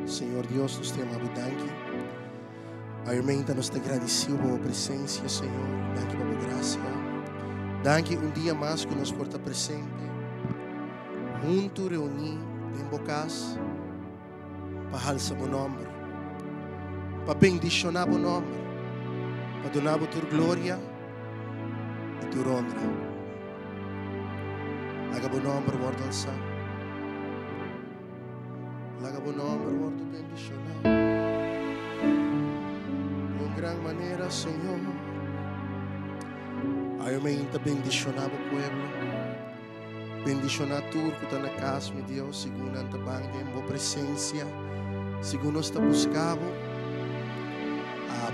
Senhor Deus, nós te amamos, danke. Aumenta nos agradecido por presença, Senhor. Danke por graça. Danke dia mais que nos porta presente. Junto reunir em bocas para alçar o nome, para bendicionar o nome, para donar a tua glória e tua honra. Laga o nome para o alçar. Laga o nome para o bendicionar. De uma grande maneira, Senhor. Aumenta bendicionar o povo. Bendicionar tudo que está na casa, meu Deus, segundo a banca, em boa presença, segundo nós está buscando,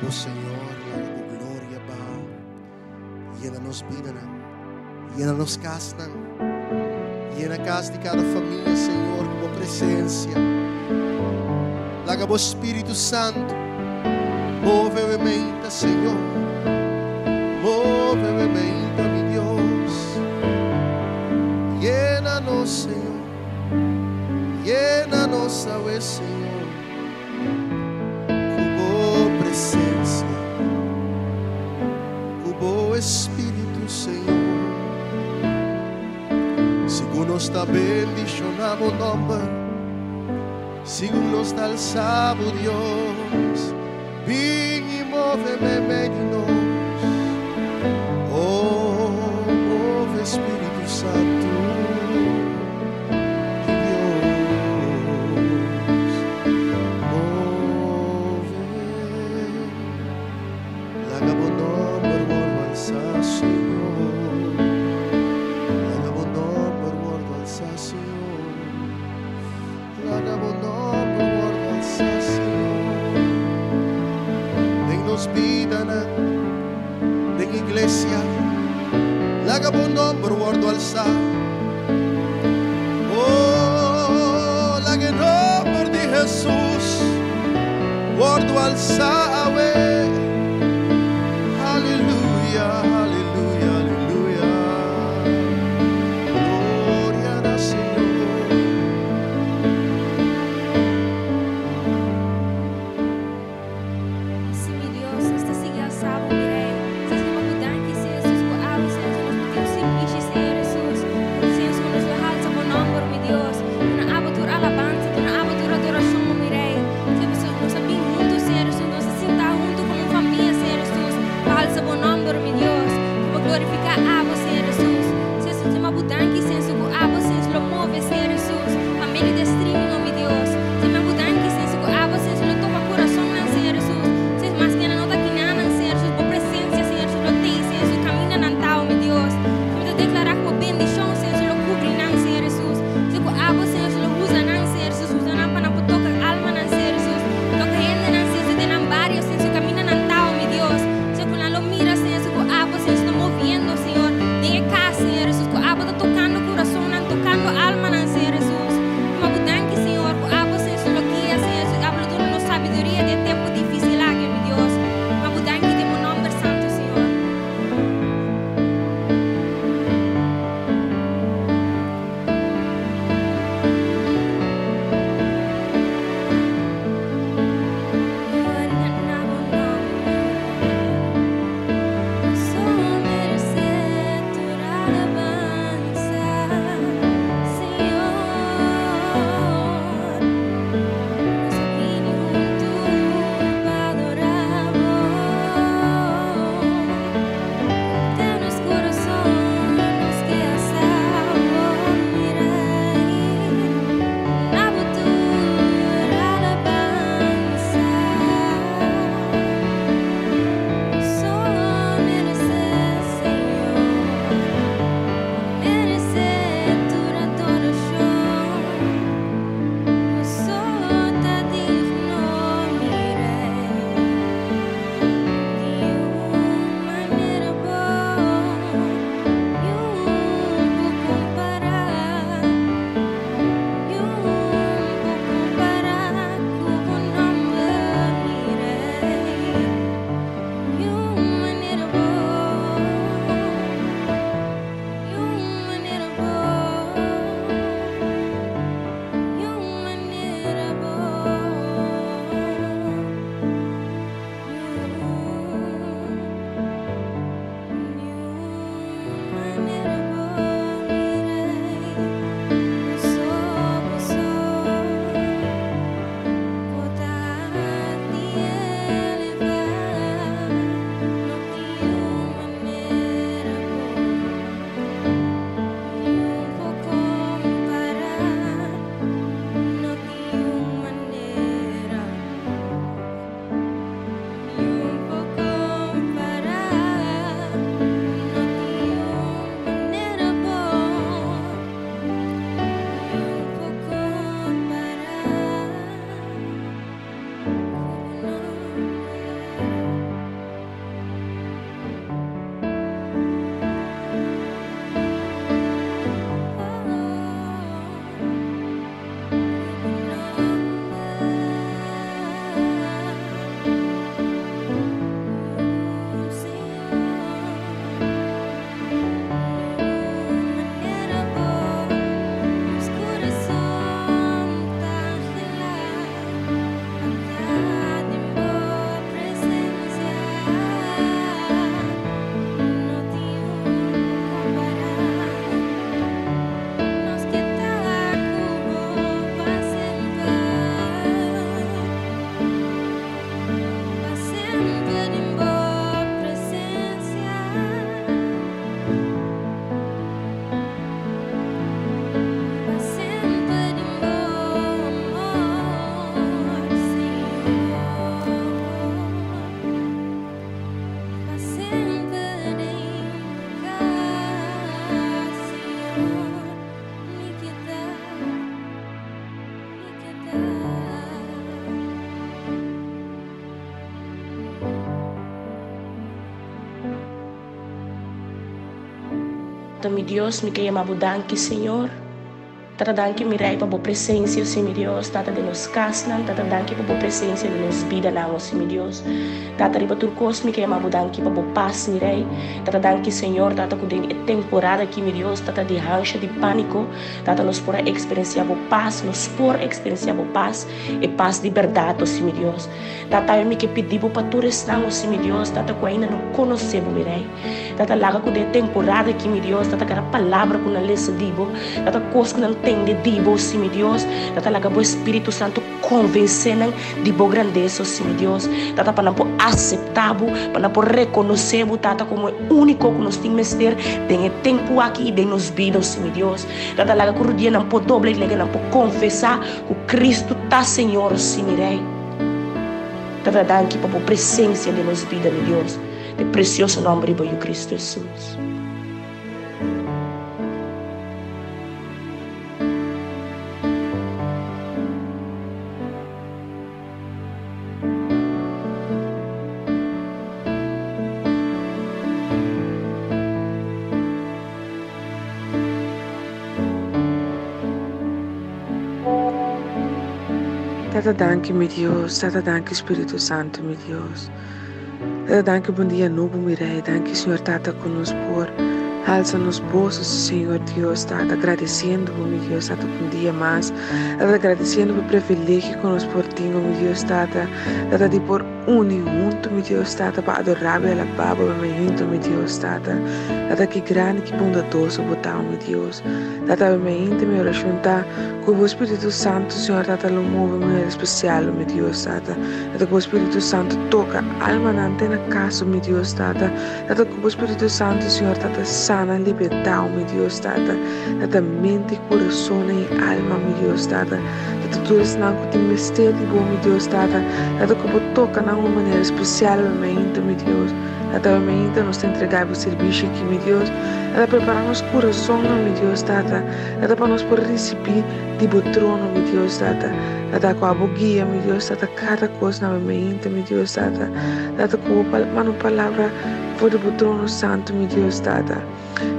o Senhor, a glória, llena nos vida, llena nos casa, llena a casa de cada família, Senhor, com boa presença, laga o Espírito Santo, move a mente, Senhor, move a mente, meu Deus. Llena-nos, Senhor. Llena-nos, Senhor, com boa presença, com bom Espírito, Senhor. Segundo nos está bendicionando o nome, segundo nos está alçado, Deus, vem e move-me meio de nós. Oh, move Espírito Santo. Laga bom nome, guardo alçar. Oh, laga nome de Jesus, guardo alçar. Aleluia, aleluia, aleluia. Glória ao Senhor. Sim, meu Deus, nós te seguimos alçado, mirei. Mi Deus, me queima danke, Senhor. Tata danke mirai para boa presença, Senhor, meu Deus. Tata de nos casnan, tata danke para boa presença de nos vida não, Senhor, meu Deus. Tata riba turcos, me queima danke para boa paz, mirai. Tata danke, Senhor, tata com temporada aqui, meu Deus, tata de rancha, de pânico, tata nos por experienciar boa paz, nos por experienciar boa paz e paz de verdade, Senhor, meu Deus. Tata eu me que pedi para tu restar, Senhor, meu Deus, tata com ainda não conhecemos, mirai. Tata laga com de temporada aqui, meu Deus, tata cara palavra com a lesa dibo, tata coisa com não de dibo, sim, meu Deus, tata laga o Espírito Santo convencendo de boa grandeza, sim, meu Deus, tata para não aceitar, para não reconhecer, tata como único que nós temos ter, tem tempo aqui e tem nos vidas, sim, meu Deus, tata laga que o dia não pode doble, não pode confessar que Cristo tá Senhor, sim, meu Rei, tata danke para a presença de nos vidas, meu Deus, de precioso nome de Cristo Jesus. Tata danke, meu Deus. Tata danke, Espírito Santo, meu Deus. Tata danke, bom dia novo, meu Rei. Danke, Senhor, Tata, conosco por alça nos bolsos, Senhor Deus, Tata, agradecendo, meu Deus, Tata, por dia mais. Tata, agradecendo por privilégio que nós por tinha, meu Deus, Tata. Tata, de por junto, meu Deus, Tata, para adorar a Baba, meu Deus, Tata. Tata, que grande, que bondoso, botar, meu Deus. Tata, minha oração, Tata, que o Espírito Santo, Senhor, Tata, lo move de maneira especial, meu Deus, Tata. Tata, que o Espírito Santo toca a alma na antena casa, meu Deus, Tata. Tata, que o Espírito Santo, Senhor, Tata, sana, libertar, meu Deus, Tata. Tata, mente, coração e alma, meu Deus, Tata. Tata, tu és não que te mistério, meu Deus, Tata. Tata, que toca de uma maneira especial, meu Deus. Tata, nós te entregamos o serviço aqui, meu Deus. Tata, preparamos o coração, meu Deus, Tata. Tata, para nós poder receber de bom trono, meu Deus, Tata. Tata, com a guia, meu Deus, Tata, cada coisa na minha mente, meu Deus, Tata. Tata, com a palavra for de bom trono santo, meu Deus, Tata.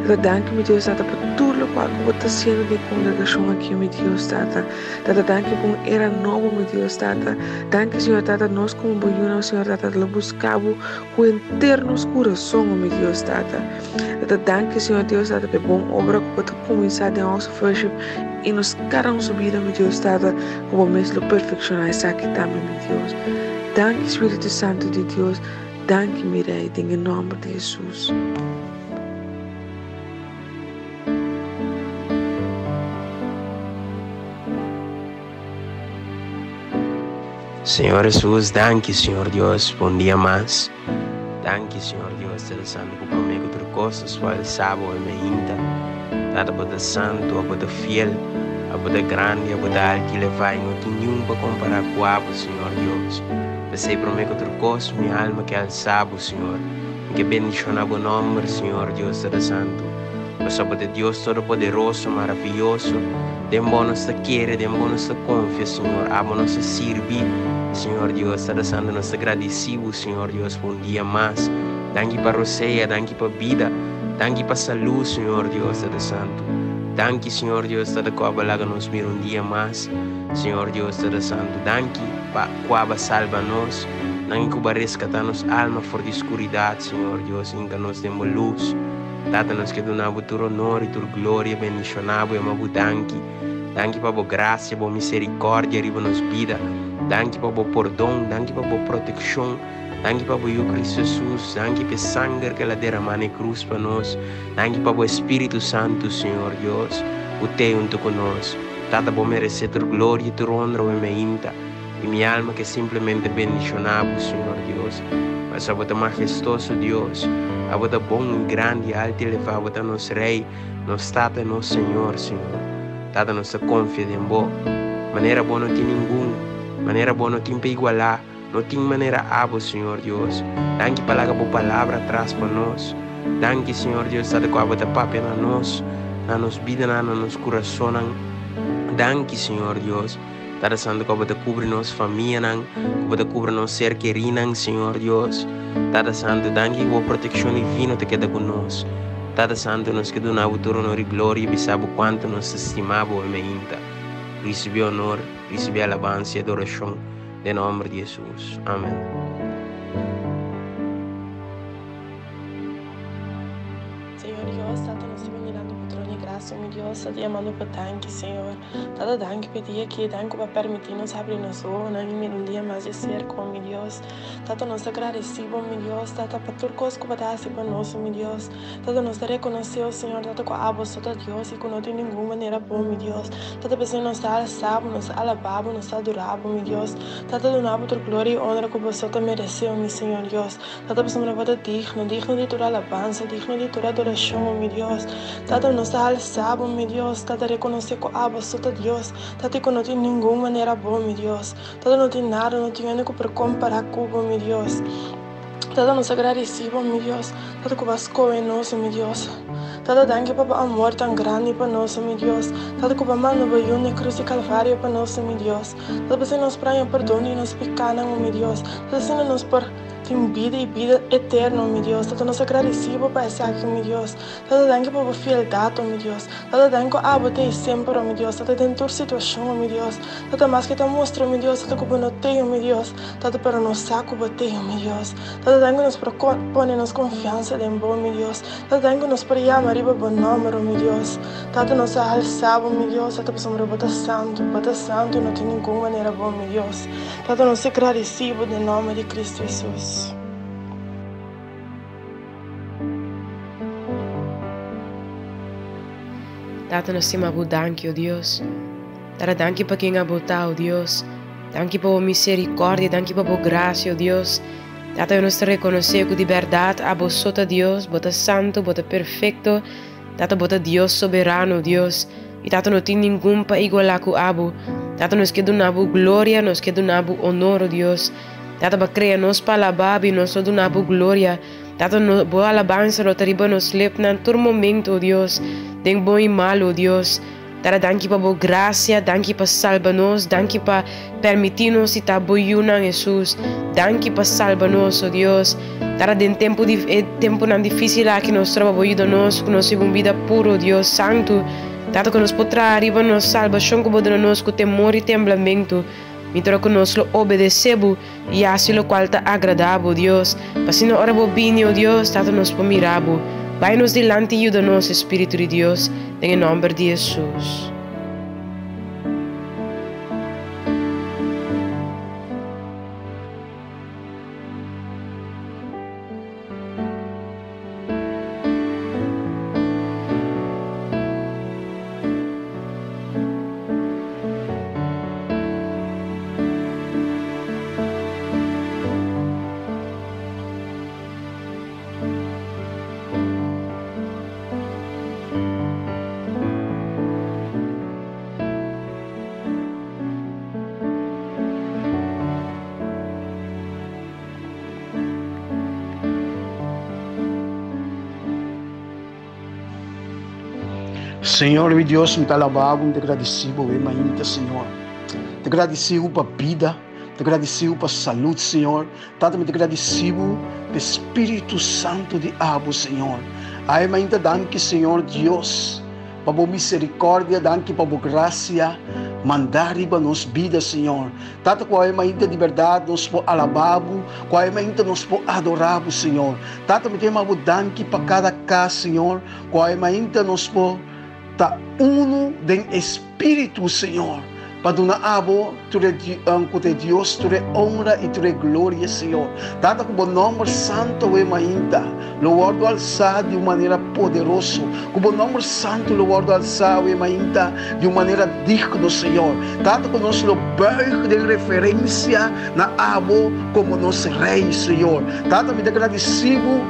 Tata, danke, meu Deus, Tata, por tudo o qual você está sendo de congregação aqui, meu Deus, Tata. Tata, danke por era novo, meu Deus, Tata. Danke, Senhor, Tata, nós como boiuna, Senhor, Tata, lo buscamos com internos coração, meu Deus, Tata. Tata, danke, Senhor Deus, Tata, por bom obra que você começar de nosso worship e nos cada subida, meu Deus, Tata, como mesmo perfeccionar isso aqui também, meu Deus. Danke, Espírito Santo de Deus. Danke, meu Rei, em nome de Jesus. Senhor Jesus, danke, Senhor Deus, bom dia mais. Danke, Senhor Deus, te santo por comigo outras coisas, para sábado e meinta. Tata para santo, para fiel, para grande, para algo que levar, não tem nenhum para comparar com o Senhor Deus. Pensei para mim outras coisas, minha alma que alçava, Senhor. Que bendicionar o nome, Senhor Deus, te santo. Mas sobre Deus todo-poderoso, maravilhoso, de bônus te querer, de bônus te confia, Senhor. Amo-nos te servir, Senhor Deus, te santo, nos agradecemos, Senhor Deus, por dia mais. Danke para você, danke para a vida, danke para a saúde, Senhor Deus, te santo. Danke, Senhor Deus, te coabalaga nos mir dia mais, Senhor Deus, te santo. Danke para coaba salva-nos, danke para resgatar-nos alma fora de escuridade, Senhor Deus, enganos de luz. Tata, nós que donamos tu honor e tu glória, bendicionamos e amamos danke. Danke para a graça, para a misericórdia, riba nos vida. Danke para o perdão, danke para a proteção. Danke para o Cristo Jesus, danke para o sangue que ela derramou na cruz para nós. Danke para o Espírito Santo, Senhor Deus, o teu junto conosco. Tata, para merecer tu glória e tu honra e minha e minha alma que simplesmente bendicionamos, Senhor Deus. Mas a você majestoso Deus, a você bom e grande, alto e elevado, a você nosso Rei, nosso Tata e nosso Senhor, Senhor. Tata, nossa confia em você. Maneira boa não tem ninguém, maneira boa não tem para igualar, não tem maneira abo, Senhor Deus. Danke para a palavra atrás para nós. Danke, Senhor Deus, Tata, com a você papel na nós vida, na nosso coração. Danke, Senhor Deus. Tata santo, que você cobre nossa família, que você cobre nosso ser querido, Senhor Deus. Tata santo, danke por proteção divina que queda conosco. Tata Santo, nós que donamos todo honor e glória, e sabe quanto nós estimamos e meinta. Receber honor, receber alabança e adoração, em nome de Jesus. Amém. Senhor Deus, Tata, nós te bendirando por trono de graça, meu Deus, te amando por tanque, Senhor. Tata, danke pedir que danke para permitir-nos abrir nos olhos, um dia mais de ser com meu Deus. Tata, nós agradecemos, meu Deus, Tata, para tudo que você dá para nós, meu Deus. Tata, nós reconhecemos, Senhor, Tata, com a voz de Deus e que não tem nenhuma maneira boa, meu Deus. Tata, pensando nós alçamos, nós alabamos, nós adoramos, meu Deus. Tata, donamos tua glória e honra que você mereceu, meu Senhor Deus. Tata, pensamos na voz digno de tua alabança, digno de tua adoração, meu Deus. Tata, nós alçamos, meu Deus. Tata, reconhecer com a voz de Deus. Tata, que não tem nenhuma maneira boa, meu Deus. Tata, não tem nada, não tem nada para comparar com o meu Deus. Tata, nós agradecemos, meu Deus. Tata, que você em nós, meu Deus. Tata, danke para o amor tão grande para nós, meu Deus. Tata, que você veio na cruz de Calvário para nós, meu Deus. Tata, você nos praia perdão e nos pecados, meu Deus. Tata, você nos por vida e vida eterna, meu Deus. Tata, nós agradecemos por essa aqui, meu Deus. Tata, danke para a fieldade, meu Deus. Tata, danke a você sempre, meu Deus. Tata, dentro da situação, meu Deus. Tata, mais que te mostra, meu Deus. Tata, que você não tem, meu Deus. Tata, para nós saco, você meu Deus. Tata, danke-nos por pôr-nos confiança em bom, meu Deus. Tata, danke-nos por chamar riba bom nome, meu Deus. Tata, nós alçamos, meu Deus. Tata, pensamos bota santo, não tem nenhuma maneira boa, meu Deus. Tata, nós agradecemos em nome de Cristo Jesus. Tata, nós temos a danke, oh Deus. Tata, danke para quem abota, oh Deus. Danke para a misericórdia, danke para a graça, oh Deus. Tata, nós te reconhecemos que de verdade a você, Deus, bota santo, bota perfeito. Tata, bota Deus soberano, Deus. E Tata, não tem ninguém para igualar com Abu. Tata, nós que donamos glória, nós que donamos honor, oh Deus. Tata, para criar nós para alabar e nós donamos glória. Tata, boa alabança, nós arriba nos lepna todo momento, oh Deus. Tem bom e mal, oh Deus. Tata, danke para boa graça, danke para salvar-nos, danke para permitir-nos estar boiuna, Jesus. Danke para salvar-nos, oh Deus. Tata, tem tempo não difícil lá que nós trabalhamos, que nós temos vida pura, oh Deus Santo. Tata, que nós podemos arriba nos salvação, que podemos com temor e temblamento. Então que nós obedecemos e assim o qual está agradável, Deus. Para se não ora bem, oh Deus, Tata, nós podemos mirar. Vai nos delante e ajuda-nos, Espírito de Deus, em nome de Jesus. Senhor, meu Deus, me alabado, te agradecido, ainda, Senhor. Te agradecido para a vida, te agradecido para a saúde, Senhor. Tata, me agradecido pelo Espírito Santo de Abu, Senhor. Ai, ainda danke, Senhor Deus, para a boa misericórdia, danke para a boa graça, mandar riba nos vidas, Senhor. Tata, qual é ainda de verdade, nos por alababo, qual é ainda nos por adorabo, Senhor. Tata, me tem uma danke para cada casa, Senhor, qual é ainda nos por ta uno den Espírito, Senhor, para donar abo tu de Deus, tu de honra e tu de glória, Senhor. Tata, com o nome santo e ainda, louvado alçado de uma maneira poderosa, com o nome santo, louvado alçado e ainda de uma maneira digna, Senhor. Tata, com nós lo beijo de referência na abo como nosso rei, Senhor. Tata, me agradecido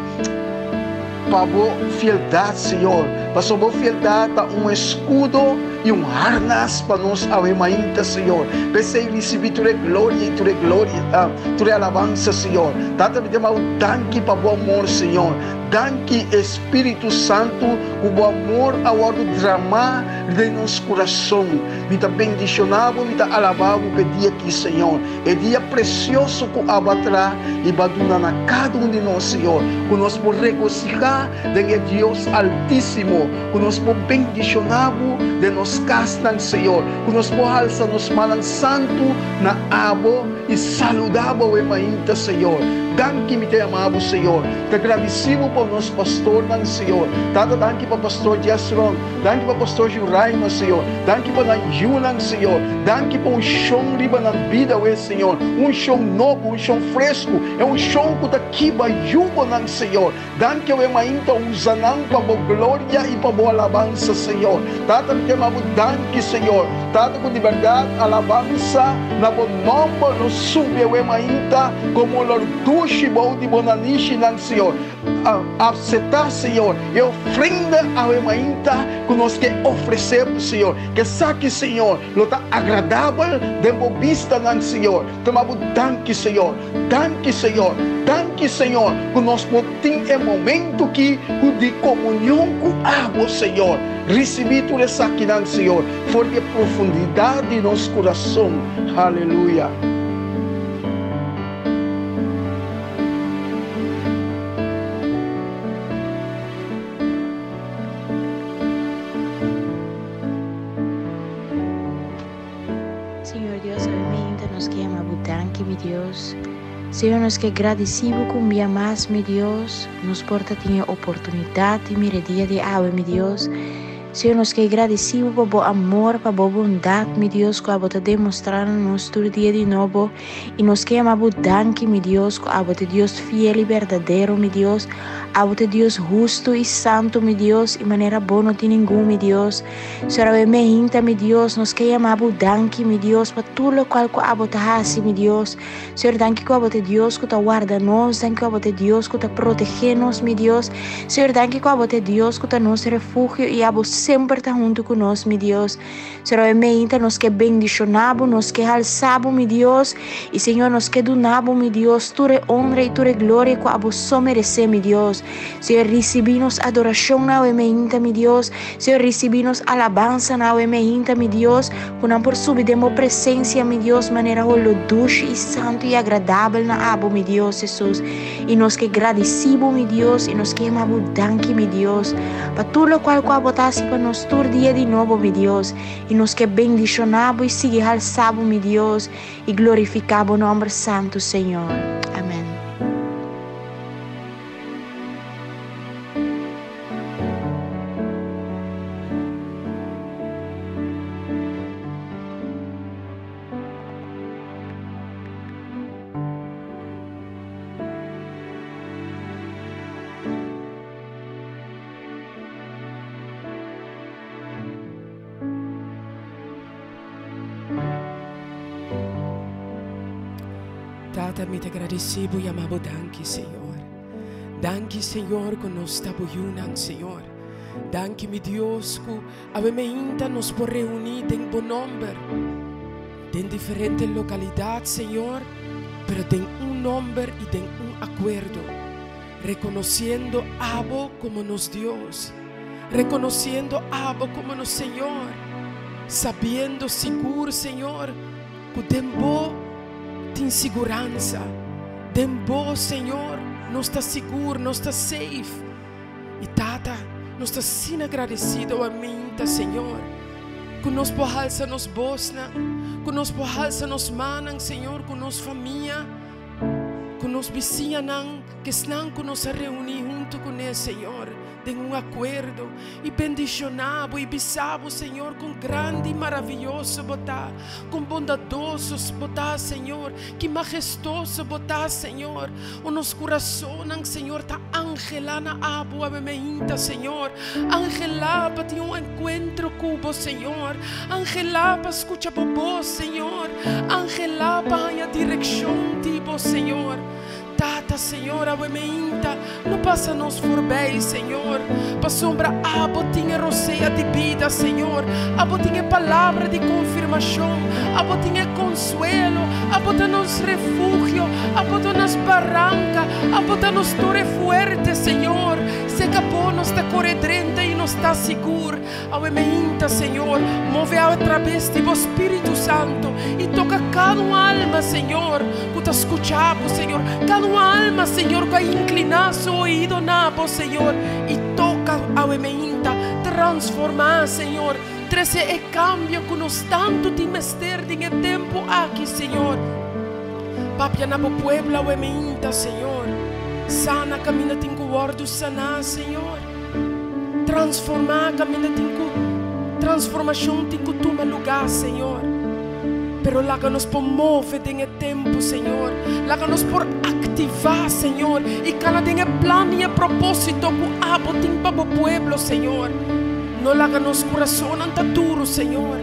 para a fieldade, Senhor. para sua boa fieldade, escudo e harnas para nós, ave mainta, Senhor. Pensei receber tua glória e tua tua alabança, Senhor. Tata, me dê um danke para o amor, Senhor. Danke, Espírito Santo, o amor ao drama de nosso coração. Me dá bendicionável, me dá alabável que dia aqui, Senhor. É dia precioso que abatrá e baduna na cada de nós, Senhor. Que nós podemos regocijar de Deus Altíssimo. Que nós podemos bendicionável de nós castan, Senhor. Que nós podemos alçar nos manos santo na abo e saludável e mainta, Senhor. Danke, me te amado, Senhor. Te agradecido por nosso pastor, Senhor. Tata, danke para o pastor Jasron. Danke para o pastor Juraima, Senhor. Danke para o Junan, Senhor. Danke para chão riba na vida, Senhor. Chão novo, chão fresco. É chão que está aqui para juba, Senhor. Danke, eu ainda usando para a glória e para a alabança, Senhor. Tata, me te amado, danke, Senhor. Tata, com de verdade, alabança, na bom nome, no sube, eu ainda, como o orgulho de bonanishi, Senhor. Aceitar, Senhor, e ofrenda ao emainta que nós que oferecemos, Senhor. Que saque, Senhor, lo está agradável de vista, Senhor. Tomamos danke, Senhor. Danke, Senhor. Danke, Senhor. Que nós podemos momento que de comunhão com água, Senhor. Recebi tudo isso aqui, Senhor. Porque profundidade de nosso coração. Aleluia. Senhor Deus, obviamente nos queremos danke, meu Deus. Senhor, nos que agradecemos com dia mais, meu Deus, nos porta tinha oportunidade de mirar dia de água, meu Deus. Senhor, nos que agradecemos por o amor, por a bondade, meu Deus, que a bota demonstrar nos todo dia de novo. E nos queremos danke, meu Deus, que a bota Deus fiel e verdadeiro, meu Deus. A bota Deus justo e santo, meu Deus, e maneira boa não tem nenhum, meu Deus. Senhor, eu me inta, meu Deus, nos queremos danke, meu Deus, para tudo o qual a bota hace, meu Deus. Senhor, danke que a bota Deus que está guarda nós, danke que a bota Deus que está protege nós, meu Deus. Senhor, danke que a bota Deus que está nosso refúgio e a bota sempre está junto conosco, meu Deus. Senhor, eu me inta, nos que bendicionamos, nos que alçamos, meu Deus, e Senhor, nos que donamos, meu Deus, toda honra e toda glória que a bota só merece, meu Deus. Senhor, recebimos adoração na emeínta, meu Deus. Senhor, recebimos alabança na emeínta, meu Deus. Quando por subidemos presença, meu Deus, maneira doce e santo e agradável na abo, meu Deus, Jesus. E nós que agradecemos, meu Deus, e nós que amamos danke, meu Deus, para tudo o qual botasse para nós todo dia de novo, meu Deus. E nós que bendicionamos e seguimos alçamos, meu Deus, e glorificamos o nome santo, Senhor. Amém. Tata, me te agradecido e amabo danke, Senhor. Danke, Senhor, que nós estamos juntos, Senhor. Danke, meu Deus, que ainda nos por reunir em bom número. Tem diferentes localidades, Senhor, pero tem número e tem acordo. Reconociendo Abo como nos Dios. Reconociendo Abo como nos Senhor. Sabiendo seguro, Senhor, que tempo tem segurança. Tempo, Senhor, não está seguro, não está safe. E Tata, não está assim agradecido a mim, Senhor. Que nós pohalsa nos bosna, que nós pohalsa nos manan, Senhor, com nos família, com nos vizinhos, que estão com nos reunir junto com ele, Senhor. De acordo e bendicionado e bisabo, Senhor, com grande e maravilhoso botar, com bondadosos botar, Senhor, que majestoso botar, Senhor, o nosso coração, Senhor, tá angelando a abo, a meinta, Senhor, angelá para ter encontro com o Senhor, angelá para escuchar a voz, Senhor, angelá para a direção de Senhor. Tata, inta, Senhor, a me inta, não passa nos for bem, Senhor, para sombra a botinha roceia de vida, Senhor, a botinha palavra de confirmação, a botinha consuelo, a botinha nos refúgio, a botinha nos barranca, a botinha nos torre fuerte, Senhor, se capô nos está corredrente e nos está seguro, a me inta, Senhor, move através de vo Espírito Santo e toca cada alma, Senhor, que te escuchavo, Senhor, cada alma, Senhor, que inclina su oído nabo, Senhor, e toca a emeínta, transformar, Senhor, trece e cambio que nos tanto te mester em tempo aqui, Senhor, papia na pueblo a emeínta, Senhor, sana caminha tinco ordo sana, Senhor, transformar caminha tinco transformação tinco toma lugar, Senhor. Pero láganos por mover em tempo, Senhor. Láganos por activar, Senhor. E cada tem plano e propósito que abo tem para o pueblo, Senhor. Não láganos coração anta duro, Senhor.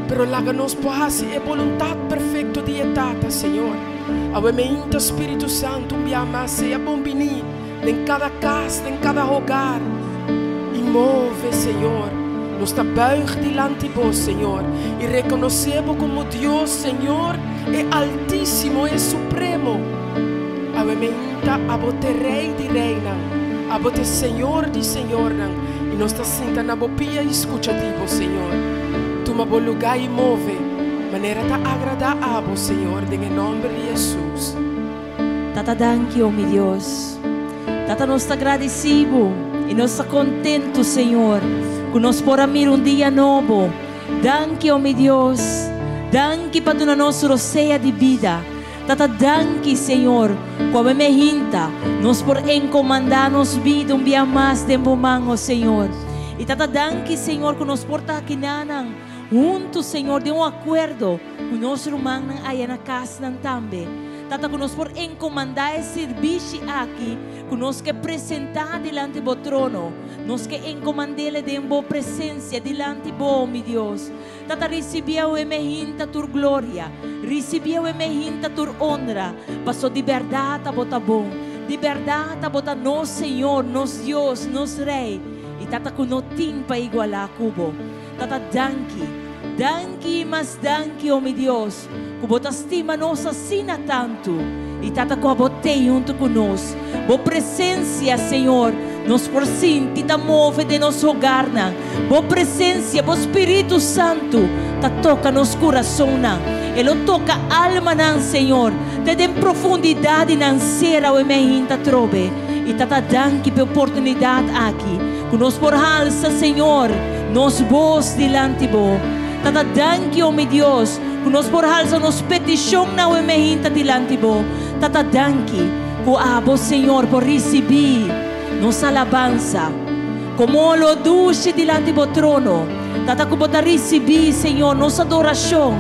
Pero láganos por fazer a vontade perfeita de etata, Senhor. Avementa Espírito Santo, me amasse a bombini em cada casa, em cada hogar. E move, Senhor. Nos está buig delante de vos, Senhor, e reconhecemos como Deus, Senhor, é altíssimo, é supremo. Avementa a bote Rei de Reina, a bote Senhor de Senhor, e nós está sentando na bopia e escutativo, Senhor. Toma bom lugar e move, maneira de agradar a vos, Senhor, em nome de Jesus. Tata, danke, oh meu Deus. Tata, nós está agradecido e nós está contente, Senhor, que nós podemos dia novo. Danke, oh meu Deus. Danke para a nossa roceia de vida. Tata, danke, Senhor, com a minha hinta, nós por encomendar nos vida dia mais de mango, Senhor. E tata, danke, Senhor, que nós por estar aqui juntos, Senhor, de acordo com nosso irmão aí na casa também. Tata, que nós por encomendar esse serviço aqui, que nós que apresentar diante do trono, nós que encomendar de boa presença diante do meu Deus. Tata, recebeu a minha tua glória, recebeu a minha tua honra, passou de verdade a botar bom, de verdade a botar nosso Senhor, nosso Deus, nosso Rei. E tata, que não tem para igualar cubo. Tata, danke. Danke, mas danke, oh meu Deus, que você estima nós assim tanto. E tata, que você junto conosco. Boa presença, Senhor, nos por sim, te move de nosso hogar. Boa presença, boa Espírito Santo, te toca nos coração. Ele toca a alma, Senhor. Te dê profundidade na cera, o meu trove. E tata, danke pela oportunidade aqui. Que nos por alça, Senhor, nos voz diante de vós. Tata, danke, oh meu Deus, que nós por alça nos petição na emergência diante de vós. Tata, danke, que abo, Senhor, por receber nossa alabança, como lo duce diante do trono. Tata, que você receber, Senhor, nossa adoração,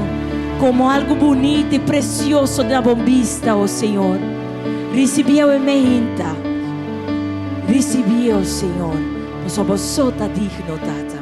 como algo bonito e precioso na bombista, oh Senhor. Recebeu a emergência, recebeu, Senhor, nós somos só digno, Tata.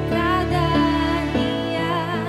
Cada día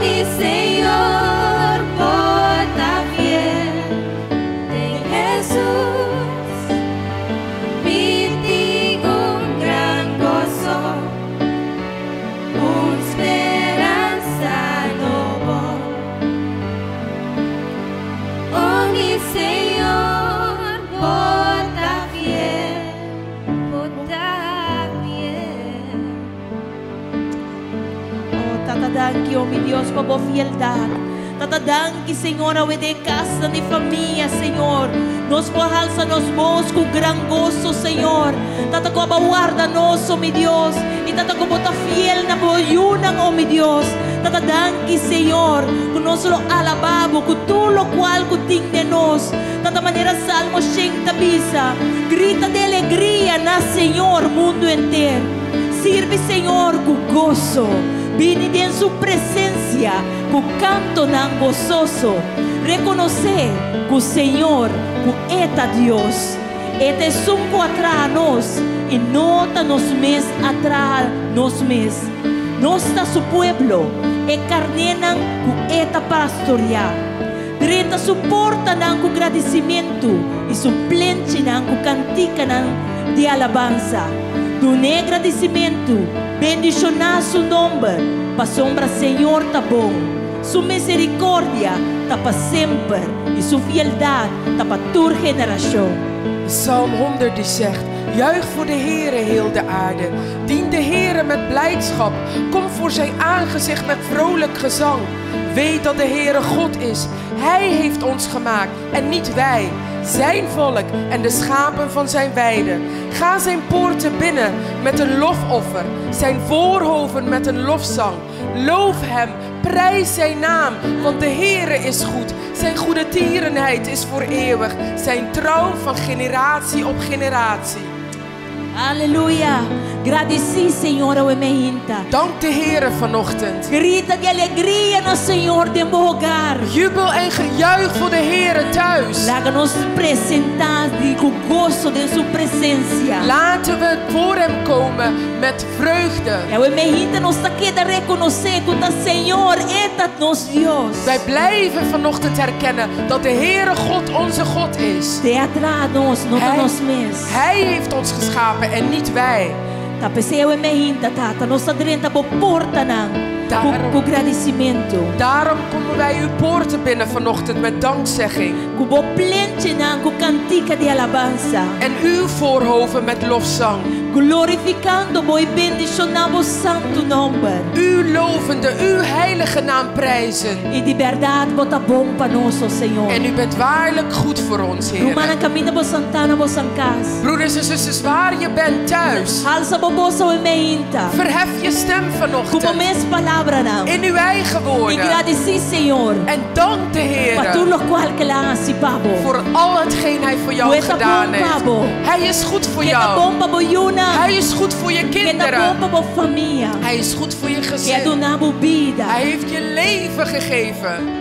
mi Señor, porta fiel de Jesús, vi un gran gozo, un esperanza nuevo. Oh mi Señor, porta fiel, porta fiel. Oh, Tata, danke, oh meu Deus, por boa fieldade. Tata, danke, Senhor, ao de casa de família, Senhor. Nos forralça nos bons com gran gozo, Senhor. Tata, como guarda nosso, meu Deus. E Tata, como tá fiel na boiuna, oh meu Deus. Tata, danke, Senhor, que nós lo alabamos, com tudo o qual que tem de nós. Tata, maneira Salmo 80 bisa. Grita de alegria na Senhor, mundo inteiro. Sirve, Senhor, com gozo. Vini em sua presença, com canto não gozoso. Reconhecer que o Senhor, que é Deus, é sunco atrás nós e nota nos mês atrás nós mês. Nós está su pueblo, é carnenan que é pastorear. Direta suporta nan com agradecimento e suplente nan com cantica nan de alabança. Do agradecimento, bendicionar su nome, para sombra Senhor tá bom. Sua misericórdia tá para sempre e sua fieldade tá para toda geração. Psalm 100 die zegt, juich voor de Heere heel de aarde. Dien de Heere met blijdschap. Kom voor zijn aangezicht met vrolijk gezang. Weet dat de Heere God is. Hij heeft ons gemaakt en niet wij. Zijn volk en de schapen van zijn weide. Ga zijn poorten binnen met een lofoffer. Zijn voorhoven met een lofzang. Loof hem, prijs zijn naam, want de Heere is goed. Zijn goede tierenheid is voor eeuwig. Zijn trouw van generatie op generatie. Halleluja. Agradeci, Senhor, ao emergente. Dank de Heere vanochtend. Grita de alegria no Senhor de meu hogar. Jubel en gejuich voor de Heere thuis. Laat nos apresentar com gozo de sua presença. Laten we voor hem komen met vreugde. E o emergente nos queda reconhecer que o Senhor é nos Deus. Wij blijven vanochtend herkennen dat de Heere God onze God is. De atrás nos, não nos mes. Hij heeft ons geschapen en niet wij. Tapesei o emergente, tata, nos adrenta por porta não. Com agradecimento. Daarom komen wij uw poorten binnen vanochtend met dankzegging. Com bo plente não, com cantica de alabanza. En uw voorhoven met lofzang. Glorificando bo e bendicionando o santo nome. U lovende, uw heilige naam prijzen. E de verdade bota bom para nós, Senhor. En u bent waarlijk goed voor ons, Heer. Romana caminha bo Santana bo Sancas. Broeders en zusters, waar je bent thuis. Alza bo bosa o emergente. Verhef je stem vanochtend. Com mes palavra não. In uw eigen woorden. E agradeci, Senhor. En dank de Heer. Para tudo o qual que lá antecipavo. Voor al hetgeen hij voor jou gedaan heeft. Hij is goed voor jou. Hij is goed voor je kinderen. Hij is goed voor je gezin. Hij heeft je leven gegeven.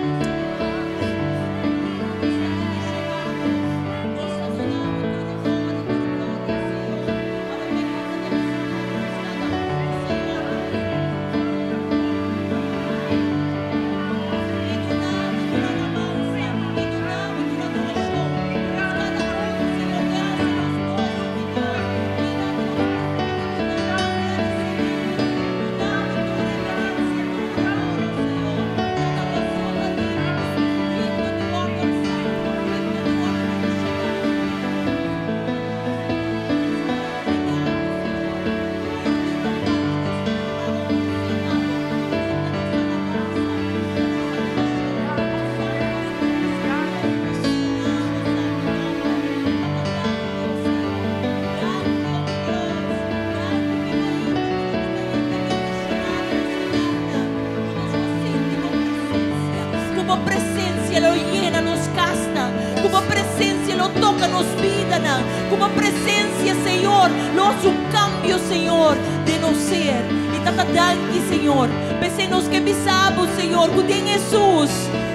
Com a presença, Senhor, nosso cambio, Senhor, de nós ser. E tata danke, Senhor. Pensemos que pensamos, Senhor, que em Jesus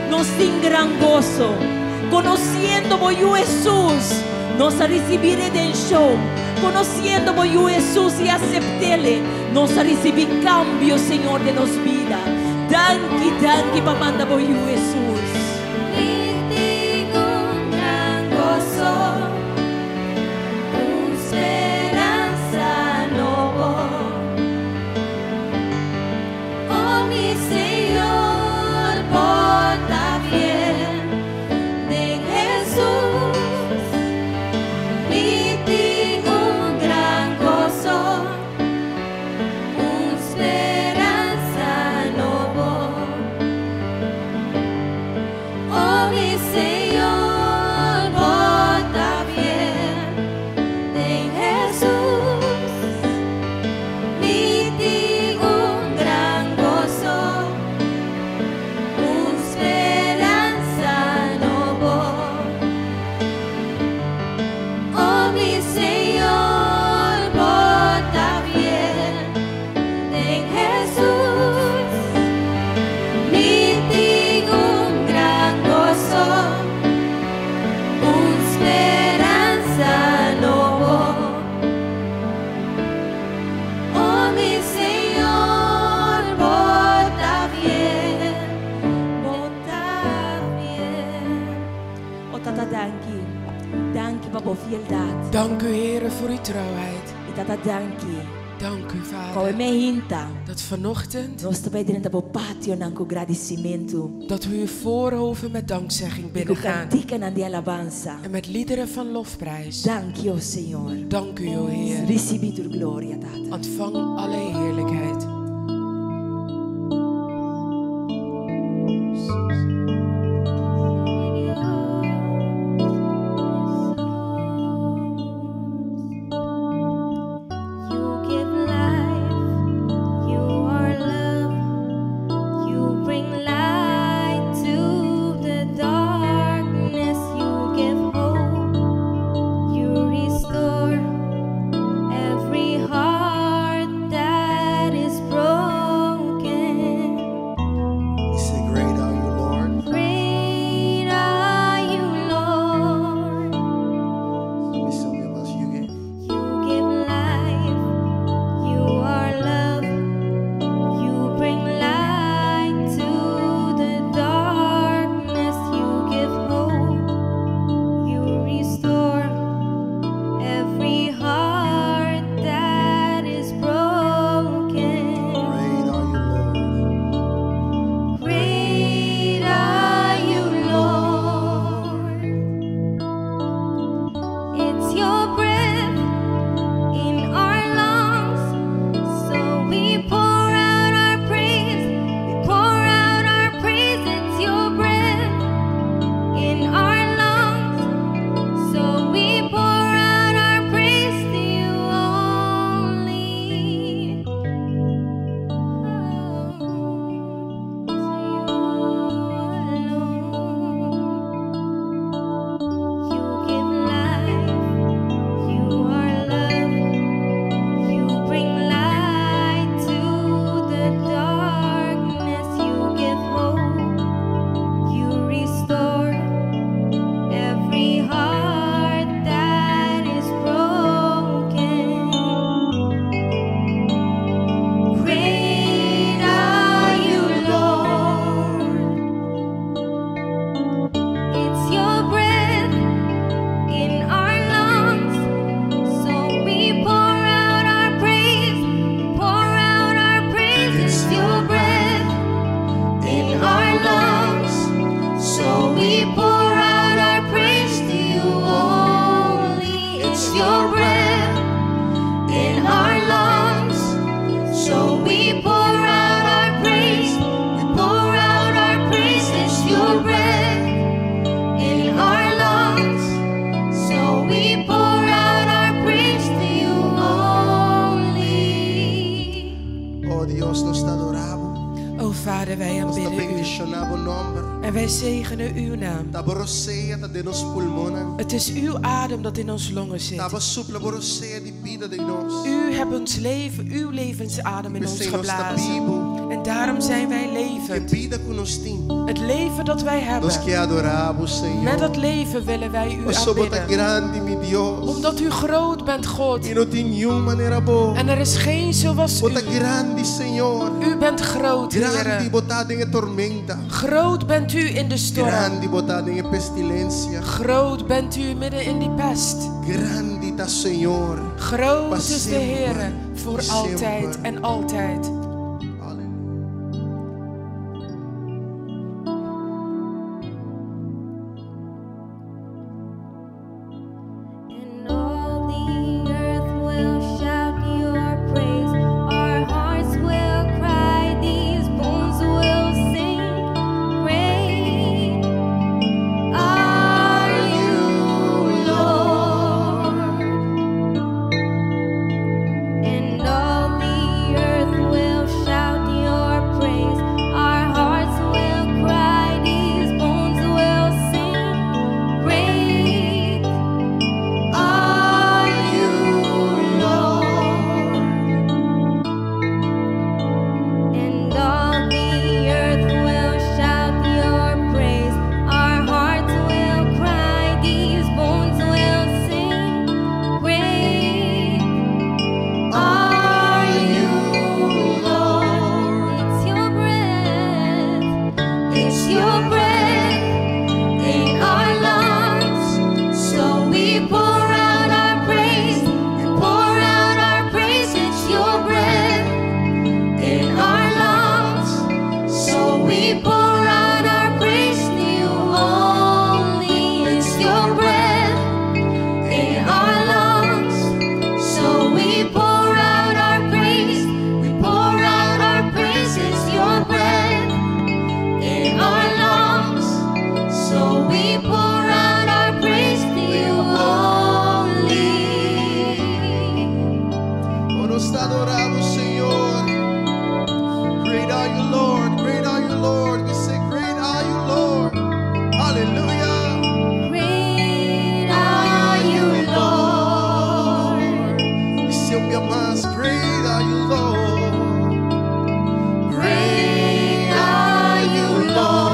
nós tem gran gozo. Conhecendo o Jesus, nós a receber redenção. Conhecendo o Jesus e aceptá-lo, nós a receber cambio, Senhor, de nossa vida. Danke, Dank je, Pamanda Boyu, Jesus. Y tengo un gran gozo, una esperanza nueva. Oh, mi Señor, porta bien de Jesús. Y tengo un gran gozo, una esperanza nueva. Oh, mi Señor, porta bien de Jesús. Y tengo un gran gozo, una esperanza nueva. Oh, mi Señor, porta bien de Jesús. Y tengo un gran gozo, una esperanza nueva. Oh, mi Señor, porta bien, porta bien. O tata, dank je. Dank je, Papa, fieldad. Dank u, Heer, voor uw trouwheid. Y tata, dank je. Dank u, Kau Vader, me hinta. dat vanochtend Nós também dentro do patio nanco agradecimento. dat we uw voorhoven met dankzegging E com binnengaan. cantica na de alabanza. En met liederen van lofprijs. Dank je, o Senhor. Dank u, o Heer. Recebi tua glória, tata. Ontvang alle heerlijkheid. You give life, you are love, you bring light to the darkness, you give hope, you restore every heart that is broken. We say, great are you, Lord. Great are you, Lord. We say, mas you give. You give life, you are love, you bring light to the darkness, you give hope, you restore every heart that is broken. Great are you, Lord. Great are you, Lord. It's your breath in our lungs, so we pour out our praise. We pour out our praise. It's your breath in our lungs, so we pour out our praise to you only. You give life, you are love, you bring light to the darkness, you give hope, you restore every heart that is broken. Great are you, Lord. It's your breath in our lungs, so we pour out our praise. We pour out our praise. It's your breath in our lungs, so we pour out our praise to you only. It's your breath in our lungs, so we pour out our praise. We pour out our praise. It's your breath in our lungs, so we pour out our praise to you only. Oh Dios, nos te adoramos. O Vader, wij Nos te aanbidden u. bendicionamos nombre. En wij zegenen uw naam. Ta borosea ta de nos pulmonan. Het is uw adem dat in ons longen zit. Ta supla borosea di vida de nos. U hebt ons leven, uw levensadem in ons Beste nos ta geblazen. vivo. En daarom zijn wij Que levend. vida que nós temos. Het leven dat wij Nós hebben, que adoramos, Senhor. met dat leven willen wij u Nós somos tão aanbidden. grande, meu Deus. Omdat u groot bent, God. E não tem nenhuma maneira boa. En er is geen zoals Bota u. grande, Senhor. U bent groot, Grande Heer. botada em tormenta. Groot bent u in de storm. Grande botada em pestilência. Groot bent u midden in die pest. Grande está, Senhor. Groot is de sempre, Heer voor sempre. altijd en altijd. And all the earth will shout your praise. Our hearts will cry, these bones will sing. Great are you, Lord. And all the earth will shout your praise. Our hearts will cry, these bones will sing. Great are you, Lord. And all the earth will shout your praise. Our hearts will cry, these bones will sing. Great are you, Lord. It's your breath in our lungs. So we pour out our praise. We pour out our praise. It's your breath in our lungs. So we pour out our praise to you only. It's your breath in our lungs. So we pour out our praise. We pour out our praise. It's your breath in our lungs. So we pour out our praise to you only. Oh, nós te adoramos, Senhor. Great are you, Lord. Great are you, Lord. We say, great are you, Lord. Hallelujah. Great are you, Lord. We say, me amas. Great are you, Lord. Great are you, Lord.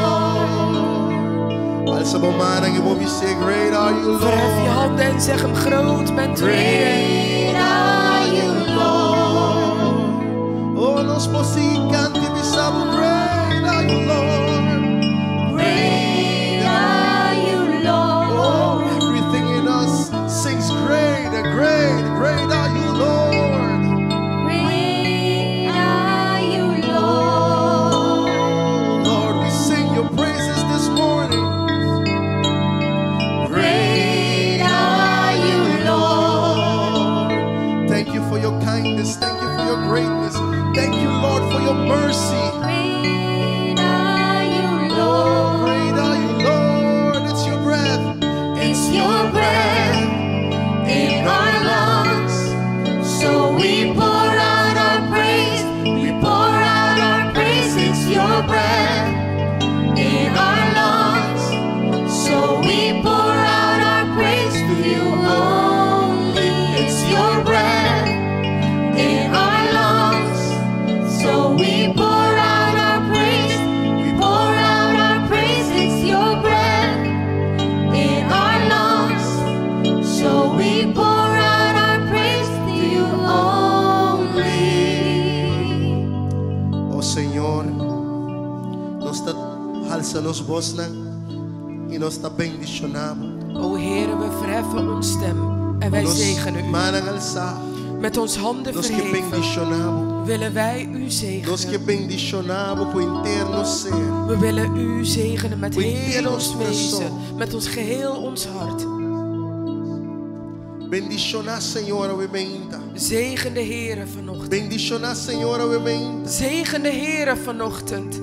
Alça a mão, mana, e vou me say, great are you, Verhef je Lord. handen en zeg hem groot bent u, Heer. Great are you, Lord. Oh, nós possamos cantar e pensamos, great are you, Lord. Great are you, Lord. Oh, everything in us sings great, great, great are you, Lord. Great are you, Lord. Lord, we sing your praises this morning. Great are you, Lord. Thank you for your kindness. Thank you for your greatness. Thank you, Lord, for your mercy. Great are you, Lord. Great are you, Lord. It's your breath. It's your breath in our lungs. So we pour out our praise. We pour out our praise. It's your breath in our lungs. So we pour out our praise to you only. It's your breath in our lungs. So we pour out our praise. We pour out our praise. It's your breath in our lungs. So we pour out our praise to you only. Oh, Senhor, nós te alça nos voz e nós te bendicionamos. O Heer, we verheffen ons stem en wij Nós zegenen u. manang alça, Met ons handen nós que verheven bendicionamos. willen wij u Nós que zegenen. bendicionamos com o interno ser. We willen u zegenen met We heel deel ons ons wezen, coração. met ons geheel ons hart. Bendicionar, Senhor, o emenda. Zegen de Heere vanochtend. Bendicionar, Senhor, o emenda. Zegen de Heere vanochtend.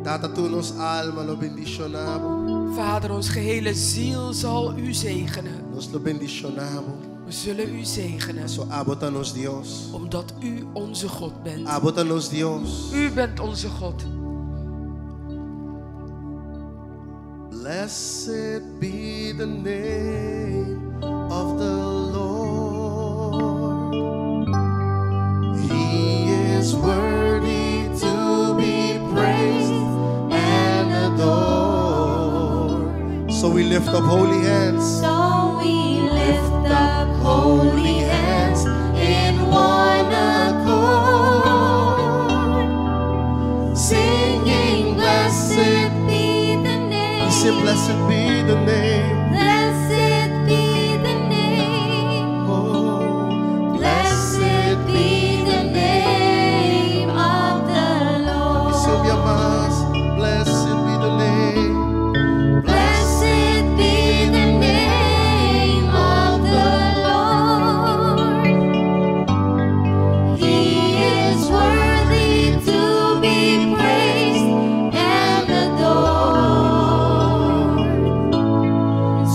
Tata tu nos alma lo bendicionamos. Vader, ons gehele ziel zal u zegenen. Nos lo bendicionamos. We zullen u zegenen, So abota-nos, Deus. omdat u onze God bent. Abota-nos, Deus. U bent onze God. Blessed be the name of the Lord. He is worthy lift up holy hands. So we lift up holy hands in one accord, singing, blessed be the name. We say, blessed be the name. Blessed be the name. Oh, Blessed be the name of the Lord. we say, más. Blessed be the name. Blessed be the name of the Lord. He is worthy to be praised and adored.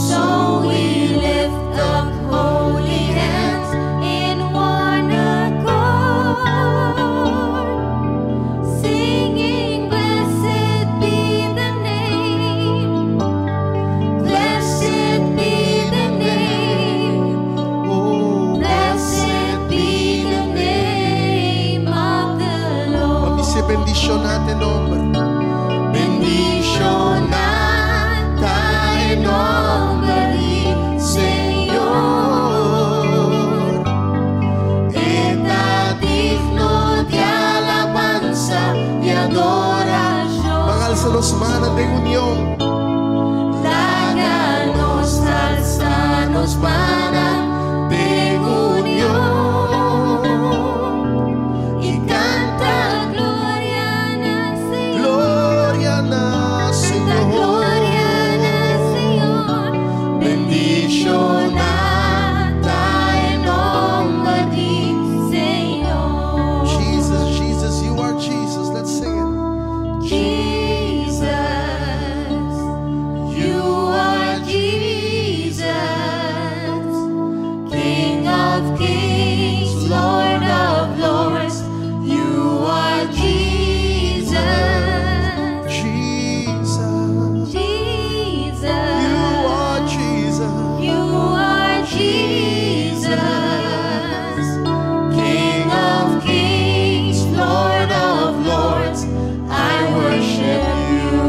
So we lift up holy hands in one accord, singing, blessed be the name. Blessed be the name. Oh, Blessed be the name of the Lord. dice, bendicionate nombre. Bendicionata el nombre del Señor. Está digno de alabanza y adoración. Mangalsa nos manos de unión. Láganos, alzanos, mana de unión. Y canta gloria al Señor. Gloria na Canta gloria al Señor. Bendicionata el nombre del Señor. Jesus, Jesus, you are Jesus. Let's sing it. Jesus, you are Jesus, King of kings, Lord of lords. You are Jesus, Jesus, Jesus, you are Jesus. you are Jesus, King of kings, Lord of lords. I worship you.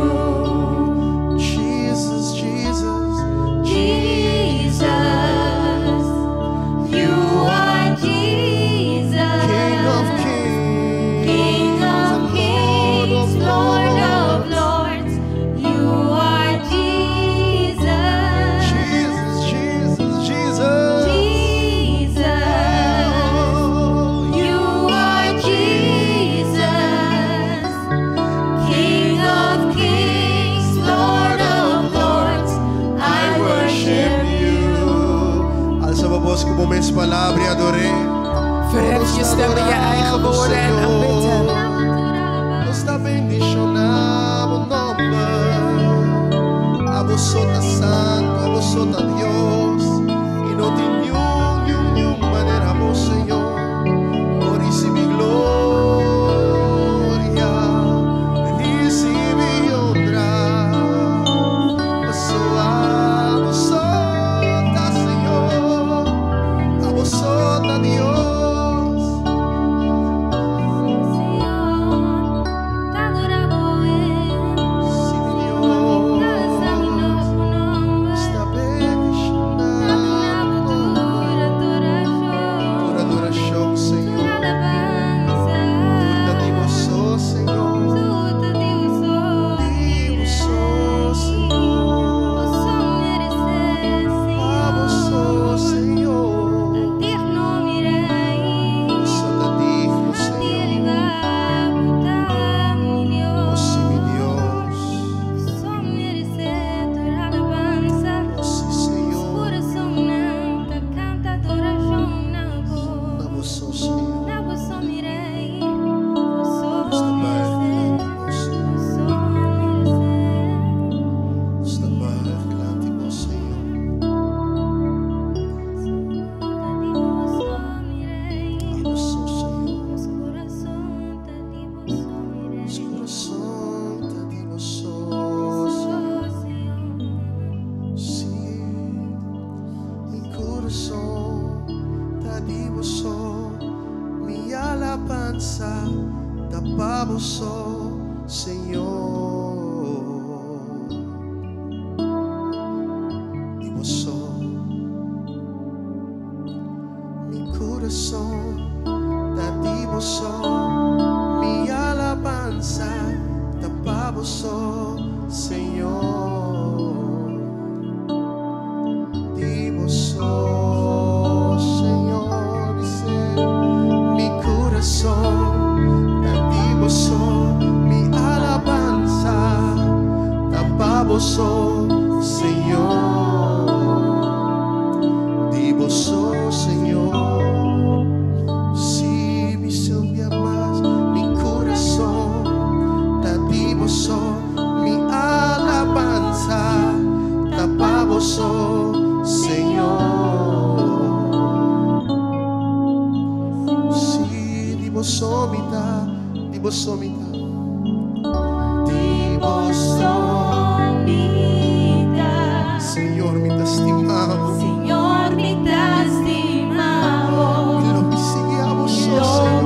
Jesus, Jesus, Jesus, you are Jesus, King of kings, King of kings, Lord of lords. You are Jesus, Jesus, Jesus, Jesus. Jesus, you are Jesus, King of kings, Lord of lords. I worship you. Alza a voz como mes palabra y adoré. Verhef je stem in je eigen woorden en aanbid hem. Nos da bendicionamos nombre. A vos sota santo, a vos sota Dios. Y no te ni manera vos, Señor. Por recibir gloria, recibir honra. A vos sota, Señor. A vos sota Dios. Sí, Dios. Está bendicionado. Por adoración, Señor. Turta de vos, Señor. De vos, Señor. A vos, Señor. Sota digno, Señor. Oh, sí, mi Dios. Oh, sí, Señor. A vos, Señor. Está delante de vos, Señor. A vos, Señor. Os coração tá de vos, sim. Mi coração tá de vos, minha alabanza tá para vos, Senhor. tapaboso, Señor. Diboso, Señor, dice mi corazón. Diboso, mi alabanza. Tapaboso, Señor. Diboso, Señor. Si mi sombra más mi corazón. Diboso, mi alabanza. Tapaboso, Señor. Si diboso mita, diboso mita. Señor, mi estimado. Señor, mi estimado. Y lo mi seguíamos, Señor.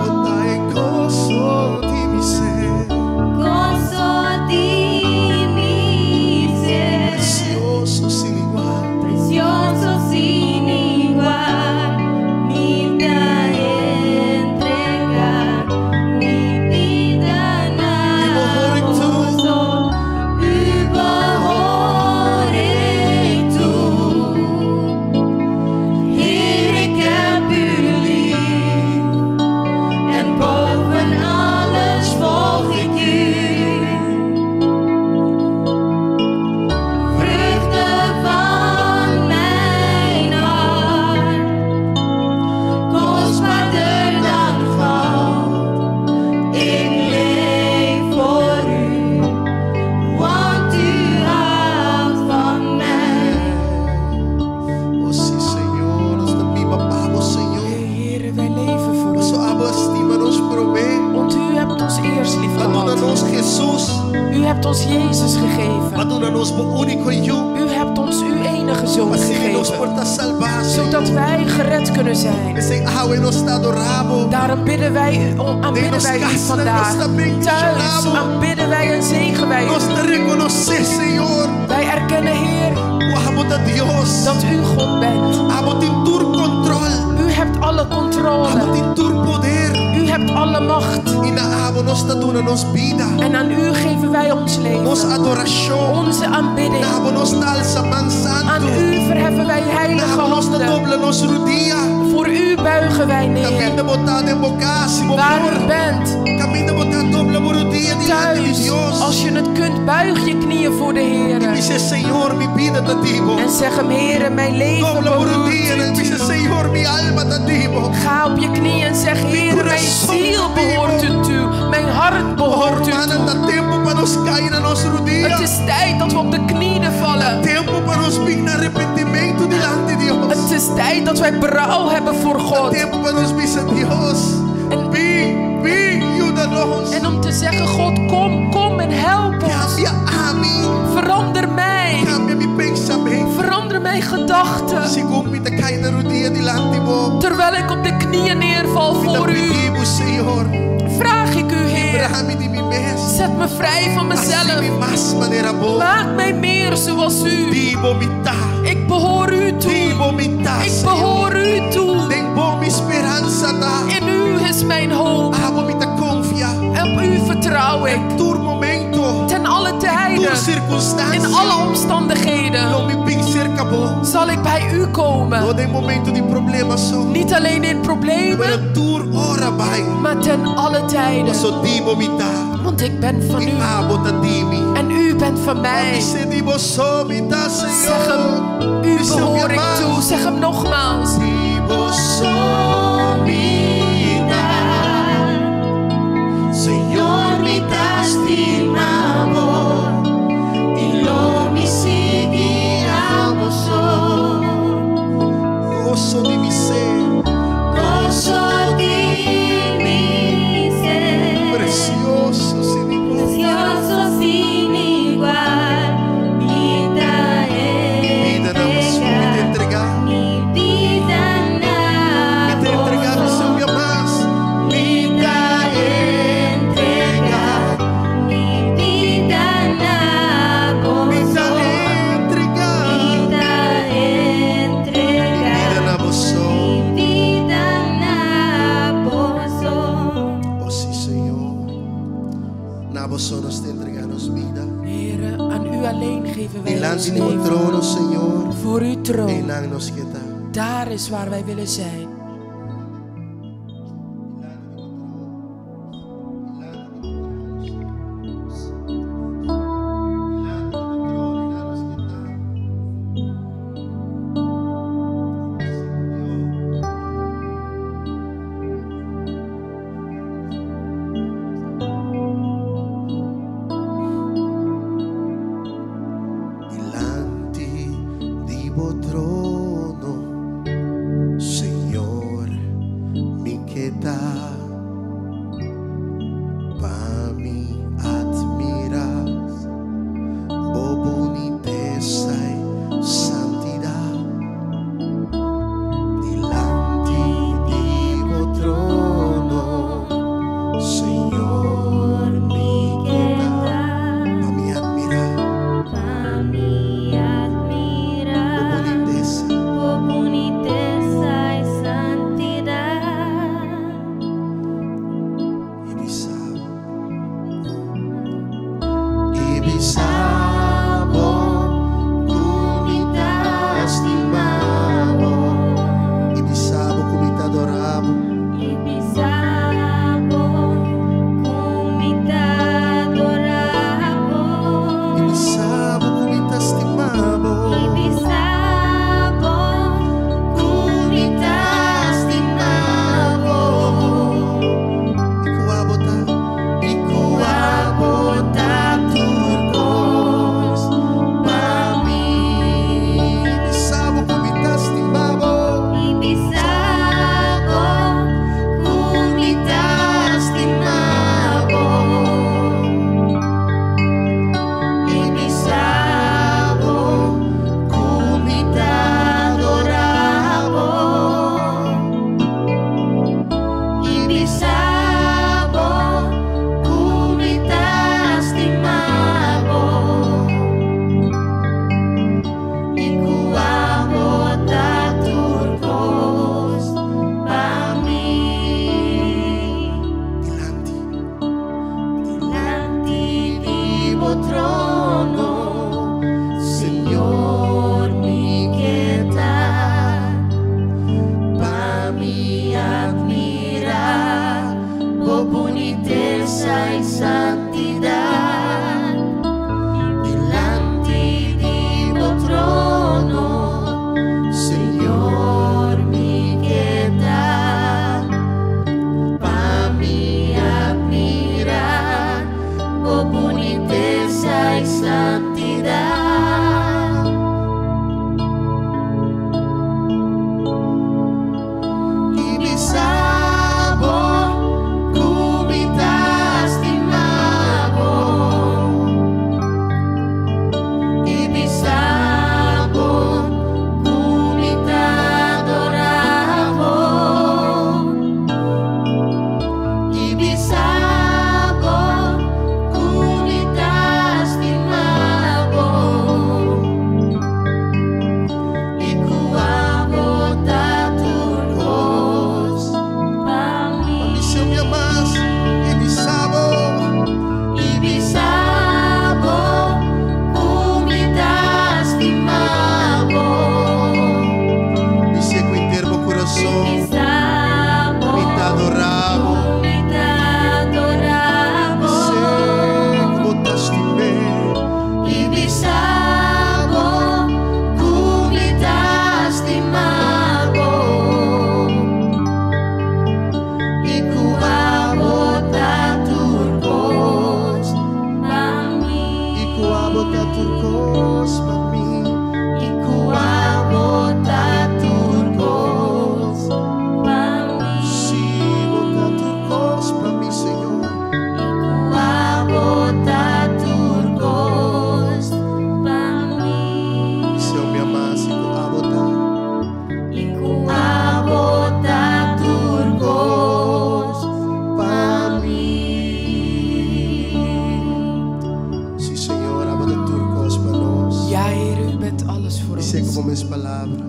Bota en gozo de mi ser. Gozo de mi ser. Precioso sin igual. Precioso sin igual. Mi vida entregar. Mi vida nada. Gozo. Überhaupt du. Heer, ik heb u lief. En boven alles volg ik u. Vruchten van mijn hart, kostbaarder dan goud. Ik leef voor u, want u houdt van mij. Oh sí, Señor, nos da mi papá, Señor. Heer, wij leven voor Nosso u. abo estima nos provee. Want u hebt ons eerst lief Maduna gehad. nos Jesus. U hebt ons Jezus gegeven. Maduna nos bo único yo. U hebt ons uw enige zoon Assim nos gegeven. porta salvar, Zodat Señor. wij gered kunnen zijn. Esse awe nos tá adorado. Daarom aanbidden wij u vandaag. Thuis aanbidden wij en zegen wij Nos u. te reconocer, Señor. Wij erkennen, Heer, O amo de Dios. dat u God bent. Amo tem tur control. U hebt alle Amo controle. tem tur poder. U hebt alle macht. E na amo nos tá dando nos vida. En aan u geven wij ons Nos leven. adoração. Onze aanbidding. Na amo nos tá alça man Aan santo. u verheffen wij Na heilige amo nos tá handen. dobla nos rodia. Voor u buigen wij neer. Caminho botado em bocassi, Waar u bent, Caminho botado dobla rodia diante de thuis, Dios. als je het kunt, buig je knieën voor de Heer. Dice, Señor, mi vida te digo. En zeg hem, Heer, mijn leven Dobla behoort rodia, u dice, toe. Señor, mi alma te digo. Ga op je knieën en zeg, Heer, mijn ziel behoort u toe. Mijn hart behoort u Hermana, toe. dá tempo para nos cair na nossa rodia. Het is tijd dat we op de knieën vallen. Tempo para nos vir na arrependimento diante de Dios. Het is tijd dat wij berouw hebben voor God. Tempo para nos vir Dios. Vem, ajuda-nos. En om te zeggen, God, kom en help ons. Cambia a mim. Verander mij. Cambia mi pensamento. Verander mijn gedachten. Segundo me te cair na rodia diante de Deus. Terwijl ik op de knieën neerval Me voor u, pedimos, Senhor. vraag ik u, Heer, Livra-me de mim mesmo. zet me vrij van Assim de mezelf. mais maneira boa. Maak mij meer zoals u. Dibo me tá. Ik behoor u toe. Dibo me tá, Ik Senhor. behoor u toe. Tem bom esperança dá. In u is mijn hoop. Amo me te confia. En op u vertrouw ik. Tur momento. Ten alle Tur tijden, circunstância. in alle omstandigheden, Não me pincer acabou. zal ik bij u komen. Todo em momento de problema só. Niet alleen in problemen, Pero tur ora vai. maar ten alle tijden. So dibo me tá. Want ik ben van E u. abo te dimi. En u bent van mij. Dice dibo so me tá, Zeg Senhor. hem, u Dice behoor ik mais. toe. Zeg hem nogmaals. Dibo so me tá. Senhor me tá estimado. Y lo mi seguiramos. Gozo de mi ser. Gozo de mi ser. Precioso sin igual. Precioso sin igual. Vida Vida não me entregar. entregar. Mi vida Me nada. a vos solos te entregamos vida. Heere, aan u alleen geven wij ons Delante de tu leven. trono, Señor. Voor uw troon, En nos quieta. daar is waar wij willen zijn.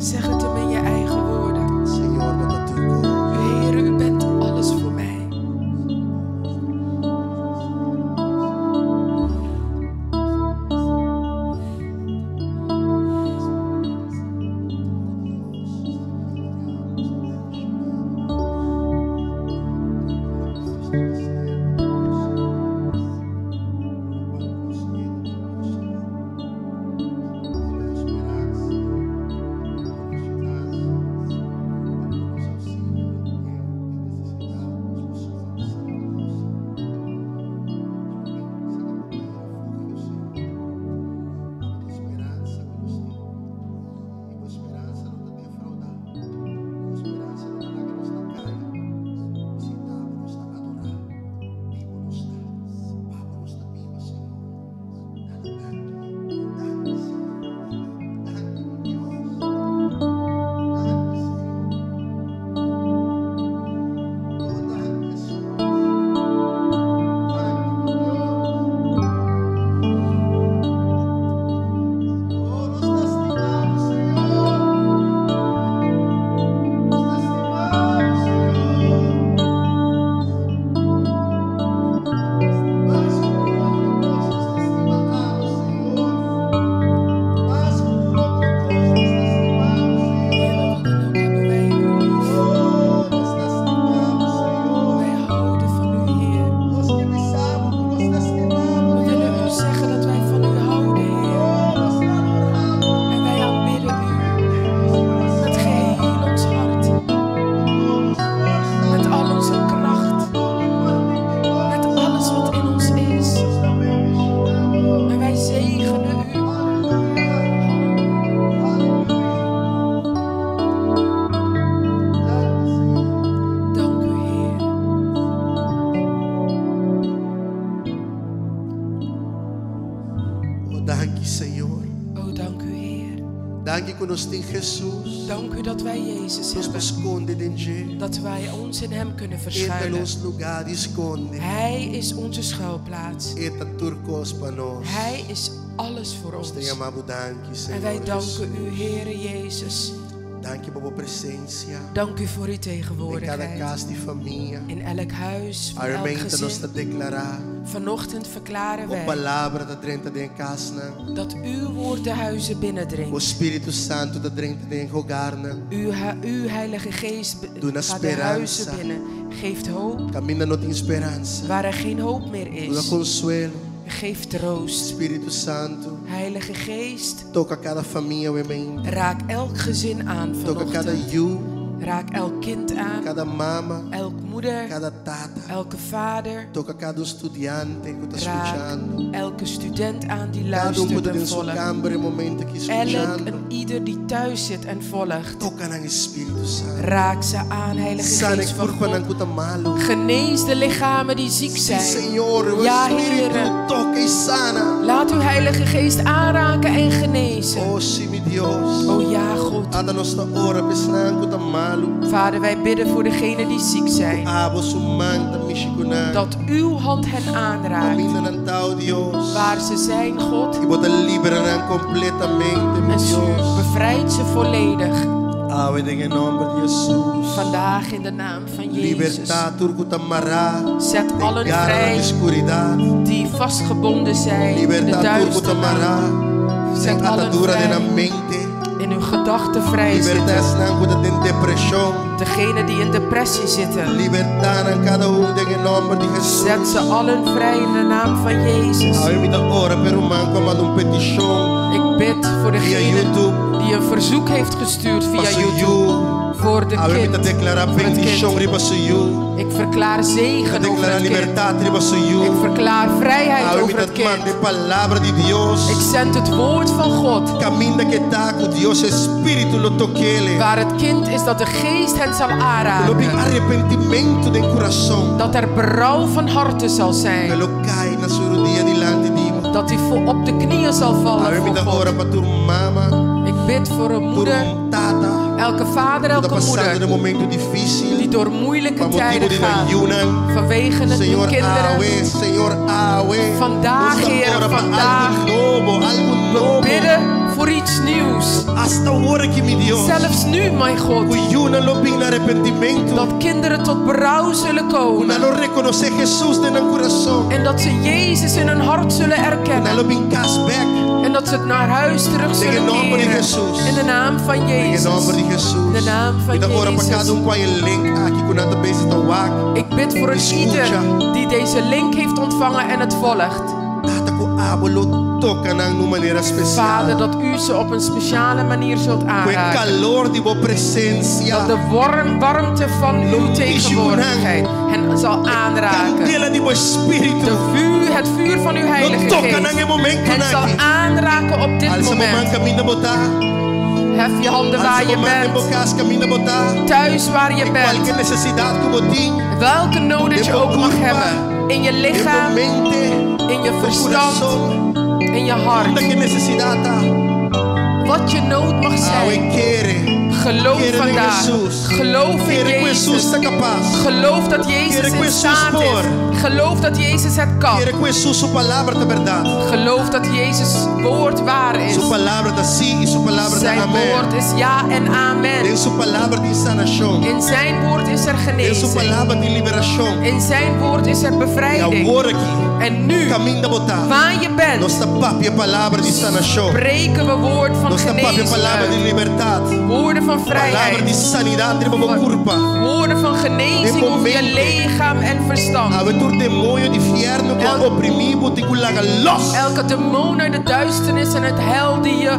Zeg het hem in je eigen woorden. Señor, bota turco. Heer, u bent alles voor mij. Dank u, Senhor. Oh, dank u, Heer. Dank u que nós tem Jesus. Dank u dat wij Jezus Nos hebben. esconde em Ele. Dat wij ons in Hem kunnen Ele verschuilen. nos lugar esconde. Hij is onze schuilplaats. Ele turcos para nós. Hij is alles voor Nós ons. tem amado dank u, Senhor. En wij danken u, Jesus. Heere Jezus. Dank u por sua presença. Dank u voor uw Em cada tegenwoordigheid. casa de família. In elk huis, van elk Armenta nos gezin. está declarar. Vanochtend verklaren A wij palavra da dentro de casa. dat uw woord de huizen O binnendringt. Espírito Santo da dentro de hogar. Uw Heilige Geest Doe na gaat de huizen esperança. binnen. Geeft hoop Caminha não tem esperança. waar er geen hoop meer Dá is. consuelo. Geeft troost. Espírito Santo. Heilige Geest, Toca cada família, amém. raak elk gezin aan Toca cada vanochtend. you, Raak elk kind aan, cada mama, elk moeder, cada tata. elke vader. Toca cada estudante que está Raak escutando. elke student aan die Cada luistert muda en em sua volgt. câmara em momento que Elk escutando. en ieder die thuis zit en volgt. Toca no Espírito Santo. Raak ze aan, Heilige Sana Geest que van corpo não God. cuta malo. Genees de lichamen die ziek Sim, zijn. Senhor, o Ja, Espírito Heere. toca e sana. Laat uw Heilige Geest aanraken en genezen. Oh, sim, meu Deus. O ja, God. Ada nossa hora, pessoal, cuta malo. Vader, wij bidden voor degenen die ziek zijn. Abo sumanta, michikuna. Dat uw hand hen aanraakt. Caminha não tal, Deus. Waar ze zijn, God. E bota libera completamente, meu En u Deus. bevrijdt ze volledig. Ave em nome de Jesus. Vandaag in de naam van Jezus. Libertar tudo que mará. Zet allen Garra de vrij escuridade. die vastgebonden zijn in de Libertar tudo que mará. duisternis. Sem Zet allen atadura na vrij mente. in hun gedachten vrij Libertar zitten. esse não cuida de depressão. Degenen die in depressie zitten. Libertar a cada em nome de Jesus. Zet ze allen vrij in de naam van Jezus. Ao me da hora per um man como petição. Ik bid voor Via degene YouTube. die een verzoek heeft gestuurd via Para YouTube. you. Voor de Ao me kind. da declarar Voor het petição kind. riba su you. Ik verklaar zegen over Declarar het kind. liberdade riba su Ik you. verklaar vrijheid Ao me over da het kind. mande palavra de Deus. Ik zend het woord van God. Caminha que tá com Deus Espírito lo toquele. Waar het kind is, dat de geest hen zal Lo tem aanraken. arrependimento de coração. Dat er berouw van harten zal Que zijn. lo cai na sua rodilha diante de Deus. Dat hij op de knieën zal vallen Ao me voor da God. hora para tu mama. Ik bid voor een Por moeder, tata. elke vader, Está elke passando moeder, um momento difícil. die door moeilijke Para motivo tijden de gaat. ayunan. Vanwege het hun Senhor kinderen. Awe, Senhor Awe. Vandaag, Nos Heer, ora para vandaag. algo novo. Bidden voor iets nieuws. Hasta a hora que me Deus. Zelfs nu, mijn God. Ayunan lo bem arrependimento. Dat kinderen tot berouw zullen Una komen. lo reconocer Jesus de no coração. En dat ze Jezus in hun hart zullen Una erkennen. lo bem back. En dat ze het naar huis terug zullen In de naam van keren. Jezus. In de naam van Em Jezus. nome de Jesus. In de naam van E da hora para cada Jezus. com a link aqui com nada bem está wak. Ik bid voor een ieder die deze link heeft ontvangen en het volgt. Tata ko abolo toca na numa maneira Vader, especial. dat u ze op een speciale manier zult Com o aanraken. calor de boa Dat presença. de warmte van uw tegenwoordigheid hen zal aanraken. Candela de boa espírito. Het vuur van uw Heilige Lo toca Geest na momento hen zal naki. aanraken op dit Alça mamãe moment. caminha botar. Hef je handen waar Alça je mamãe bent. bocas caminha botar. Thuis waar je bent. Qualquer necessidade que botim. Welke nood dat je ook mag hebben. In je lichaam, mente. in je O verstand, coração. in je hart. Que necessidade tá. Wat je nood mag Ao zijn. querer. Geloof Querer em vandaag. Jesus. Geloof in Querer que Jesus Jezus. está capaz. Geloof dat Jezus Querer que in Jesus staat is. voor. Geloof dat Jezus het kan. Querer que Jesus sua palavra da verdade. Geloof dat Jezus woord waar is. Sua palavra da sim e sua palavra da Zijn woord amém. is ja en amen. Tem sua palavra de sanação. In zijn woord is er Tem sua genezing. palavra de liberação. In zijn woord is er E bevrijding. agora aqui, En nu, caminho da botar. waar je bent, Nossa papia palavra de sanação. spreken we woord van Nossa papia palavra de genezing. liberdade. Woorden van Palavra de vrijheid. sanidade de boa curva. Woorden van genezing over je lichaam en verstand. Aventura demônio de inferno que oprimiu te culaga los. Elke demon uit de duisternis en het hel die je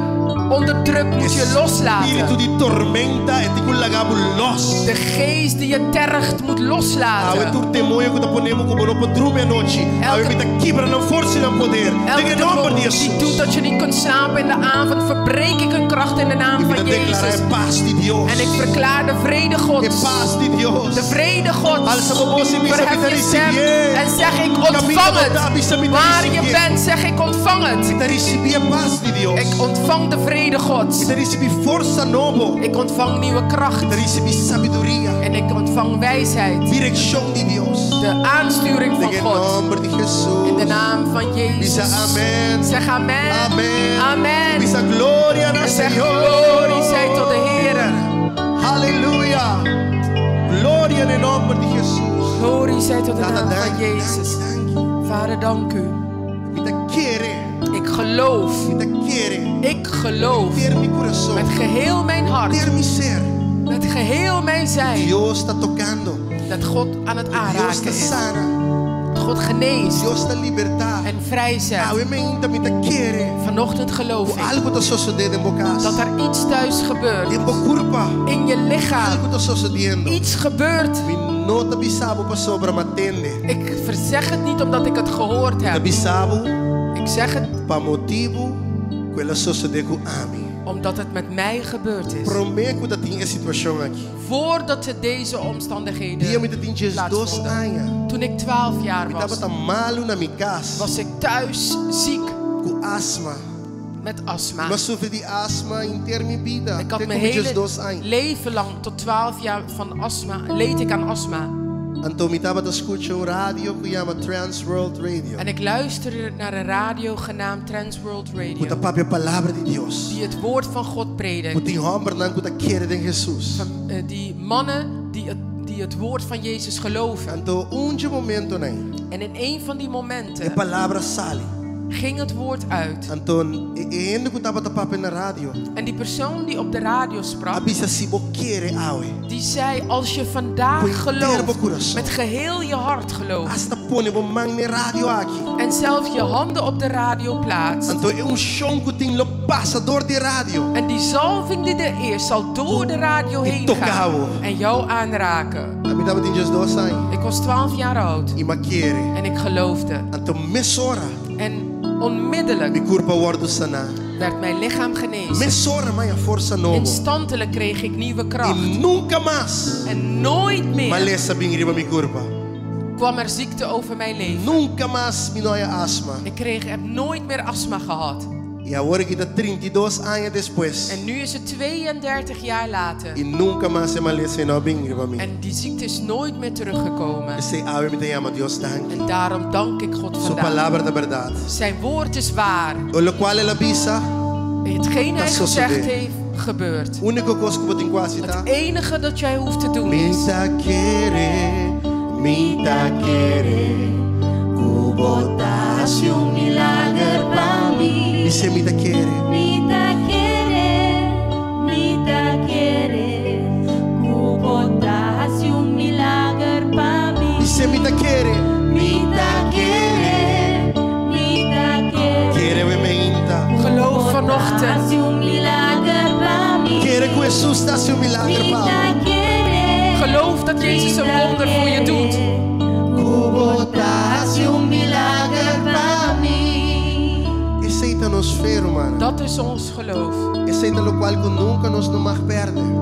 onderdrukt moet je loslaten. Spirito di tormenta e ti kullagabu los. De geest die je tergt moet loslaten. Awe tu temoio que ponemos como no podrume a noite. Awe mi ta kibra na força na poder. Elke demon die doet dat je niet kunt slapen in de avond, verbreek ik hun kracht in de naam van Jezus. En ik verklaar de vrede Gods. De vrede Gods. Verhef je stem en zeg ik ontvang het. Waar je bent, zeg ik ontvang het. Ik ontvang de vrede Gods. Ik ontvang nieuwe kracht. En ik ontvang wijsheid. De aansturing van God. In de naam van Jezus. Zeg amen. Amen. En zeg glorie zij tot de Heer. Halleluja. Gloria in nome di Jesus. Glorie zij tot de naam van Jezus. Vader, dank u. Ik geloof. Ik geloof. Met geheel mijn hart. Met geheel mijn zijn. Dat God aan het aanraken is. Dat God geneest. En vrijzet. Vanochtend geloof ik. Dat er iets thuis gebeurt. In je lichaam. Iets gebeurt. Ik verzeg het niet omdat ik het gehoord heb. Ik zeg het omdat het met mij gebeurd is. Voordat er deze omstandigheden plaatsvonden. Toen ik 12 jaar was ik thuis ziek. Met astma. Ik had mijn hele leven lang tot 12 jaar van astma, leed ik aan astma. En ik luisterde naar een radio genaamd Transworld Radio. Die het woord van God predikt. Die mannen die het woord van Jezus geloven. En in een van die momenten ging het woord uit. En die persoon die op de radio sprak, die zei, als je vandaag gelooft, met geheel je hart gelooft, en zelf je handen op de radio plaatst, en die zalving die er is zal door de radio heen gaan en jou aanraken. Ik was 12 jaar oud en ik geloofde. En onmiddellijk werd mijn lichaam genezen. Instantelijk kreeg ik nieuwe kracht. En nooit meer kwam er ziekte over mijn leven. Ik heb nooit meer astma gehad. En nu is het 32 jaar later. En die ziekte is nooit meer teruggekomen. En daarom dank ik God vandaag. Zijn woord is waar. Hetgeen hij gezegd heeft, gebeurt. Het enige dat jij hoeft te doen is... Mita quiere, botasse milagre para mim. Dice mita quiere. Mita quiere, botasse milagre para mim. Dice mita quiere. Mita quiere. Quiere we meinta. Geloof vanochtend. Quiere que Jesus dasse milagre para mim. Geloof dat Jezus een wonder voor je doet. Dat is ons geloof.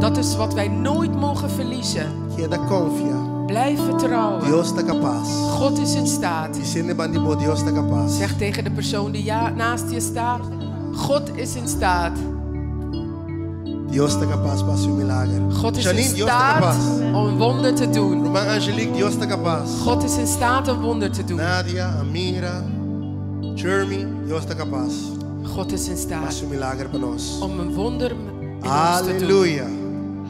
Dat is wat wij nooit mogen verliezen. Blijf vertrouwen. God is in staat. Zeg tegen de persoon die naast je staat. God is in staat. Dios está capaz para hacer un milagro. God is in staat om een wonder te doen. Román Angelique, Dios está capaz. God is in staat een wonder te doen. Nadia, Amira, Jeremy, Dios está capaz. God is in staat om een wonder in ons te doen.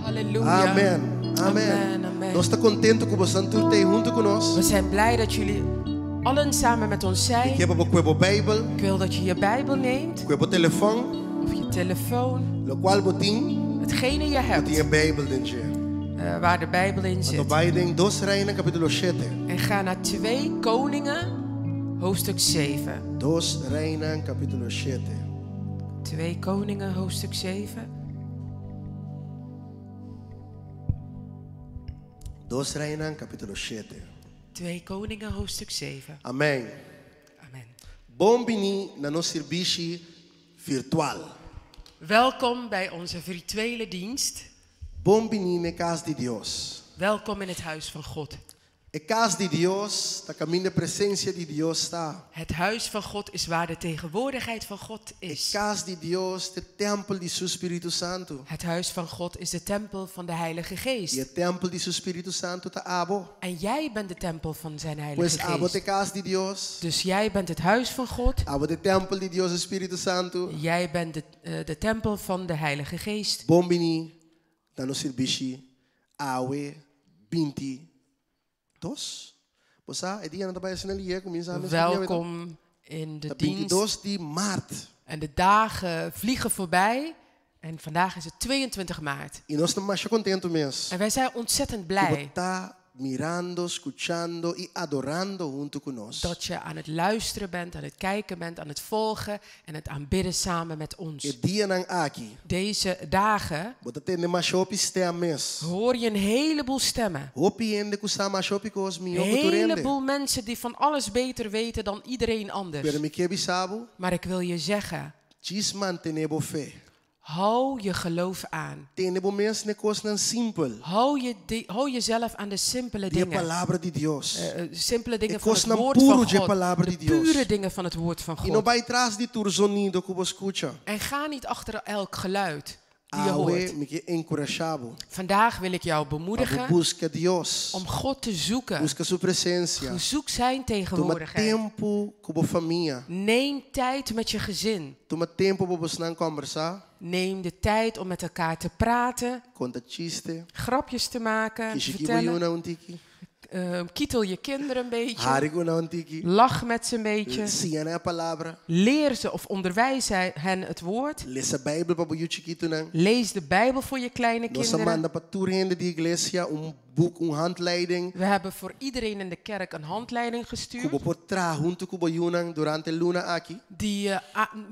Halleluja. Amen. Amen. Nós está contento que você tudo junto conosco. We zijn blij dat jullie allen samen met ons zijn. Ik wil dat je je Bijbel neemt. Of je telefoon. Hetgene je hebt. Waar de Bijbel in zit. En ga naar 2 Koningen, hoofdstuk 7. 2 Reina, capítulo 7. 2 Koningen, hoofdstuk 7. 2 Reinas, capítulo 7. 2 Koningen, hoofdstuk 7. Amém. Amen. Bom bini na nosso serviço virtual. Welkom bij onze virtuele dienst. Bom bini na casa de Deus. Welkom in het huis van God. A casa de Deus, a caminho da presença de Deus está. Het huis van God is waar de tegenwoordigheid van God A is. casa de Deus, de templo de seu Espírito Santo. Het huis van God is de tempel van de Heilige E Geest. o templo de seu Espírito Santo está abo. En jij bent de tempel van zijn Heilige Pois abo de Geest. casa de Deus. Dus jij bent het huis van God. Abo de templo de Deus, Espírito Santo. Jij bent de tempel van de Heilige Geest. Bom bini na nosso serviço awe 20. Dos? Bosa, die aan de bij snel hier comienza. Welkom in de dienst. 22 de maart. En de dagen vliegen voorbij. En vandaag is het 22 maart. E nós estamos mais contentes mesmo. En wij zijn ontzettend blij Tá mirando, escuchando e adorando junto conosco. dat je aan het luisteren bent, aan het kijken bent, aan het volgen en het aanbidden samen met E ons. dia nang aqui. Deze dagen Bota tende mais shop stem mes. hoor je een heleboel stemmen. Hopi ende kusa mais shop kos mi Een opo turende. heleboel mensen die van alles beter weten dan iedereen anders. Pero mi kebi sabu, Maar ik wil je zeggen, chisman tenebo fe. hou je geloof aan. Tenebo mens ne kos nan simpel. Hou jezelf aan de simpele Die dingen. palavra de Deus. Simpele dingen E van kos het nan woord puro van de God. palavra De de Deus. pure dingen van het woord van E no God. vai trás de tur sonido que vos escucha. En ga niet achter elk geluid die je Awe hoort. mi ke encorajabo. Vandaag wil ik jou Abu bemoedigen busca Deus. om God te zoeken. Busca sua presença. Zoek zijn Toma tegenwoordigheid. tempo com a família. Neem tijd met je gezin. Toma tempo para você conversar. Neem de tijd om met elkaar te praten, Conta chiste. grapjes te maken, te Kishiki vertellen. na un tiki. Kietel je kinderen een beetje. Harigo na un tiki. Lach met ze een beetje. Sia na palavra. Leer ze of onderwijs hen het woord. Lees a Bíblia para o chiquito na. Lees de Bijbel voor je kleine Nossa kinderen. manda para turende de igreja boek, handleiding. We hebben voor iedereen in de kerk een handleiding Kubo gestuurd. por tra junto kubo yunang durante luna aqui.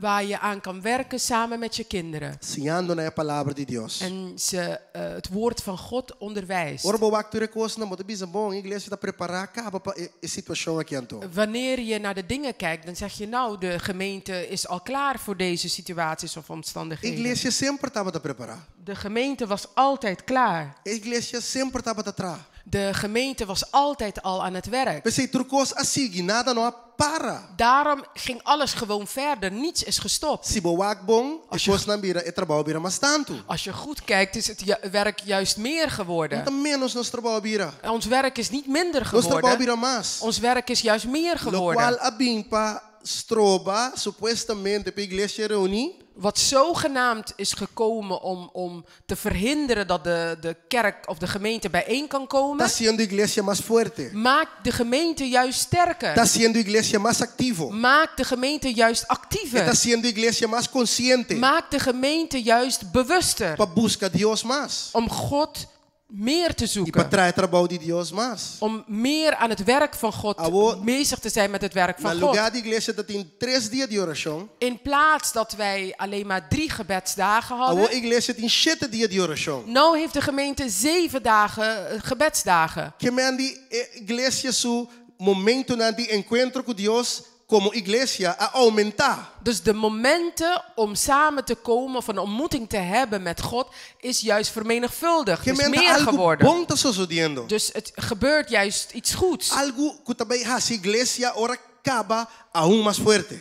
Waar je aan kan werken samen met je kinderen. Siando na palavra de Deus. En ze het woord van God onderwijst. Ora bo wak ture kos na mo bisa bom igreja tá preparar acaba para a situação aqui anto. Wanneer je naar de dingen kijkt, dan zeg je nou, de gemeente is al klaar voor deze situaties of omstandigheden. Igreja sempre estava a preparar. De gemeente was altijd klaar. A igreja sempre estava a tra. De gemeente was altijd al aan het werk. Pensei turcos assim, nada não para. Daarom ging alles gewoon verder. Niets is gestopt. Se bo wak bom, Als kos na bira e trabalho bira mas tanto. Als je goed kijkt, is het werk juist meer geworden. Então menos nos trabalho bira. Ons werk is niet minder Nos trabalho geworden. bira mais. Ons werk is juist meer Lo qual geworden. a bimpa stroba supostamente para a igreja reunir. Wat zogenaamd is gekomen om te verhinderen dat de kerk of de gemeente bijeen kan komen. Está sendo a igreja mais forte. Maakt de gemeente juist sterker. Está sendo a igreja mais activo. Maakt de gemeente juist Está actiever. sendo a igreja mais consciente. Maakt de gemeente juist bewuster. Para buscar Deus mais. Om God meer te E para zoeken. trazer trabalho de Deus mais. Om meer aan het werk van God bezig te zijn met het werk Na van lugar God. de igreja dat tem 3 dias de oração. In plaats dat wij alleen maar 3 gebedsdagen A hadden. igreja tem 7 dias de oração. Nou heeft de gemeente 7 dagen gebedsdagen. Que men die igreja su momento na de encontro com Deus como igreja a aumentar. Dus de momenten om samen te komen of een ontmoeting te hebben met God is juist vermenigvuldigd. Que Is men meer algo geworden. bom está sucedendo. Dus het gebeurt juist iets goeds. Algo que também a igreja ora acaba aún mais forte.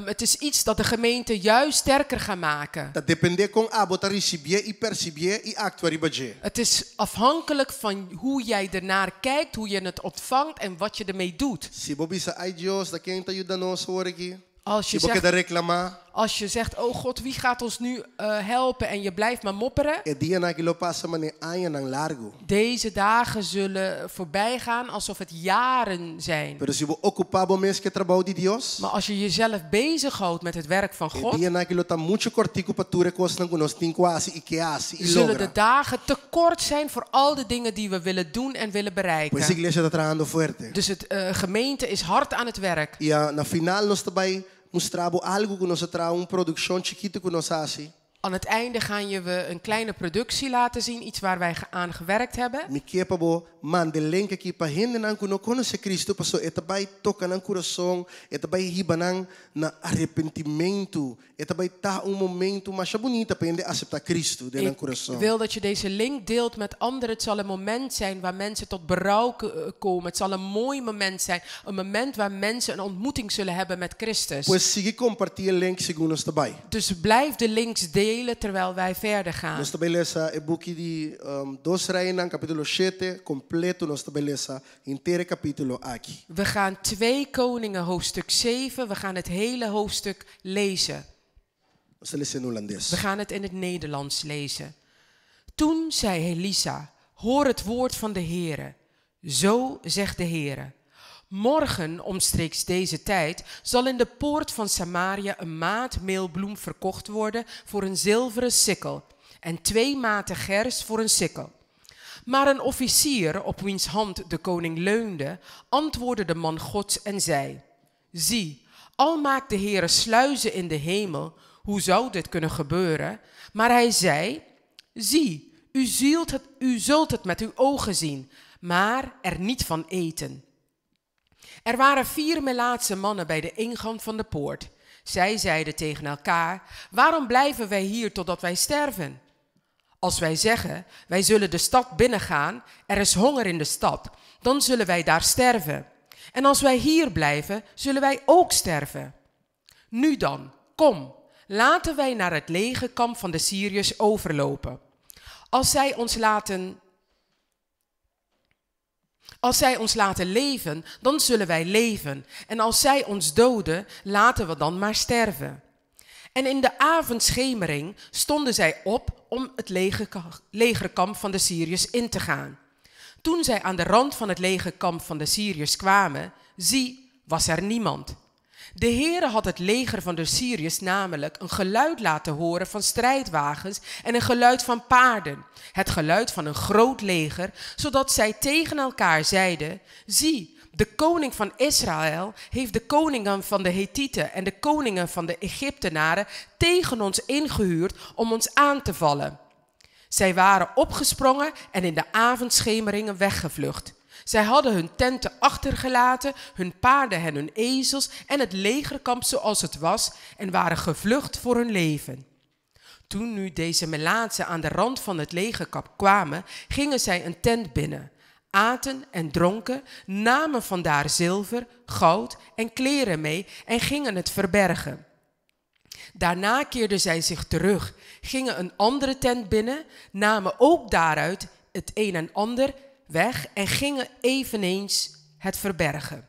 Het is iets dat de gemeente juist sterker gaat maken. Dat depende com a botar receber e perceber e actuar e Het is afhankelijk van hoe jij ernaar kijkt, hoe je het ontvangt en wat je ermee doet. Se bobisa ai Deus, da quem tá ajudando nós hoje aqui. Als je Se boca zegt, da reclamar, als je zegt, oh God, wie gaat ons nu helpen en je blijft maar mopperen. é dia naquilo passa mane aia nang largo. Deze dagen zullen voorbij gaan alsof het jaren zijn. Pero se vo ocupar bom mês que trabalho de Deus, Maar als je jezelf bezighoudt met het werk van é God, dia naquilo tá muito cortico para ture coisas nang nós tem quase e que assim e zullen de logra. dagen te kort zijn voor al de dingen die we willen doen en willen Pois a bereiken. igreja tá trabalhando forte. Dus het gemeente is hard aan het werk. E na final nós também mostrabo algo que nos trae produção chiquito que nos hace. Aan het einde gaan we een kleine productie laten zien, iets waar wij aan gewerkt hebben. Me quepa man de link aqui para hinder nan kuno conhece Cristo passo etabai toca nan coração etabai hibanan na arrependimento etabai ta momento mais bonita para ende aceitar Cristo de nan coração. Ik wil dat je deze link deelt met anderen. Het zal een moment zijn waar mensen tot berouw komen. Het zal een mooi moment zijn, een moment waar mensen een ontmoeting zullen hebben met Christus. Pues sigue compartilhar link segundo nos tabai. Dus blijf de links delen terwijl wij verder gaan. Nos tabeleza e boek die 2 Reinen capítulo 7 completo nos tabeleza inteiro capítulo aqui. We gaan 2 Koningen hoofdstuk 7. We gaan het hele hoofdstuk lezen. We gaan het in het Nederlands lezen. Toen zei Elisa: hoor het woord van de Heere. Zo zegt de Heere: morgen omstreeks deze tijd zal in de poort van Samaria een maat meelbloem verkocht worden voor een zilveren sikkel en 2 maten gers voor een sikkel. Maar een officier op wiens hand de koning leunde, antwoordde de man Gods en zei: zie, al maakt de Heere sluizen in de hemel, hoe zou dit kunnen gebeuren? Maar hij zei: zie, u zult het met uw ogen zien, maar er niet van eten. Er waren 4 melaatse mannen bij de ingang van de poort. Zij zeiden tegen elkaar: waarom blijven wij hier totdat wij sterven? Als wij zeggen: wij zullen de stad binnengaan, er is honger in de stad, dan zullen wij daar sterven. En als wij hier blijven, zullen wij ook sterven. Nu dan, kom, laten wij naar het legerkamp van de Syriërs overlopen. Als zij ons laten leven, dan zullen wij leven. En als zij ons doden, laten we dan maar sterven. En in de avondschemering stonden zij op om het legerkamp van de Syriërs in te gaan. Toen zij aan de rand van het legerkamp van de Syriërs kwamen, zie, was er niemand. De Heere had het leger van de Syriërs namelijk een geluid laten horen van strijdwagens en een geluid van paarden, het geluid van een groot leger, zodat zij tegen elkaar zeiden: zie, de koning van Israël heeft de koningen van de Hethieten en de koningen van de Egyptenaren tegen ons ingehuurd om ons aan te vallen. Zij waren opgesprongen en in de avondschemeringen weggevlucht. Zij hadden hun tenten achtergelaten, hun paarden en hun ezels en het legerkamp zoals het was en waren gevlucht voor hun leven. Toen nu deze melaatsen aan de rand van het legerkamp kwamen, gingen zij een tent binnen, aten en dronken, namen vandaar zilver, goud en kleren mee en gingen het verbergen. Daarna keerden zij zich terug, gingen een andere tent binnen, namen ook daaruit het een en ander weg en gingen eveneens het verbergen.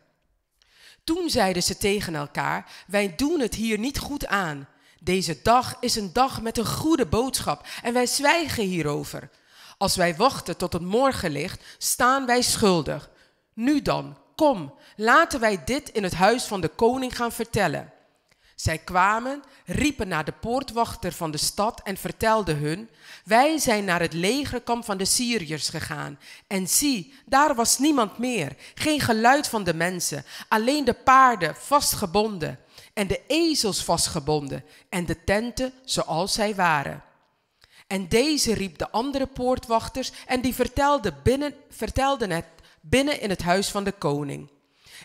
Toen zeiden ze tegen elkaar: wij doen het hier niet goed aan. Deze dag is een dag met een goede boodschap en wij zwijgen hierover. Als wij wachten tot het morgenlicht, staan wij schuldig. Nu dan, kom, laten wij dit in het huis van de koning gaan vertellen. Zij kwamen, riepen naar de poortwachter van de stad en vertelden hun: wij zijn naar het legerkamp van de Syriërs gegaan. En zie, daar was niemand meer, geen geluid van de mensen, alleen de paarden vastgebonden en de ezels vastgebonden en de tenten zoals zij waren. En deze riep de andere poortwachters en die vertelden het binnen in het huis van de koning.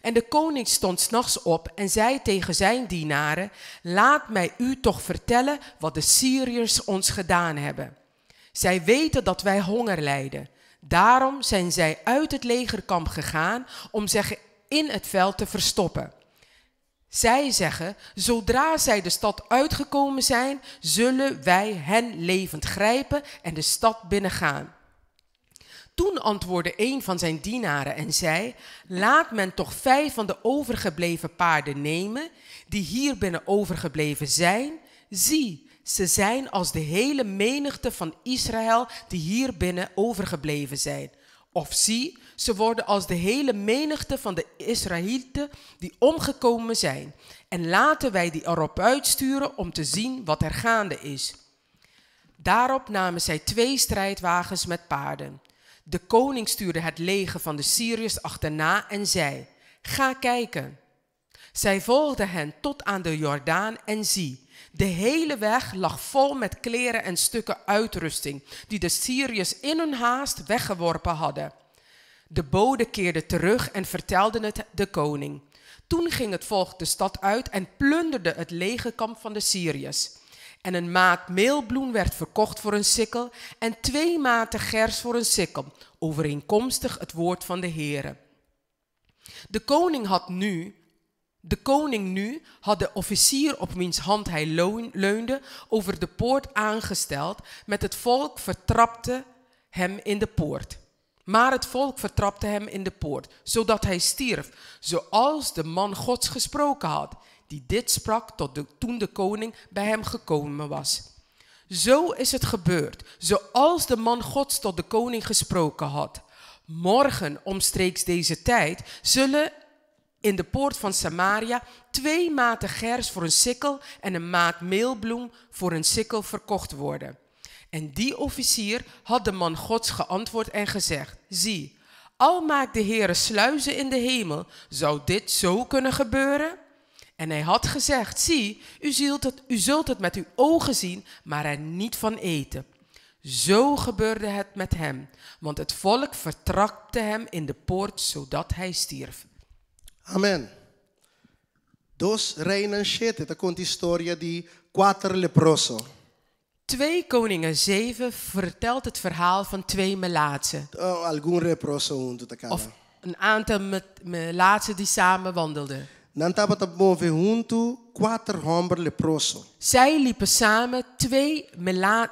En de koning stond 's nachts op en zei tegen zijn dienaren: laat mij u toch vertellen wat de Syriërs ons gedaan hebben. Zij weten dat wij honger lijden. Daarom zijn zij uit het legerkamp gegaan om zich in het veld te verstoppen. Zij zeggen: zodra zij de stad uitgekomen zijn, zullen wij hen levend grijpen en de stad binnengaan. Toen antwoordde een van zijn dienaren en zei: laat men toch 5 van de overgebleven paarden nemen, die hier binnen overgebleven zijn. Zie, ze zijn als de hele menigte van Israël die hier binnen overgebleven zijn. Of zie, ze worden als de hele menigte van de Israëlieten die omgekomen zijn. En laten wij die erop uitsturen om te zien wat er gaande is. Daarop namen zij 2 strijdwagens met paarden. De koning stuurde het leger van de Syriërs achterna en zei: ga kijken. Zij volgden hen tot aan de Jordaan en zie, de hele weg lag vol met kleren en stukken uitrusting die de Syriërs in hun haast weggeworpen hadden. De bode keerde terug en vertelden het de koning. Toen ging het volk de stad uit en plunderde het legerkamp van de Syriërs. En een maat meelbloem werd verkocht voor een sikkel en 2 maten gers voor een sikkel, overeenkomstig het woord van de Heere. De koning nu had de officier op wiens hand hij leunde over de poort aangesteld, met het volk vertrapte hem in de poort. Maar het volk vertrapte hem in de poort, zodat hij stierf, zoals de man Gods gesproken had, die dit sprak toen de koning bij hem gekomen was. Zo is het gebeurd, zoals de man Gods tot de koning gesproken had. Morgen, omstreeks deze tijd, zullen in de poort van Samaria 2 maten gers voor een sikkel en een maat meelbloem voor een sikkel verkocht worden. En die officier had de man Gods geantwoord en gezegd, zie, al maakt de Heere sluizen in de hemel, zou dit zo kunnen gebeuren? En hij had gezegd, zie, u zult het met uw ogen zien, maar er niet van eten. Zo gebeurde het met hem, want het volk vertrapte hem in de poort, zodat hij stierf. Amen. Dos Reinen 7, esta conta historia di 4 leproso. 2 Koningen 7 vertelt het verhaal van 2 melaatsen. Algum leproso junto te Of een aantal melaatsen die samen wandelden. Dan tava te move junto 4 homens leproso. Zij liepen samen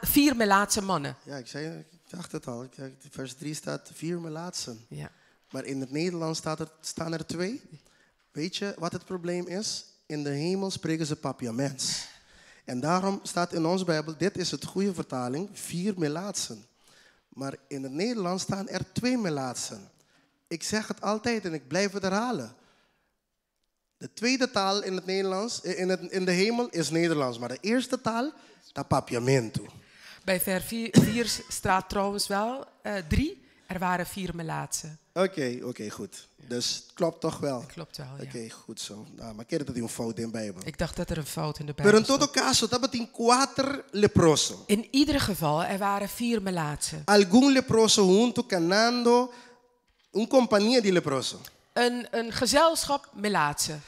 4 melaatse mannen. Ja, ik dacht het al. Vers 3 staat 4 melaatsen. Ja. Maar in het Nederlands staan er 2. Weet je wat het probleem is? In de hemel spreken ze papiaments. En daarom staat in onze Bijbel, dit is het goede vertaling, 4 melaatsen. Maar in het Nederlands staan er 2 melaatsen. Ik zeg het altijd en ik blijf het herhalen. De tweede taal in het Nederlands, in de hemel is Nederlands. Maar de eerste taal, dat papiamento. Bij vers 4 staat trouwens wel 3. Er waren 4 melaatsen. Oké, goed. Dus het klopt toch wel? Klopt wel, ja. Oké, goed zo. Nou, maar ken dat een fout in de Bijbel? Ik dacht dat er een fout in de Pero Bijbel en todo caso, dat betekent 4 leproso. In ieder geval, er waren 4 melaatsen. Algum leproso junto canando, een compañía de leproso. Een gezelschap melaatsen.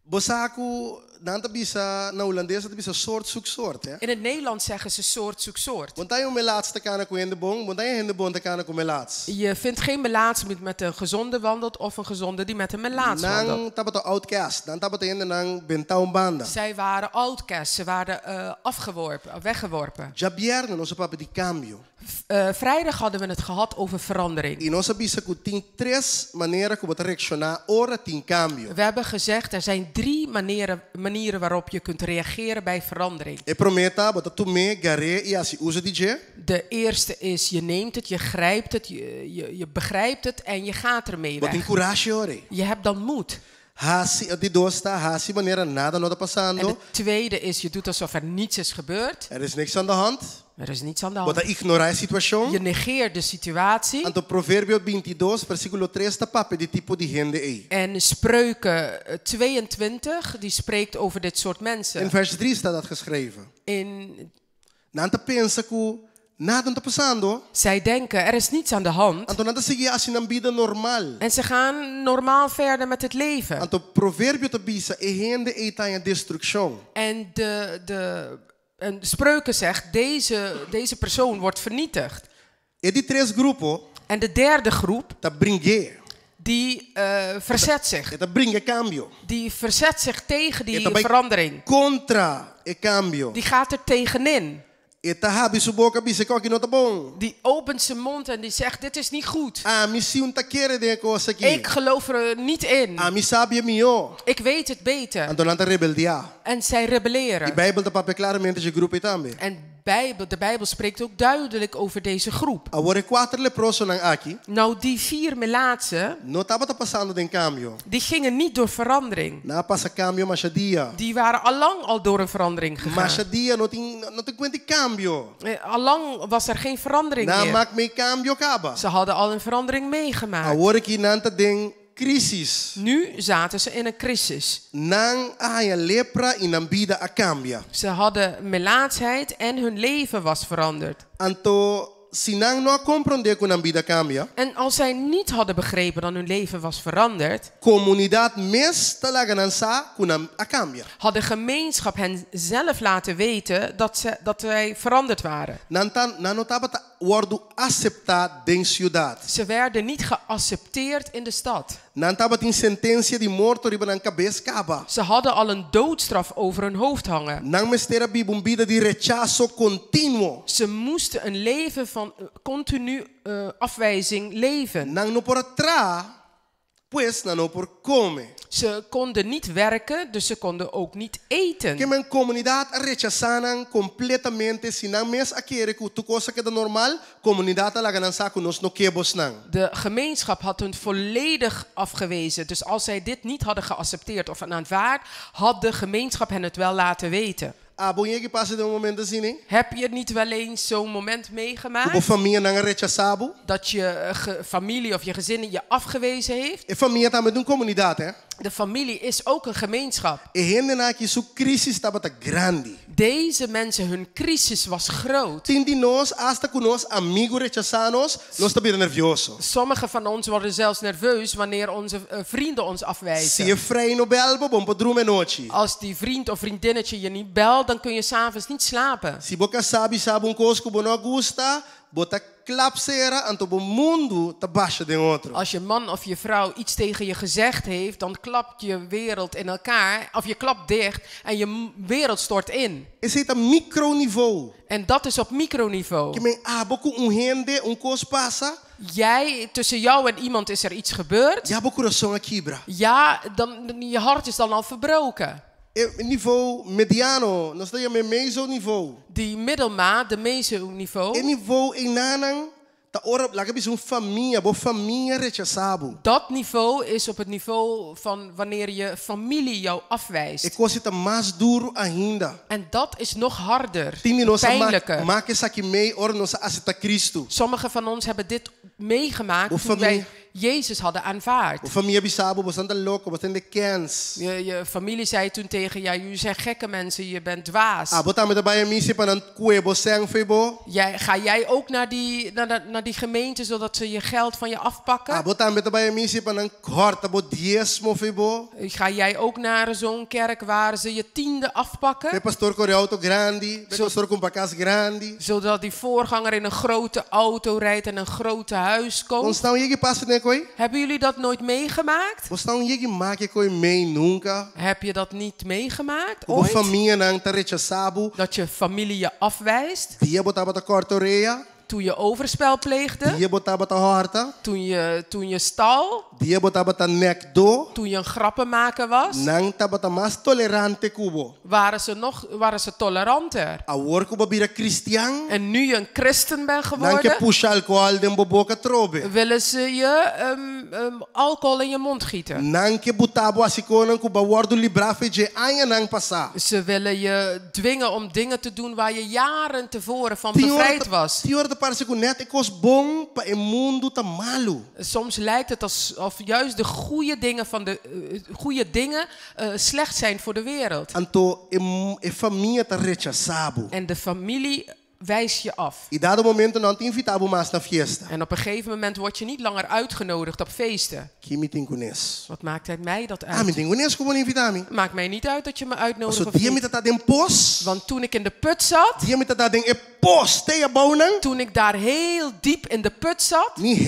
Bosaku, dan bisa na Hollandees dat bisa soort zoek soort, hè? In het Nederlands zeggen ze soort zoek soort. Want hij melaats te kan in de bon, want hij in de bon te kan melaats. Je vindt geen melaats met een gezonde wandelt of een gezonde die met een melaats wandelt. Dan tabat outcast, dan tabat in dan bentaum banda. Zij waren outcasts, ze waren afgeworpen, weggeworpen. Jabierne onze papa di cambio. Vrijdag hadden we het gehad over verandering. In onze bisa ku ting 3 manieren ku bota reaccionar ora ting cambio. We hebben gezegd er zijn 3 manieren waarop je kunt reageren bij verandering. E prometa bota tu me gare e asi uso DJ. De eerste is je neemt het, je grijpt het, je begrijpt het en je gaat ermee weg. Bota encourage ore. Je hebt dan moed. Hasi di dosta, hasi maniera nada no passando. En de tweede is je doet alsof er niets is gebeurd. Er is niks aan de hand. Er is niets aan de hand. Bota ignorar a situação. Je negeert de situatie. Anto Proverbio 22, versículo 3 está papo de tipo de gente aí. En Spreuken 22 die spreekt over dit soort mensen. In vers 3 staat dat geschreven. Nanta pensa que nada está passando. Zij denken er is niets aan de hand. Anto nanta seguir assim na vida normal. En ze gaan normaal verder met het leven. Anto Proverbio te bisa e gente aí tá em destruição. En de Spreuken zegt deze persoon wordt vernietigd. E die 3 grupo. En de derde groep. Ta brinque. Die verzet zich. Eta brinque cambio. Die verzet zich tegen die verandering. Contra e cambio. Die gaat er tegenin. Die opent zijn mond en die zegt, dit is niet goed. Ik geloof er niet in. Ik weet het beter. En zij rebelleren. En de Bijbel spreekt ook duidelijk over deze groep. Nou, die 4 melaatsen, die gingen niet door verandering. Die waren allang al door een verandering gegaan. Allang was er geen verandering meer. Ze hadden al een verandering meegemaakt. crisis. Nu zaten ze in een crisis. Nang aya lepra in een vida a cambia. Ze hadden melaatsheid en hun leven was veranderd. Anto sinang no comprende que een vida cambia. En als zij niet hadden begrepen dat hun leven was veranderd, Comunidad mes talaga nansa kunam a cambia. had de gemeenschap hen zelf laten weten dat zij veranderd waren. Nanotaba worden acceptado den ciudad. Ze werden niet geaccepteerd in de stad. Nantaba tin sentencia de morto riba nan cabeça caba. Ze hadden al een doodstraf over hun hoofd hangen. Nang mestera bibumbida di rechazo continuo. Ze moesten een leven van continu afwijzing leven. Nang no por tra, pues nano por come. Ze konden niet werken, dus ze konden ook niet eten. Que men comunidad rechazanan completamente sinang mes akere ku tu cosa que da normal, comunidad la ganansa ku nos no kebos nang. De gemeenschap had hun volledig afgewezen. Dus als zij dit niet hadden geaccepteerd of aanvaard, had de gemeenschap hen het wel laten weten. Abonye passa de moment assim, Heb je niet wel eens zo'n moment meegemaakt? Kubo familia nang rechazabo. Dat je familie of je gezin je afgewezen heeft? E familia também een comunidad, hè? De familie is ook een gemeenschap. E gente na que su crisis estava grande. Deze mensen, hun crisis was groot. Tindi nós, hasta que nós amigos rechazanos, nós também nervioso. Sommigen van ons worden zelfs nerveus wanneer onze vrienden ons afwijzen. Se je vrij no belbo, bom podrume noite. Als die vriend of vriendinnetje je niet belt, dan kun je 's avonds niet slapen. Se boca sabe um coisco bo não gusta, bota klapsera anto bo mundo ta baixa de outro. Als je man of je vrouw iets tegen je gezegd heeft, dan klapt je wereld in elkaar, of je klapt dicht en je wereld stort in. Esse é microniveau. En dat is op microniveau. Que men boku gente, coisa passa. Tussen jou en iemand is er iets gebeurd. Ja, boku coração quebra. Ja, je hart is dan al verbroken. Niveau mediano, nós temos meso niveau. Die middelmaat, de meso-niveau. E niveau enanang ta ora laga bis família rechazabo. Dat niveau is op het niveau van wanneer je familie jou afwijst. E coisa tá mais duro ainda. En dat is nog harder. Pijnlijker. Maak is aqui mei or nos aceita Cristo. Sommigen van ons hebben dit meegemaakt toen wij Jezus hadden aanvaard. Familie bisabo, bastante louco, bastante kens. Je familie zei toen tegen jou, jullie zijn gekke mensen, je bent dwaas. Ga jij ook naar die gemeente zodat ze je geld van je afpakken? Ga jij ook naar zo'n kerk waar ze je tiende afpakken? Zodat die voorganger in een grote auto rijdt en een grote huis koopt. Hebben jullie dat nooit meegemaakt? Heb je dat niet meegemaakt? Ooit? Dat je familie je afwijst? Toen je overspel pleegde? Toen je stal? Toen je een grappenmaker was? Waren ze toleranter? En nu je een christen bent geworden? Willen ze je alcohol in je mond gieten? Ze willen je dwingen om dingen te doen waar je jaren tevoren van bevrijd was. Soms lijkt het alsof juist de goede dingen van de goede dingen slecht zijn voor de wereld. En de familie wijst je af. En op een gegeven moment word je niet langer uitgenodigd op feesten. Wat maakt het mij dat uit? Maakt mij niet uit dat je me uitnodigt of niet. Want toen ik in de put zat, toen ik daar heel diep in de put zat, jullie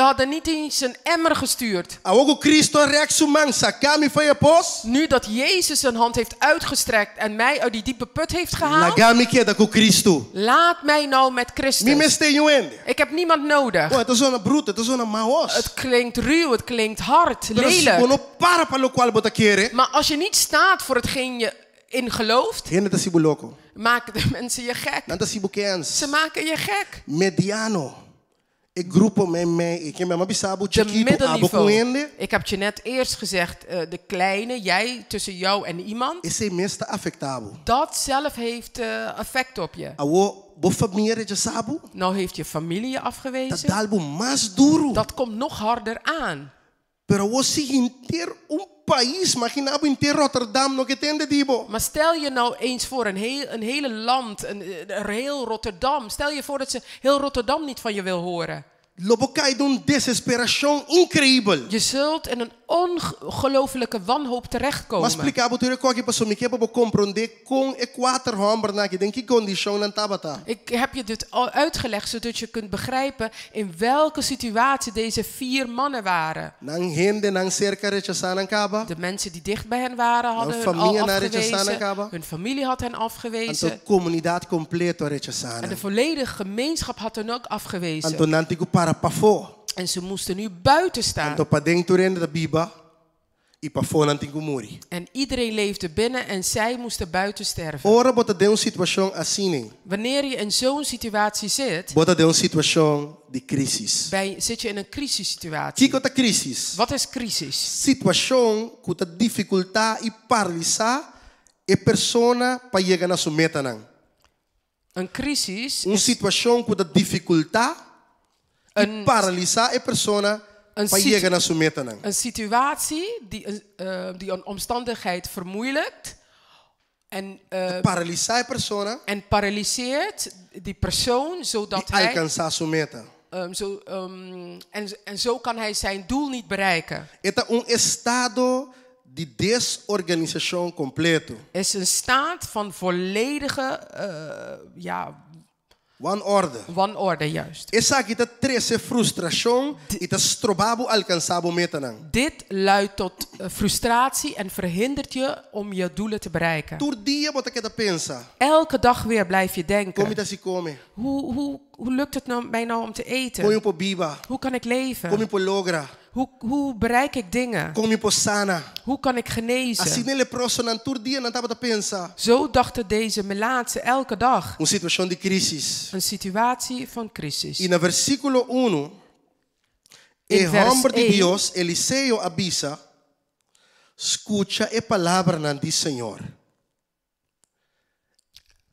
hadden niet eens een emmer gestuurd. Nu dat Jezus zijn hand heeft uitgestrekt en mij uit die diepe put heeft gehaald, laat mij nou met Christus. Ik heb niemand nodig. Het klinkt ruw, het klinkt hard, lelijk. Maar als je niet staat voor hetgeen je in gelooft, maken de mensen je gek. Ze maken je gek. Mediano. Ik grupo me, ik heb mijn bisabu De chiquito, abo middelniveau. kuende. Ik heb je net eerst gezegd, de kleine, jij, tussen jou en iemand. Esse mesta afetado. Dat zelf heeft effect op je. Awo, bo família de sabu. Nou heeft je familie je Dat afgewezen. dalbo mais duro. Dat komt nog harder aan. Pero wo si inteiro país, imaginabo inteiro Rotterdam, no que tende dibo. Maar stel je nou eens voor een hele land, een heel Rotterdam. Stel je voor dat ze heel Rotterdam niet van je wil horen. Lobo cai de desesperação incrível. Je zult in een ongelofelijke wanhoop terechtkomen. Mas explicava tu que passou me que para compreender com e quatro homens na que tem que condição na tabata. Ik heb je dit al uitgelegd zodat je kunt begrijpen in welke situatie deze 4 mannen waren. Nang hende nang cerca rechazanan kaba. De mensen die dicht bij hen waren hadden hun al familie na rechazanan afgewezen. kaba. Hun familie had hen Anto afgewezen. comunidade completa En de rechazanan. volledige gemeenschap had hen ook Anto afgewezen. nantigo para pafo. En ze moesten nu buiten staan. Anto pa dentro rende da biba. E pafo nantigo muri. En iedereen leefde binnen en zij moesten buiten sterven. Ora bota de uma situação assim. Wanneer je in zo'n situatie zit, Bota de uma situação de crisis. zit je in een crisissituatie. Kiko ta crisis. Wat is crisis? Situação que ta dificuldade e paralisar e persona para chegar na sua meta não. Een crisis Uma is situação que ta dificuldade e paralisar e persona een para chegar na sua meta não. een situatie die een omstandigheid vermoeilijkt en Paralisar e persona en paralyseert die persoon zodat e hij alcançar sua meta. en zo kan hij zijn doel niet bereiken. Eta estado de desorganização completo. Het is een staat van volledige wanorde juist. Essa aqui tá treze frustração e tá strobabo alcançar o meta não. Dit luidt tot frustratie en verhindert je om je doelen te bereiken. Todo dia bota que pensa. Elke dag weer blijf je denken. Como tá se come? Hoe lukt het mij nou om te Como eten? po biba? Hoe kan ik leven? Como po logra? Hoe bereik ik dingen? Como po sana? Hoe kan ik genezen? Assim nele próximo não todo dia não tá bota pensa. Zo dachten deze melaatsen elke dag. Uma situação de crisis. Een situatie van crisis. E no versículo 1, In o vers homem de 1. Deus, Eliseu avisa, escucha a palavra do Senhor.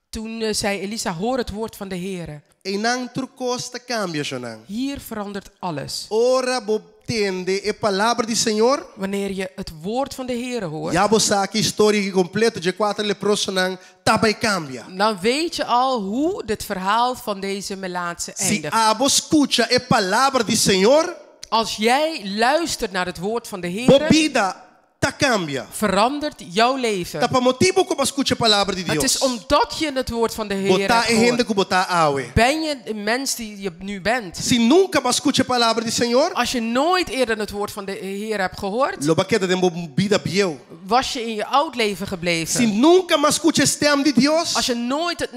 Toen zei Elisa, hoor het woord van de Heer. E não turcosta cambia, Jonan. Hier verandert alles. Ora tende a palavra do Senhor. Wanneer je het woord van de Heer hoort, Já você aqui história completa de 4 leprosos não também cambia. dan weet je al hoe dit verhaal van deze melaatse Se eindigt. abo escucha a palavra do Senhor, Als jij luistert naar het woord van de Heer, bobida ta cambia. verandert jouw leven. Tá para motivo como escucha a palavra de Het is Deus. omdat je het woord van de Heer Botar hebt e gente gehoord. que botar awe. Ben je de mens die je nu bent? Se nunca mais escucha a palavra do Senhor, Als je nooit eerder het woord van de Heer hebt gehoord, lo baqueta de vida biel. was je in je oud leven Se gebleven. nunca mais escucha a stem de Deus, Als je nooit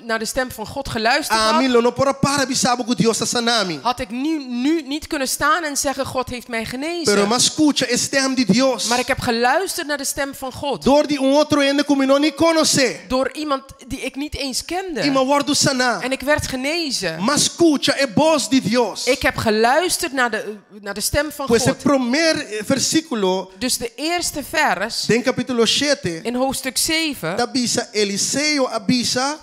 naar de stem van God geluisterd a mim had, não para para bisabo que Deus está sanami. had ik nu niet kunnen staan en zeggen, God heeft mij Pero genezen. mas escucha a stem de Deus. Maar ik heb geluisterd naar de stem van God. Door die outro ende como não nem conhece. Door iemand die ik niet eens E kende. ma wordo sana. En ik werd genezen. Mas escucha a voz de Deus. Ik heb geluisterd naar de stem van Pues el God. primer versículo Dus de eerste vers de capítulo 7 in hoofdstuk 7 da bisa Eliseu avisa,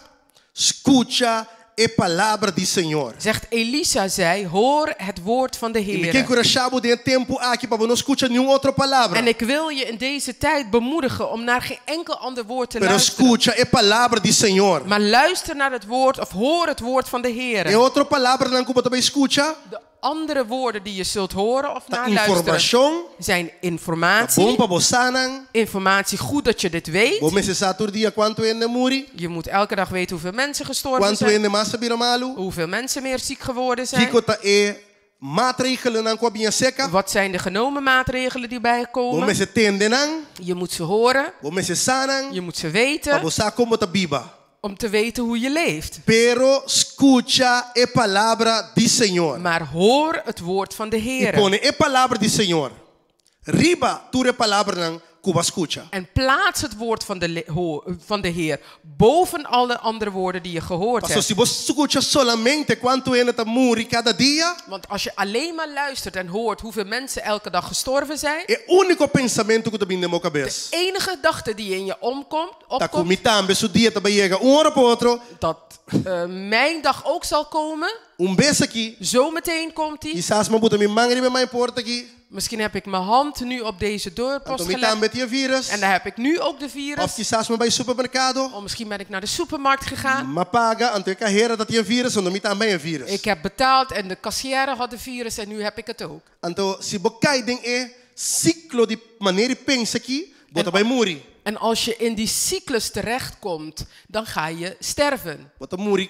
escucha a palavra do Senhor. zegt Elisa zei, hoor het woord van de E me quem Heer. curachabo de tempo aqui para não escutar nenhuma outra palavra. En ik wil je in deze tijd bemoedigen om naar geen enkel ander woord te Pero luisteren. escucha a palavra do Senhor. Maar luister naar het woord of hoor het woord van de E Heer. outra palavra não como também escucha, De andere woorden die je zult horen of ta naar luisteren informação, zijn ta informatie. bom para bosanan. Informatie, goed dat je dit weet. Bom esse saturdia quanto ende muri, Je moet elke dag weten hoeveel mensen gestorven quanto zijn. ende massa biramalu. Hoeveel mensen meer ziek geworden zijn. Kiko ta e maatregelen nan kwa binha seca. Wat zijn de genomen maatregelen die Bom bijkomen? esse tende nan, Je moet ze horen. bom esse sanan, Je moet ze para weten. bosa como ta biba. Om te weten hoe je leeft. Pero escucha a palavra do Senhor. Maar hoor het woord van de E Heer. pone a palavra do Senhor. Riba ture palavra nan Cuba escucha. En plaats het woord van de Heer boven alle andere woorden die je gehoord Pastor, hebt. se você escuta solamente quanto ainda morre cada dia, Want als je alleen maar luistert en hoort hoeveel mensen elke dag gestorven zijn, é o único pensamento que está vindo na minha de cabeça. enige gedachte die in je Tá com me opkomt, tambe, seu dia também chega hora para outro, dat mijn dag ook zal komen. vez aqui, Zometeen komt die. quizás me botar minha manga em minha porta aqui, Misschien heb ik mijn hand nu op deze deurpost então me gelegd. tambe tinha vírus, En dan heb ik nu ook de of virus. quizás me vai supermercado, Of misschien ben ik naar de supermarkt gegaan. me paga, então carreira dat tinha vírus, então me também é vírus. Ik heb betaald en de kassière had de virus en nu heb ik het ook. Então, se você cai em ciclo de maneira de pensar aqui, você vai morrer. En als je in die cyclus terechtkomt, dan ga je sterven. Você morre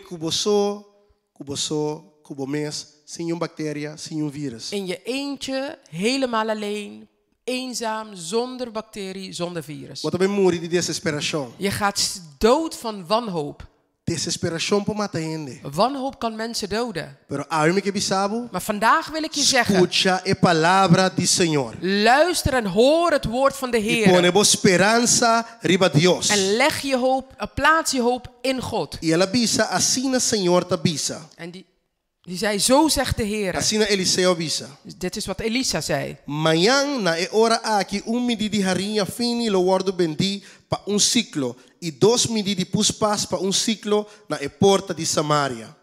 cubo mês, sem bactéria, sem vírus. In je eentje, helemaal alleen, eenzaam, zonder bacterie, zonder virus. Você vai morrer de desesperação. Je gaat dood van wanhoop. Desesperação pode matar gente. Wanhoop kan mensen doden. Pero algo que bisabo, Maar vandaag wil ik je zeggen, escucha a palavra do Senhor. luister en hoor het woord van de E Heer. põe a esperança riba Deus. En leg je hoop, plaats je hoop in God. E ela bisa, assim o Senhor te bisa. En die zei, zo zegt de Heer. Assim Eliseu bisa. Dit is wat Elisa zei. Manhã na hora aqui medida de harinha fini lo guardo bendi pa ciclo e 2 medida de puspas pa ciclo na porta de Samaria.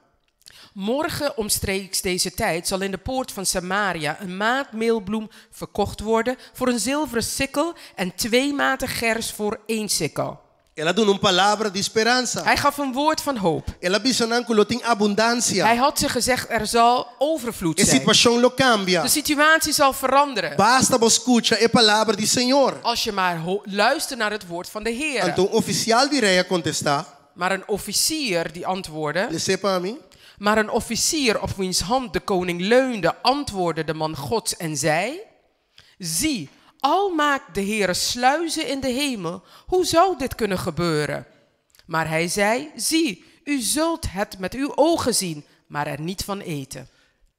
Morgen omstreeks deze tijd zal in de poort van Samaria een maat meelbloem verkocht worden voor een zilveren sikkel en 2 maten gers voor 1 sikkel. Ela deu palavra de esperança. Hij gaf een woord van hoop. Ela bisa nankulo ting abundância. Hij had ze gezegd, er zal overvloed A zijn. situação lo cambia. De situatie zal veranderen. Basta você escuta a palavra do Senhor. Als je maar luistert naar het woord van de Heer. Então o oficial de rei contestar. Maar een officier die antwoordde. Lê para mim. Maar een officier op wiens hand de koning leunde, antwoordde de man Gods en zei: Zie, al maakt de Heere sluizen in de hemel, hoe zou dit kunnen gebeuren? Maar hij zei: Zie, u zult het met uw ogen zien, maar er niet van eten.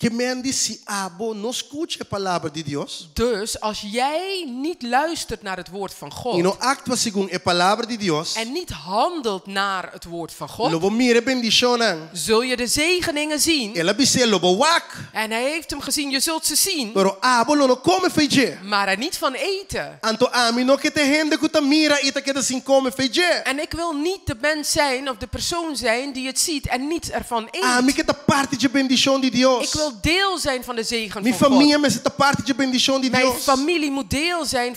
Que mende se abo não escute a palavra de Deus. Dus als jij niet luistert naar het woord van God E não actua segundo a palavra de Deus. en niet handelt naar het woord van God, Lobo mire bendição. zul je de zegeningen zien. Ela bise lobo wak. En hij heeft hem gezien, je zult ze zien, Pero abo não come feijê. maar er niet van eten. Anto ami no que te rende que te mira e te queda sin come feijê. En ik wil niet de mens zijn of de persoon zijn die het ziet en niet ervan eet. Ami que te parte de bendição de Deus. Ik wil deel zijn van de zegen Minha van família God. mas te parte de bendição de Mijn Deus. familie moet deel zijn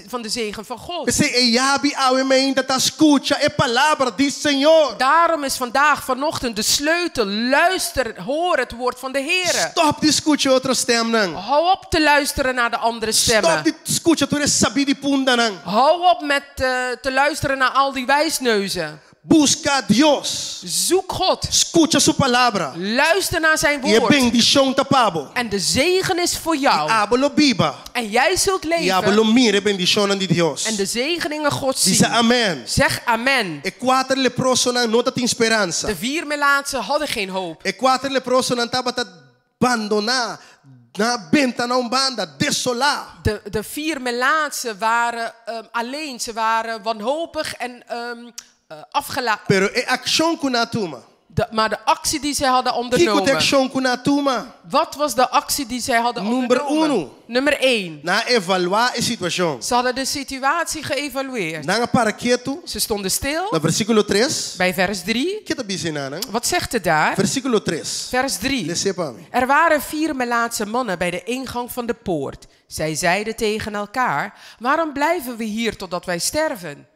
van de zegen van God. Você e yabi awe me ainda ta escuta a palavra do Senhor. Daarom is vandaag, vanochtend, de sleutel. Luister, hoor het woord van de Heer. Stop de escute outra stem não. Hou op te luisteren naar de andere Stop stemmen. de escute tu sabi de punda não. Hou op met te luisteren naar al die wijsneuzen. Busca Deus. Zoek God. Escuta sua palavra. Luister naar zijn E a woord. bendição ta pabo. En de zegen is voor jou. Abolo biba. En jij zult E abolo leven. mire bendição de Deus. En de zegeningen Gods Dice zien. amém. Zeg amen. E 4 leproso não nota tem esperança. De 4 melaatsen hadden geen hoop. E 4 leproso não tava ta abandonar na benta na umbanda desolar. De 4 melaatsen waren alleen. Ze waren wanhopig en afgelaten. Pero e action kuna tuma. Maar de actie die zij hadden Kiko te ondernomen. action kuna tuma. Wat was de actie die zij hadden Nummer ondernomen? uno. Nummer 1. Na evaluar a situação. Ze hadden de situatie geëvalueerd. Na para quieto. Ze stonden stil. Na versículo 3. Bij vers 3. Que tá bizinana? Wat zegt het daar? Versículo 3. Vers 3. Lê para mim. Er waren 4 melaatse mannen bij de ingang van de poort. Zij zeiden tegen elkaar: waarom blijven we hier totdat wij sterven?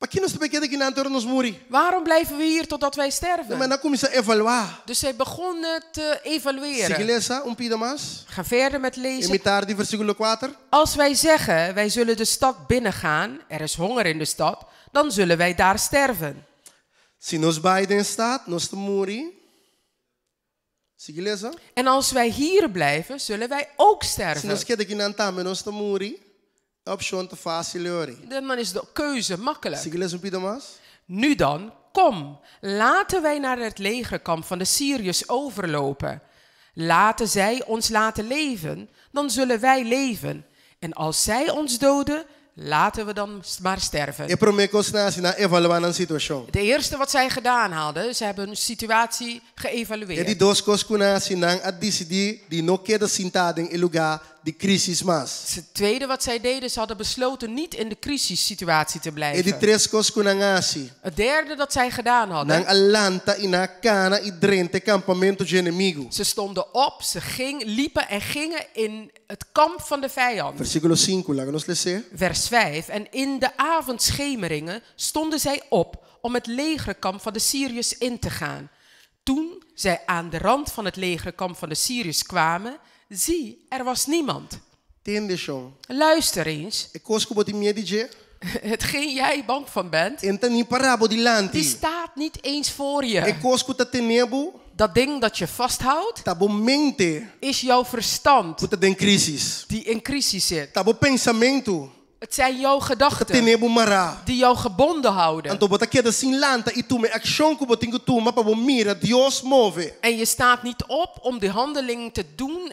Para que nós também que não nos muri. Waarom blijven we hier totdat wij sterven? Mas na começa a evaluar. Dus zij begonnen te evalueren. Siglesa pida mais. Ga verder met lezen. Imitar de versículo 4. Als wij zeggen, wij zullen de stad binnengaan, er is honger in de stad, dan zullen wij daar sterven. Se nos Biden staat, nos te muri. Siglesa. En als wij hier blijven, zullen wij ook Se sterven. nos queda que não tá, nos te muri. Option te fácil ori. Dan is de keuze makkelijk. Siglesa pida mais. Nu dan, kom, laten wij naar het legerkamp van de Syriërs overlopen. Laten zij ons laten leven, dan zullen wij leven. En als zij ons doden, laten we dan maar sterven. E promekos na sina evaluar een situatie. Het eerste wat zij gedaan hadden, ze hebben een situatie E di geëvalueerd. dos kos kuna sinang at decidi di no queda sintading e lugar di crisis mas. Het tweede wat zij deden, ze hadden besloten niet in de crisissituatie te E di blijven. tres kos kuna ngasi. Het derde dat zij gedaan Nang hadden, alanta ina cana i drente campamento de inimigo. ze stonden op, ze liepen en gingen in het kamp van de vijand. Versículo 5, laga nos leer. Vers 5. En in de avondschemeringen stonden zij op om het legerkamp van de Syriërs in te gaan. Toen zij aan de rand van het legerkamp van de Syriërs kwamen, zie, er was niemand. Tende chon. Luister eens, E kos ko boti miedije. hetgeen jij bang van bent, Enta ni parabo di die lanti. staat niet eens voor E je. kos ko ta tenebu. Dat ding dat je vasthoudt, Tabo mente. is jouw verstand Puta den crisis. die in crisis zit. Tabo pensamento. Het zijn jouw gedachten Tenebu mara. die jou gebonden houden. Anto bota queda sin lanta e tu me action ko botingo tu ma pabo mira Dios move. En je staat niet op om die handeling te doen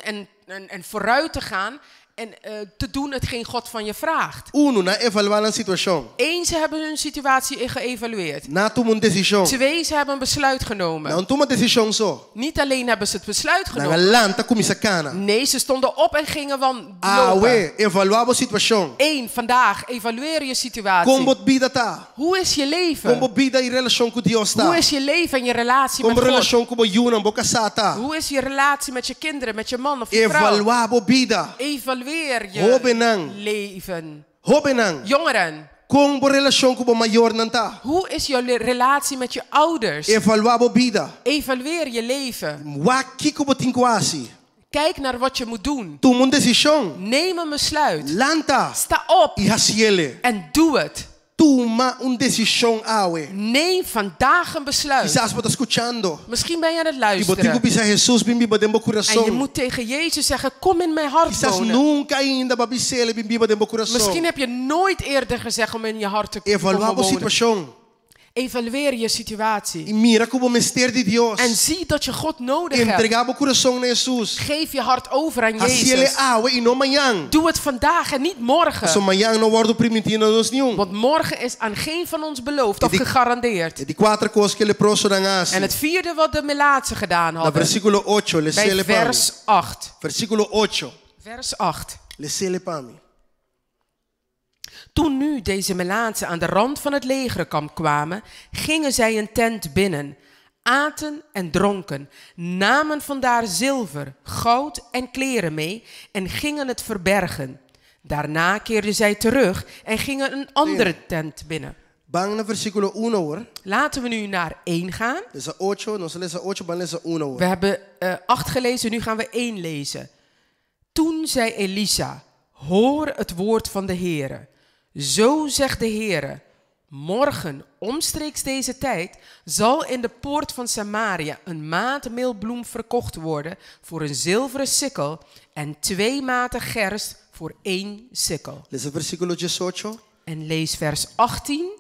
en vooruit te gaan en te doen hetgeen God van je vraagt. Uno na evaluar een situatie. Eén, ze hebben hun situatie geëvalueerd. Na tu een decision. Twee, ze hebben een besluit genomen. Na tu een decision zo. Niet alleen hebben ze het besluit Na genomen. lanta kumisa kana. Nee, ze stonden op en gingen lopen. Awe evaluar situatie. Eén, vandaag evalueer je situatie. Como vida ta. Hoe is je Como leven? vida e relação com Deus ta. Hoe is je leven en je relatie met Como God? relação com Yuna boca sata. Hoe is je relatie met je kinderen, met je man of je vrouw? Evaluar bo vida. Evalueer je Hobenang. leven. Hobenang. Jongeren, Como relação com maior nanta. hoe is jouw relatie met je ouders? Evaluar bo vida. Evalueer je leven. Waki ko botin quasi. Kijk naar wat je moet doen. Tu een decision. Neem een besluit. Lanta. Sta op E hasiele. en doe het. Toma een decision awe. Neem vandaag een besluit. Quizás você escuchando. Misschien ben je aan het E botingo luisteren. bisa Jesus bimbi dembo En je coração. moet tegen Jezus zeggen, kom in mijn hart Quizás wonen. nunca ainda babisele bimbi dembo coração. Misschien heb je nooit eerder gezegd om in je hart te Evaluar komen bo wonen. situação. Evalueer je E situatie. mira como mistério de Deus. En zie dat je God nodig hebt. Entregar o coração a Jesus. Geef je hart over aan Hasiele Jezus. awe e no manhã. Doe het vandaag en niet So morgen. manhã não guardo primitino nos nenhum. Want morgen is aan geen van ons beloofd of Die- gegarandeerd. E de quatro coisas que ele proso dan En asi. het vierde wat de Melaatse gedaan Na hadden. versículo 8, le Bij sele pami. vers 8. Versículo 8, Vers 8. le sele pami. Toen nu deze Melaatsen aan de rand van het legerkamp kwamen, gingen zij een tent binnen, aten en dronken, namen vandaar zilver, goud en kleren mee en gingen het verbergen. Daarna keerden zij terug en gingen een andere tent binnen. Bang na versículo 1 hoor. Laten we nu naar 1 gaan. Lesa 8, nós lesa 8, bang lesa 1 hoor. We hebben 8 gelezen, nu gaan we 1 lezen. Toen zei Elisa, hoor het woord van de Heere. Zo zegt de Heere, morgen omstreeks deze tijd zal in de poort van Samaria een maat meelbloem verkocht worden voor een zilveren sikkel en 2 maten gerst voor 1 sikkel. Lesa versículo 18. En lees vers 18.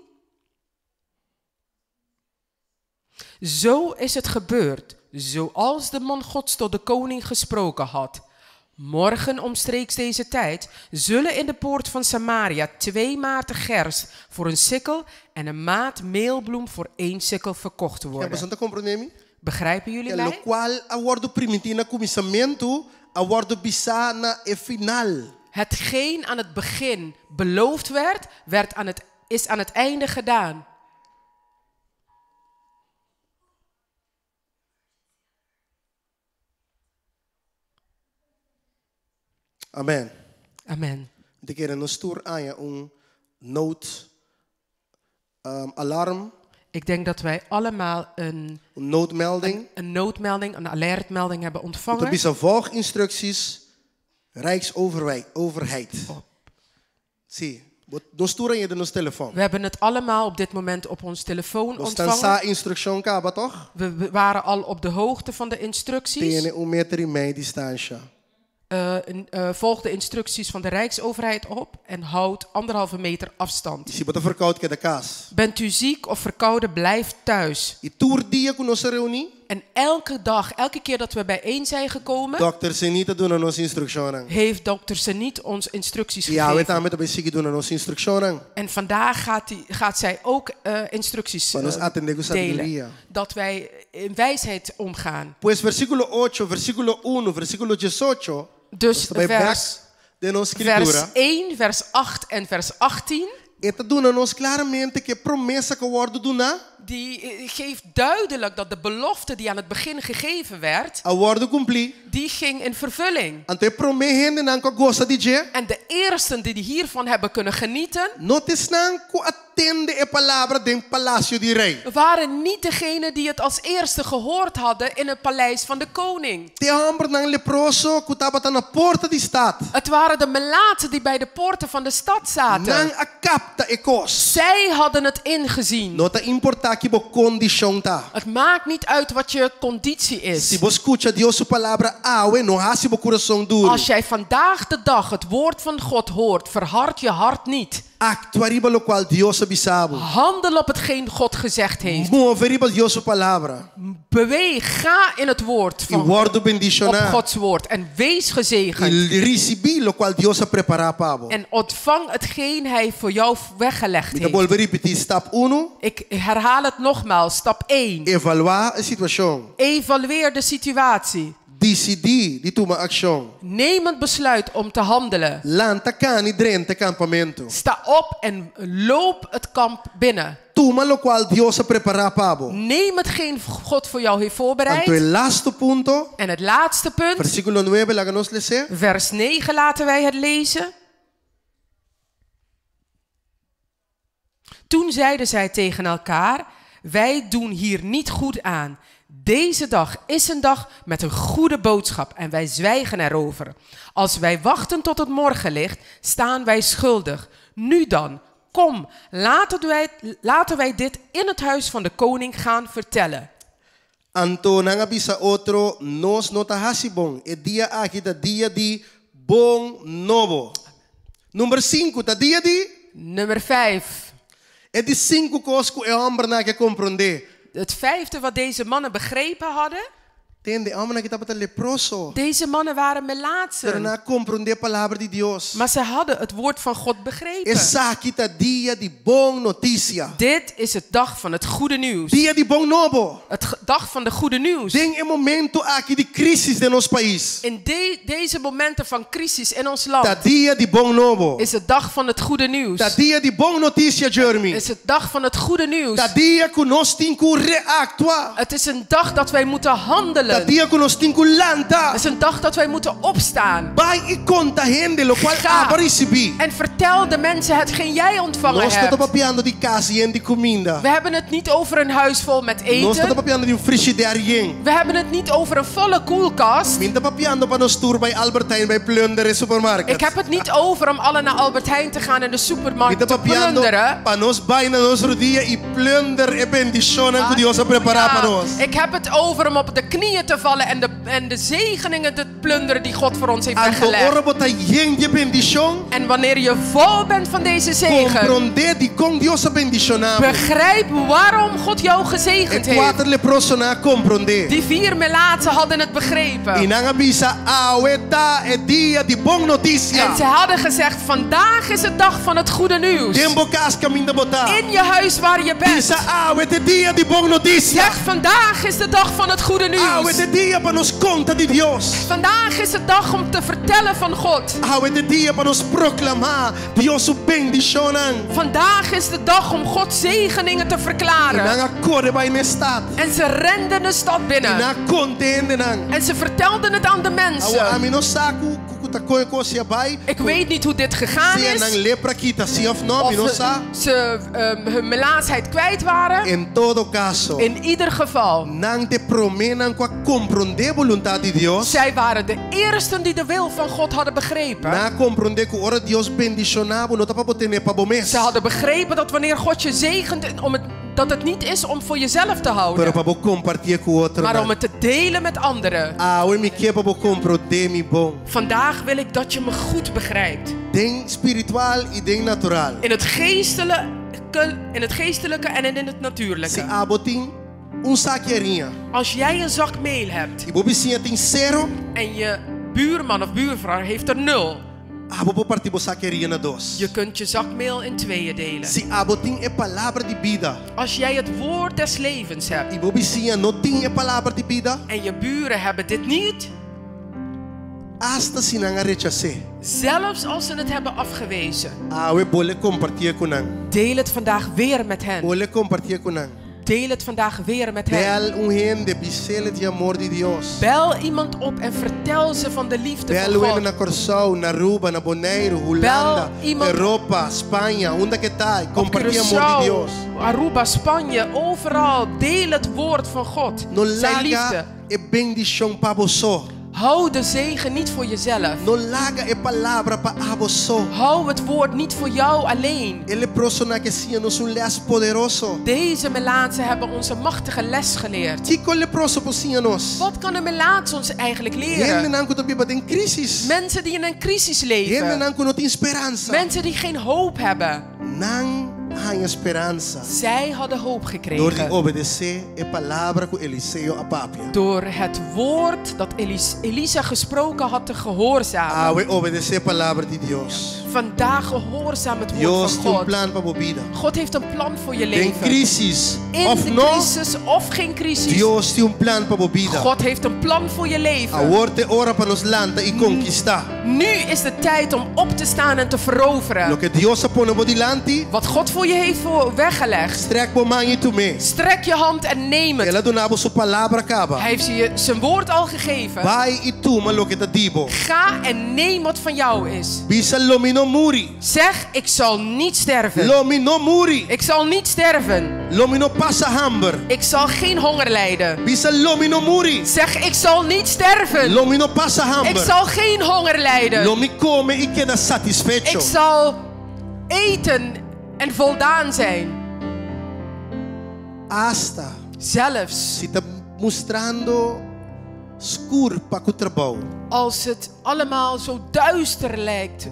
Zo is het gebeurd, zoals de man Gods tot de koning gesproken had. Morgen omstreeks deze tijd zullen in de poort van Samaria 2 maten gerst voor een sikkel en een maat meelbloem voor 1 sikkel verkocht Ja, worden. bastante compreendemi. Begrijpen jullie Lo mij? qual aguardo primitina começamento, aguardo bisa na e final. Hetgeen aan het begin beloofd werd, is aan het einde gedaan. Amen. Amen. De keren nos tour aan je een nood alarm, Ik denk dat wij allemaal een noodmelding. noodmelding, een alertmelding hebben Er ontvangen. zijn volginstructies Rijksoverheid. Zie, nos tour aan je de nos telefoon. We hebben het allemaal op dit moment op ons telefoon Nos staan ontvangen. sa instructie kaba toch? We waren al op de hoogte van de instructies. Tiene un metro y medio distancia. Volg de instructies van de Rijksoverheid op en houd 1,5 meter afstand. Si bota verkoud ke de kaas. Bent u ziek of verkouden, blijf thuis. I tour dia ku nos reuni. En elke dag, elke keer dat we bijeen zijn gekomen, Dr. Senita doen ons instructionen. heeft dokter Senit ons instructies Ja, we gegeven. gaan met de besigie doen ons instructionen. En vandaag gaat zij ook instructies Para nos atender com delen. sabedoria. Dat wij in wijsheid omgaan. Pues versículo 8, versículo 1, versículo 18. Dus Bij vers, back de nos vers escritura. 1, vers 8 en vers 18. Eta doen ons claramente que promessa que worden doen na. Die geeft duidelijk dat de belofte die aan het begin gegeven werd, A worden cumprir. die ging in vervulling. Ante promehende nan ko gosta di je. En de eersten die hiervan hebben kunnen genieten, Notis nan ko attende e palavra den palacio di rei. waren niet degenen die het als eerste gehoord hadden in het paleis van de koning. Te hombre nan leproso ku tabata na porta di stad. Het waren de melaten die bij de poorten van de stad zaten. Nan a capta e cos. Zij hadden het ingezien. Nota importa que bo condição ta. Het maakt niet uit wat je conditie is. Se você escuta Deus sua palavra, awe no ha se bo coração duro. Als jij vandaag de dag het woord van God hoort, verhard je hart niet. Actuariba lo qual Deus avisava. Handel op hetgeen God gezegd heeft. Moveriba Deus sua palavra. Beweeg, ga in het woord E van word op bendicionar. Gods woord en wees gezegend. E recebi lo qual Deus a preparar para En ontvang hetgeen hij voor jou weggelegd Me heeft. volver repetir stap 1. Ik herhaal het nogmaals, stap 1. Evaluar a situação. Evalueer de situatie. Decidir de tomar ação. Neem het besluit om te handelen. Lanta cani drente campamento. Sta op en loop het kamp binnen. Toma lo qual Deus a preparar para. Neem hetgeen God voor jou heeft Anto el voorbereid. lasto punto. En het laatste punt, Versículo 9, laga nos leer. vers 9 laten wij het lezen. Toen zeiden zij tegen elkaar, wij doen hier niet goed aan. Deze dag is een dag met een goede boodschap en wij zwijgen erover. Als wij wachten tot het morgenlicht, staan wij schuldig. Nu dan, kom, laten wij dit in het huis van de koning gaan vertellen. Anto nanga bisa otro nos nota hasibon. E dia aqui da dia di bom novo. Número 5, da dia di. Nummer 5. E di 5 coisas que o homem na que compreender. Het vijfde wat deze mannen begrepen hadden. Tende homem na que estava leproso. Deze mannen waren Pero melaatsen. na compreender a palavra de Deus. Maar ze hadden het woord van God begrepen. Essa aqui da dia di bom notícia. Dit is het dag van het goede nieuws. Dia di bom novo. Het dag van de goede nieuws. Tem um momento aqui de crisis de nosso país. In deze momenten van crisis in ons Da land dia di bom novo. is het dag van het goede nieuws. Da dia di bom notícia, Jeremy. Is het dag van het goede nieuws. Da dia que nós temos que reactuar. Het is een dag dat wij moeten Da handelen. dia que nós temos que lantar. Het is een dag dat wij moeten opstaan. Vai e conta gente lo qual Ga aba recebi. en vertel de mensen hetgeen jij ontvangen Nós estamos hebt. papiando de casa e de comida. We hebben het niet over een huis vol met Nós estamos eten. papiando de frigidaire. We hebben het niet over een volle koelkast. Minta papiando para nos tour bij Albert Heijn bij Plunder en supermarkt. Ik heb het niet over om alle naar Albert Heijn te gaan en de supermarkt Minta te papiando plunderen. para nos bijna nos rodia e plunder e bendición que Deus a preparar para nós. Ik heb het over om op de knieën te vallen en de zegeningen te plunderen die God voor ons heeft Anto weggelegd. ora bota gente bendición. En wanneer je vol bent van deze zegen, Comprender de com Deus a bendicionar. begrijp waarom God jou gezegend E heeft. quatro leproso na comprender. Die 4 melaatsen hadden het E begrepen. nanga bisa aueta e dia de bom notícia. En ze hadden gezegd, vandaag is het dag van het goede nieuws. Tempo casca minda botar. In je huis waar je bent. Bisa aueta dia de bom notícia. Zeg, vandaag is de dag van het goede nieuws. Aueta dia para nos conta de Deus. Vandaag is de dag om te vertellen van God. Aueta dia para nos proclamar Deus su bendición. Vandaag is de dag om Gods zegeningen te E verklaren. nanga corre bij ne stad. En ze renden de stad E binnen. na contende nang. En ze vertelden het aan de Awa mensen. ami no saku kuta koe kosia bai. Ik weet niet hoe dit gegaan Se nang is. lepra kita si of no, Of mi no sa. ze hun melaatsheid kwijt waren. En todo caso. In ieder geval. Nang te promenan qua comprender voluntad de Deus. Zij waren de eersten die de wil van God hadden begrepen. Na comprender que ora Deus bendicionava, não tá para botar para bomes. Ze hadden begrepen dat wanneer God je zegent, dat het niet is om voor jezelf te Pero houden. para compartilhar com outro. Maar om het te delen met anderen. Ah, we me que para comprender mi bom. Vandaag wil ik dat je me goed begrijpt. Den spiritual e den natural. In het geestelijke en in het natuurlijke. Se abotin saqueirinha. Als jij een zak meel hebt E bobicinha tem zero. en je buurman of buurvrouw heeft er 0. Abo partir bo saqueirinha na dos. Je kunt je zakmeel in 2 delen. Se abo tem a palavra de vida. Als jij het woord des levens hebt E bobicinha não tem a palavra de vida. en je buren hebben dit niet, Hasta se não rechace. zelfs als ze het hebben afgewezen, We bole compartilhar com nang. deel het vandaag weer met hen. Bole compartilhar com nang. Deel het vandaag weer met hen. Bel hen de bicele de amor de Deus. Bel iemand op en vertel ze van de liefde van Bel hen God. na Corsão, na Aruba, na Bonaire, Holanda, iemand- Europa, Espanha, onde que tá? Op Compartilha amor de Curaçao, Deus. Aruba, Spanje, overal. Deel het woord van God. No Zijn liefde. laga e bendição para você. Hou de zegen niet voor jezelf. No laga e palavra para você. Hou het woord niet voor jou alleen. Ele persona que sia nos les poderoso. Deze melaatsen hebben ons een machtige les geleerd. Tico le proso posia nos. Wat kan een melaats ons eigenlijk Ele leren? não que biba tem crisis. Mensen die in een crisis Ele leven. não que não tem esperança. Mensen die geen hoop hebben. Não há esperança. Zij hadden hoop Door de gekregen. obedecer a palavra que Eliseu apapia. Door het woord dat Elisa gesproken had te gehoorzamen. We obedecer a palavra de Deus. Vandaag gehoorzaam het woord Deus van tem God. plan para a vida. God heeft een plan voor je Tem leven. crisis In of de não, crisis of geen crisis. Deus tem plan para a vida. God heeft een plan voor je leven. Agora é hora para nos landa e conquistar. Nu is de tijd om op te staan en te veroveren. Lo que Deus põe por delante, Wat God voor je heeft weggelegd. strek por mão e tu me. Strek je hand en neem het. Ela donava sua palavra acaba. Hij heeft je zijn woord al gegeven. Vai e toma lo que te digo. Ga en neem wat van jou is. Bisa lomi no muri. Zeg, ik zal niet sterven. Lomi no muri. Ik zal niet sterven. Lomi no passa hamber. Ik zal geen honger lijden. Bisa lomi no muri. Zeg, ik zal niet sterven. Lomi no passa Ik hamber. zal geen honger lijden. Lomi come e queda satisfecho. Ik zal eten en voldaan zijn. Hasta Zelfs se está mostrando escuro para o trabalho. als het allemaal zo duister lijkt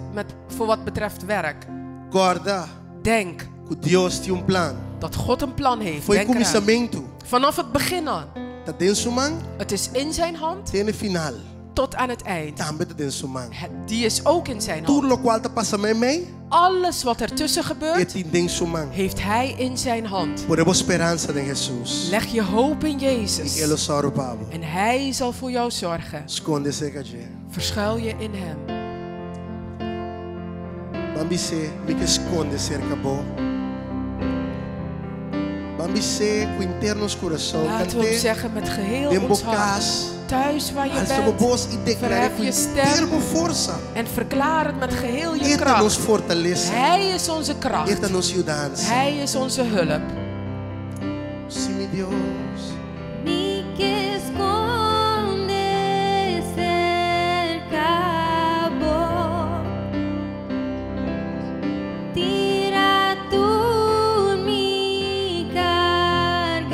voor wat betreft werk. Guarda Denk que Deus tem plan. dat God een plan heeft. Foi Denk eraan. começamento. Vanaf het begin aan. Tá dentro sua mão, Het is in zijn hand tem no final. tot aan het eind. Também tá dentro sua mão. Die is ook in zijn Tudo hand. lo qual tá passando em mim, Alles wat ertussen é gebeurt, tem dentro sua mão. heeft hij in zijn hand. Poremos esperança em Jesus. Leg je hoop in E Ele Jezus. só o Pablo. En hij zal voor jou zorgen. Esconde-se, Cadê? Verschuil je in hem. Bambise, me que esconde-se, acabou. Bambise, com internos coração. Laten we hem zeggen met geheel Dem ons hart. bocas. Thuis waar je Alça o bent. voz e declara Verhef com je stem. termo força. En verklaar het met geheel je Eta nos kracht. fortalece. Hij is onze kracht. Eta nos ajudança. Hij is onze hulp. Sim, meu Deus. Ni que esconde cerca vos, tira tu mi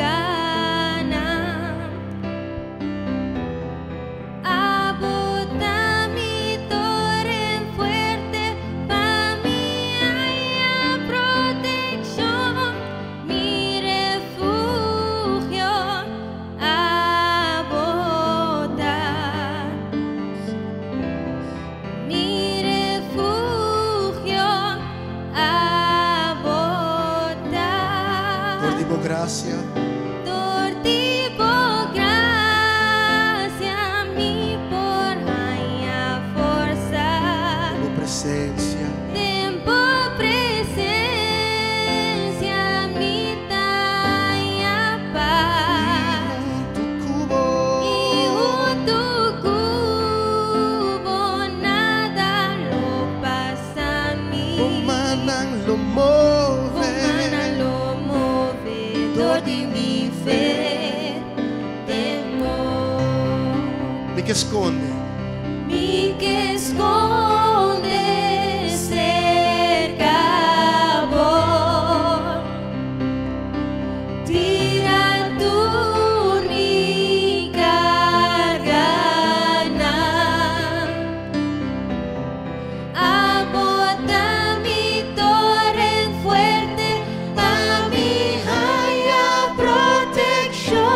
cargana, abota mi torre fuerte, pa mi haya protección, mi refugio abota, mi refugio abota. Por tipo graça. Por tipo gracia, mi por haya forza. Por presença. Tempo presencia, mi taya paz. Y junto cubo nada lo pasa a mí. O manang lo move. Humana lo movedor de mi fe, temor. Me que esconde. Mi que esconde cerca vos, tira tu mi cargana, abota mi torre fuerte, a mi haya protección.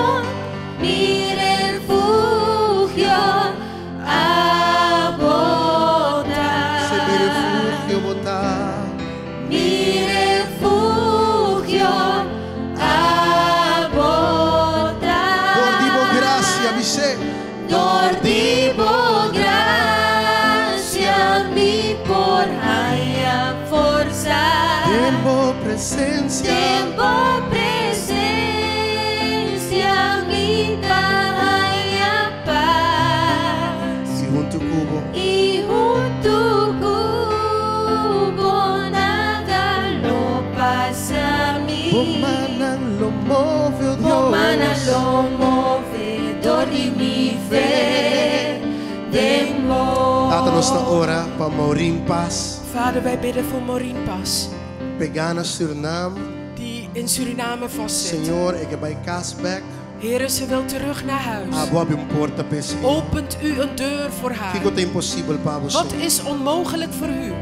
presencia. Tiempo presencia, mi bahaya paz. Y junto cubo. Y junto cubo nagalo pasami. Bumanan lo movedor. Bumanan lo movedor de mi fe. Laten we de ora van Maureen Pas. Vader, wij bidden voor Maureen Pas, Pegana Suriname. die in Suriname vastzit. Senhor, ik heb bij Kasbek. Heren, ze wil terug naar huis. Opent u een deur voor haar. Wat is onmogelijk voor u?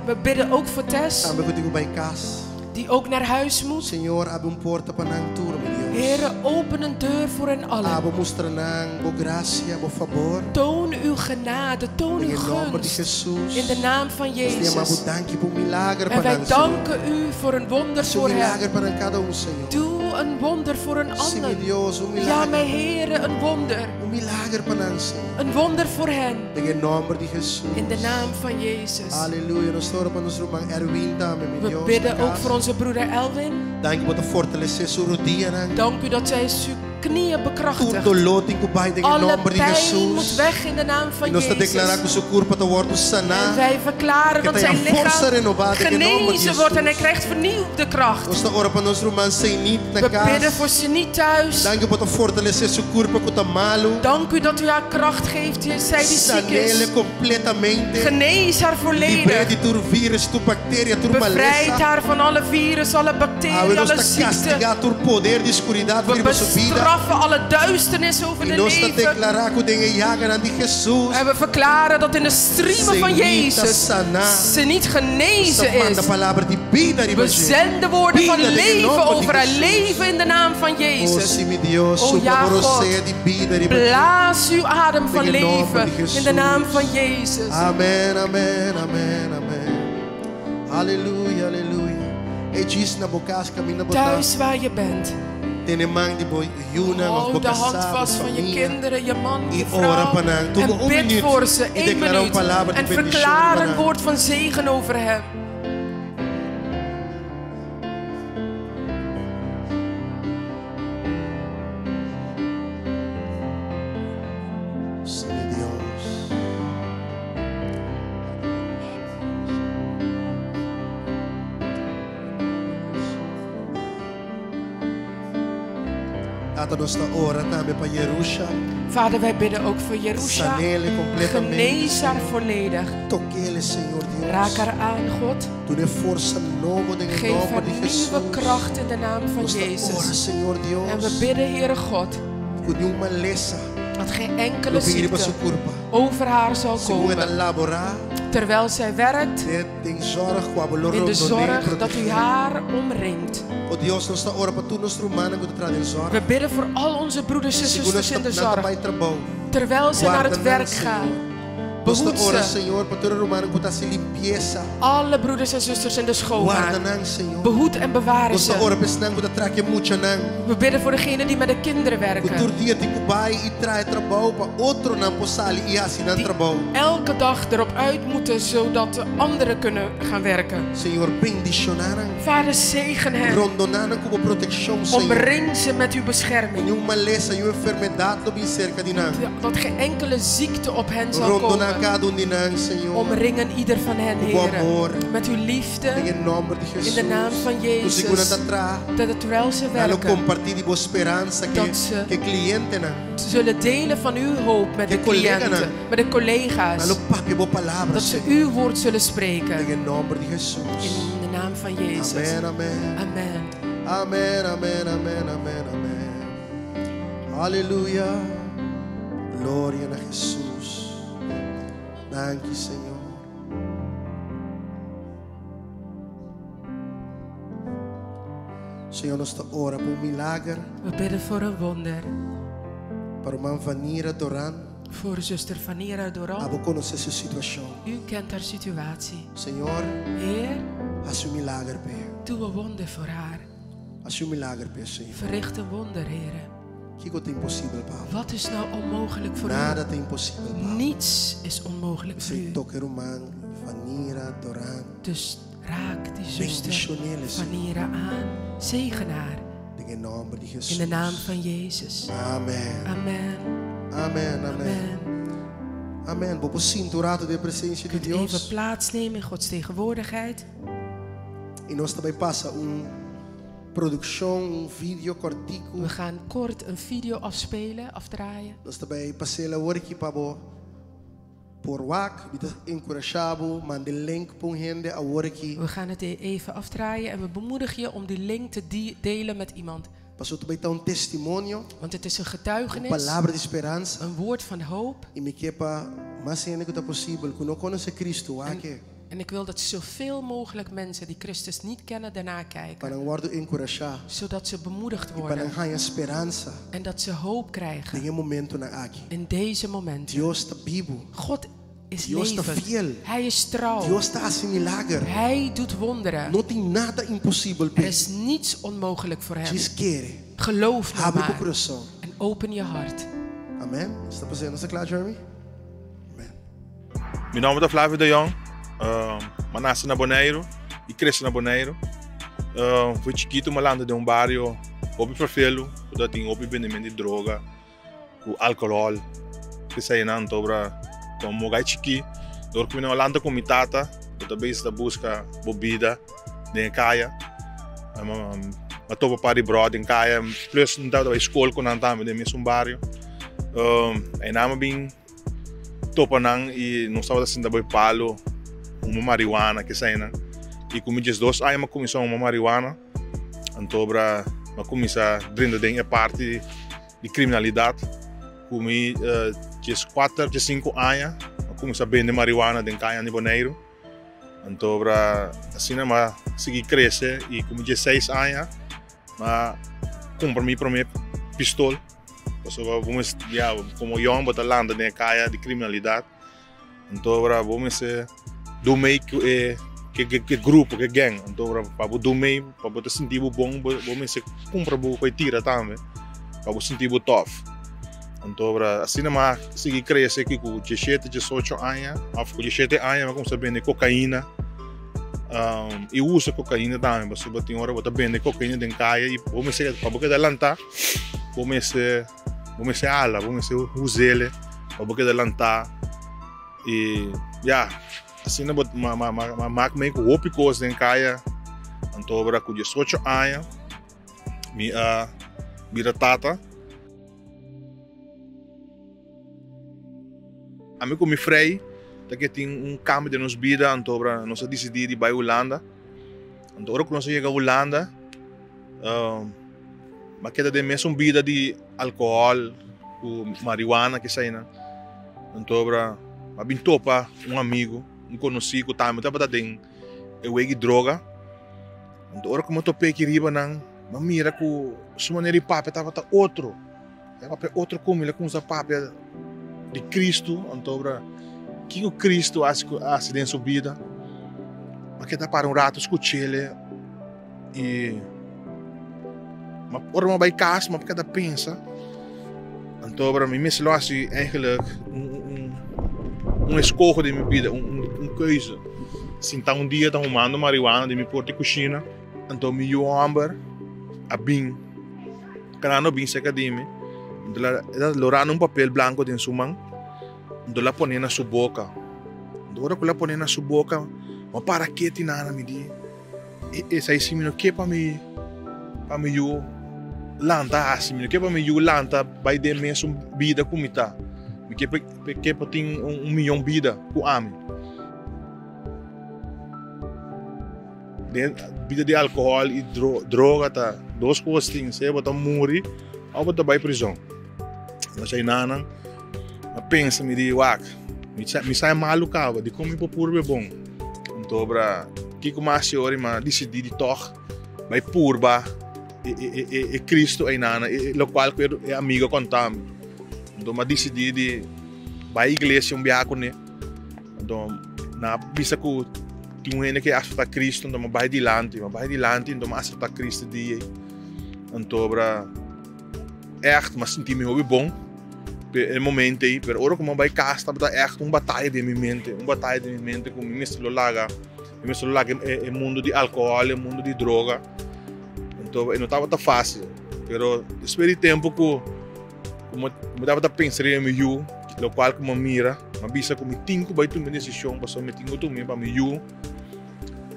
We bidden ook voor Tess, die ook naar huis moet. Heren, open een deur voor hen allen. Toon uw genade, toon uw gunst. In de naam van Jezus. En wij danken u voor een wonder voor hem. Doe een wonder voor een ander. Ja, mijn Heren, een wonder. Een wonder voor hen. In de naam van Jezus. Halleluja. We bidden ook voor onze broeder Elwin. Dank u dat zij zijn knieën bekrachtigt. Alle pijn moet weg in de naam van Jezus. En wij verklaren dat zijn lichaam genezen wordt en hij krijgt vernieuwde kracht. We bidden voor ze niet thuis. Dank u dat u haar kracht geeft, zij die ziek is. Genees haar volledig. Bevrijd haar van alle virus, alle bacteriën, alle ziekten. We bestraffen alle duisternis over de leven. En we verklaren dat in de striemen van Jezus ze niet genezen is. We zenden woorden van leven over haar leven in de naam van Jezus. O ja, God, blaas uw adem van leven in de naam van Jezus. Amen, amen, amen, amen. Halleluja, halleluja. Thuis waar je bent. Houd de hand vast van je kinderen, je man, je vrouw. En bid voor ze 1 minuut. En verklaar een woord van zegen over hem. Vader, wij bidden ook voor Jerusha. Genees haar volledig. Raak haar aan, God. Geef haar nieuwe kracht in de naam van Jezus. En we bidden, Heere God, dat geen enkele ziekte over haar zal komen. Terwijl zij werkt in de zorg dat u haar omringt. We bidden voor al onze broeders en zusters in de zorg. Terwijl ze naar het werk gaan. Behoed ze. Alle broeders en zusters in de schoonmaak. Behoed en bewaar ze. We bidden voor degenen die met de kinderen werken. Die elke dag erop uit moeten zodat de anderen kunnen gaan werken. Vader, zegen hen. Omring ze met uw bescherming. Dat geen enkele ziekte op hen zal komen. Omringen ieder van hen, Heer, met uw liefde in de naam van Jezus. Dat het terwijl ze werken, dat ze zullen delen van uw hoop met de cliënten, met de collega's. Dat ze uw woord zullen spreken. In de naam van Jezus. Amen. Amen, amen, amen, amen, amen. Halleluja. Gloria a Jesús. Dank je, Senhor. Senhor, nós te ora por milagre. We bidden voor een wonder. Para uma Vanira Doran. Voor zuster Vanira Doran. Abo conhece sua situação. U kent haar situatie. Senhor, Heer, faz milagre, Pai. Doe een wonder voor haar. Faz milagre, Pai, Senhor. Verricht een wonder, Heer. Wat is nou onmogelijk voor u? Nada é impossível, Pai. Niets is onmogelijk voor u. Vanira, Doran. Dus raak die zuster Bendicionele, Senhor. Vanira aan. Zegen haar. In nome de Jesus. In de naam van Jezus. Amen. Amen. Amen, amen. Amen. Vamos cinturar de presença de Even Deus. plaatsnemen in Gods tegenwoordigheid. E nós também passa produção, vídeo cortico. We gaan kort een video afspelen, afdraaien. Nós também passamos o work para por wak, bita encorajabo, mande link para gente a work. We gaan het even afdraaien en we bemoedigen je om die link te delen met iemand. Passou também tá testemunho. Want het is een getuigenis. Palavra de esperança. Een woord van hoop. E me quepa mais gente que tá possível, que não conhece Cristo, En ik wil dat zoveel mogelijk mensen die Christus niet kennen daarna kijken. Zodat ze bemoedigd worden. En dat ze hoop krijgen. In deze momenten. God is levend. Hij is trouw. Hij doet wonderen. Er is niets onmogelijk voor hem. Geloof nou maar. En open je hart. Amen. Está klaar, Jeremy? Mijn naam is Flavio de Jong. Eu nasci na Bonaire e cresci na Bonaire. Fui chiquito, mas lando de bairro, houve perfil, porque tinha houve vendimento de droga, o álcool, que saía na Antobra, como gai chiqui, dor que eu lando com minha tata, eu também está busca bebida, de caia, mas topa para brod em caia, plus não dava escola com nantame de mesmo bairro, aí na bem topa não e não estava assim da boi palo. Uma marihuana que sai, né? E como diz 2 anos, eu comecei uma marihuana. Então, eu comecei a drinken a parte de criminalidade. Como diz 4, 5 anos, eu comecei a vender marihuana em Caia de Bonaire. Então, assim, eu segui crescer e como diz 6 anos, eu comprei minha primeira pistola. Vamos, como eu vou landa em Caia de criminalidade. Então, vamos do meio que grupo, que gang. Então, para do meio, para você sentir bom, vamos se comprar para tira também, para você sentir tough. Então, assim não é seguir crescer aqui com 17, 18 anos, com 17 anos, eu comecei a vender cocaína. E uso cocaína também, mas você tem hora para vender cocaína dentro da caia e vamos se para você adelantar, vamos se ala, vamos se usar para você adelantar e assim não maak me com hoop coisas em caia, então com 18 anos, minha tata, a mim como frei, que tem cambio de nossa vida, então nós decidimos ir para a Holanda, então quando nós chegamos a Holanda, mas que de mesmo vida de álcool, marihuana que sai, né? Então a mim topa amigo conhecido também estava dando eu droga então hora como eu topei aqui riba não mira que sua maneira de papo estava outro como ele com essa papo de Cristo então que o Cristo acidente sua vida mas que tá para rato escutar ele e mas hora uma vai casa mas porque pensa então para mim mesmo assim eigenlijk escolha de minha vida, coisa. Assim, tá dia tá arrumando marihuana de minha porta e cozinha, então me eu amber a bim, canano bim seca de mim, então ela lorando papel branco dentro sua mão, então ela põe na sua boca, então ela põe na sua boca, mas para que te nada me di, essa aí sim me que para me eu lanta assim, me que para me eu lanta vai de mesmo vida como tá. Porque tem 1 milhão de vidas com a vida de álcool e droga, tá? 2 coisas tem, você vai morrer ou vai para a prisão. Mas aí não, pensa, me diz, me sai maluco, de como eu puro é bom. Então, que como a senhora decidi de tocar, vai purba, e Cristo aí não, o qual é amigo contamos. Então, eu decidi de ir à igreja com ele. Então, na vista que tinha gente que aceita Cristo, então eu vou adiante, então eu aceito Cristo de então, echt, mas senti me bom. el momento aí, pero ora como vai casa, tá echt batalha de minha mente com me celular, é mundo de álcool, é mundo de droga. Então, não estava tão fácil, pero esperei tempo que como estava pensando em mim, o qual como mira, mas bisa como tinha que vai tomar decisão, passou me tinha que tomar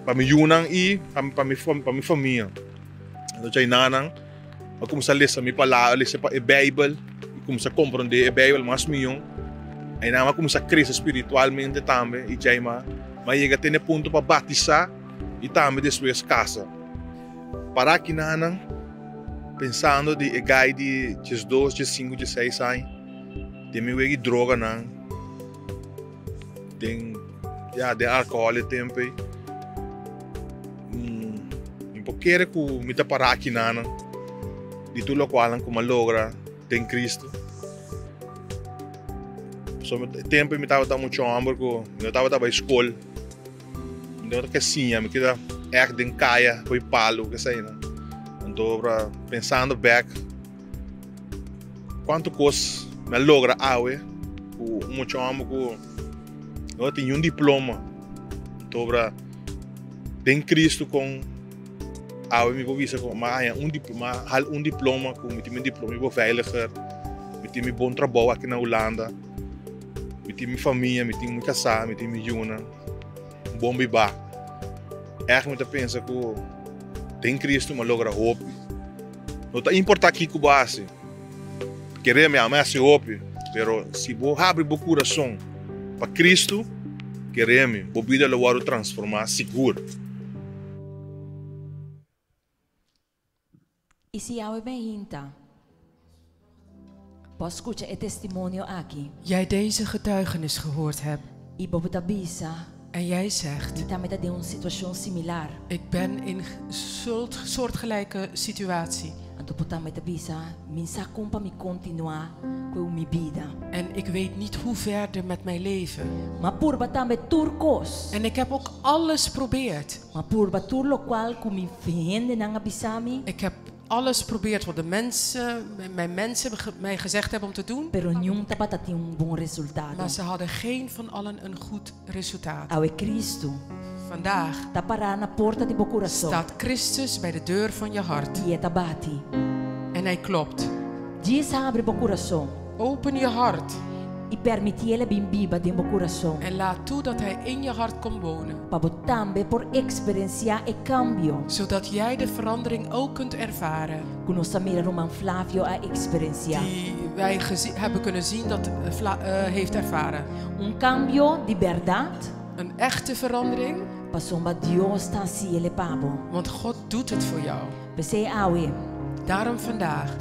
para me unang e para minha família. Então, já nanang, eu comecei a ler a minha palavra, ler a Bíblia, e comecei a compreender a Bíblia mais melhor. Aí eu comecei a crescer espiritualmente também, e já mas chega até no ponto para batizar e também depois casa. Para aqui nanang, pensando de gai de 12, 5, 16 anos, tem meio de droga não, tem álcool também. Porque que me tá para aqui nana, de tudo o qual como logra tem Cristo. So tempo me tava muito hambre que eu tava na escola, então que sim, me queda echt den caia, foi palo que sei não. Então para pensando back, quanto coisa me logra awe, com muito hambre que eu tinha diploma, então para tem Cristo com me vou ver como diploma com meu diploma eu vou veiliger, met meu bom trabalho aqui na Holanda, met minha família, met meu casar, met meu juna, bom bibá. Echt moet pensa que tem Cristo mas logra hope. Não tá importa aqui com base, querer me amar se hope, pero se vou abrir o coração para Cristo, querer me, vou vida lo transformar seguro. E se jou behinta, posso escutar het testimonio aqui. Jij deze getuigenis gehoord hebt. E bobutabisa. En jij zegt, ik ben in soortgelijke situatie. En ik weet niet hoe verder met mijn leven. En ik heb ook alles geprobeerd. Ik heb alles probeert wat mijn mensen mij gezegd hebben om te doen. Maar ze hadden geen van allen een goed resultaat. Vandaag staat Christus bij de deur van je hart. En hij klopt. Open je hart. En laat toe dat hij in je hart komt wonen. Zodat jij de verandering ook kunt ervaren. Die wij hebben kunnen zien dat heeft ervaren. Een echte verandering. Want God doet het voor jou. Daarom vandaag,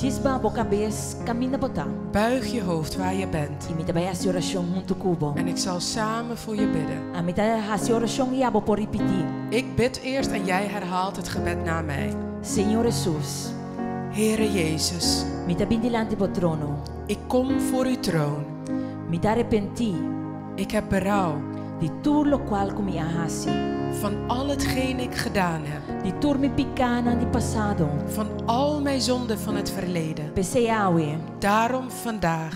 buig je hoofd waar je bent. En ik zal samen voor je bidden. Ik bid eerst en jij herhaalt het gebed na mij. Heere Jezus, ik kom voor uw troon. Ik heb berouw van al hetgeen ik gedaan heb. Van al mijn zonden van het verleden. Daarom vandaag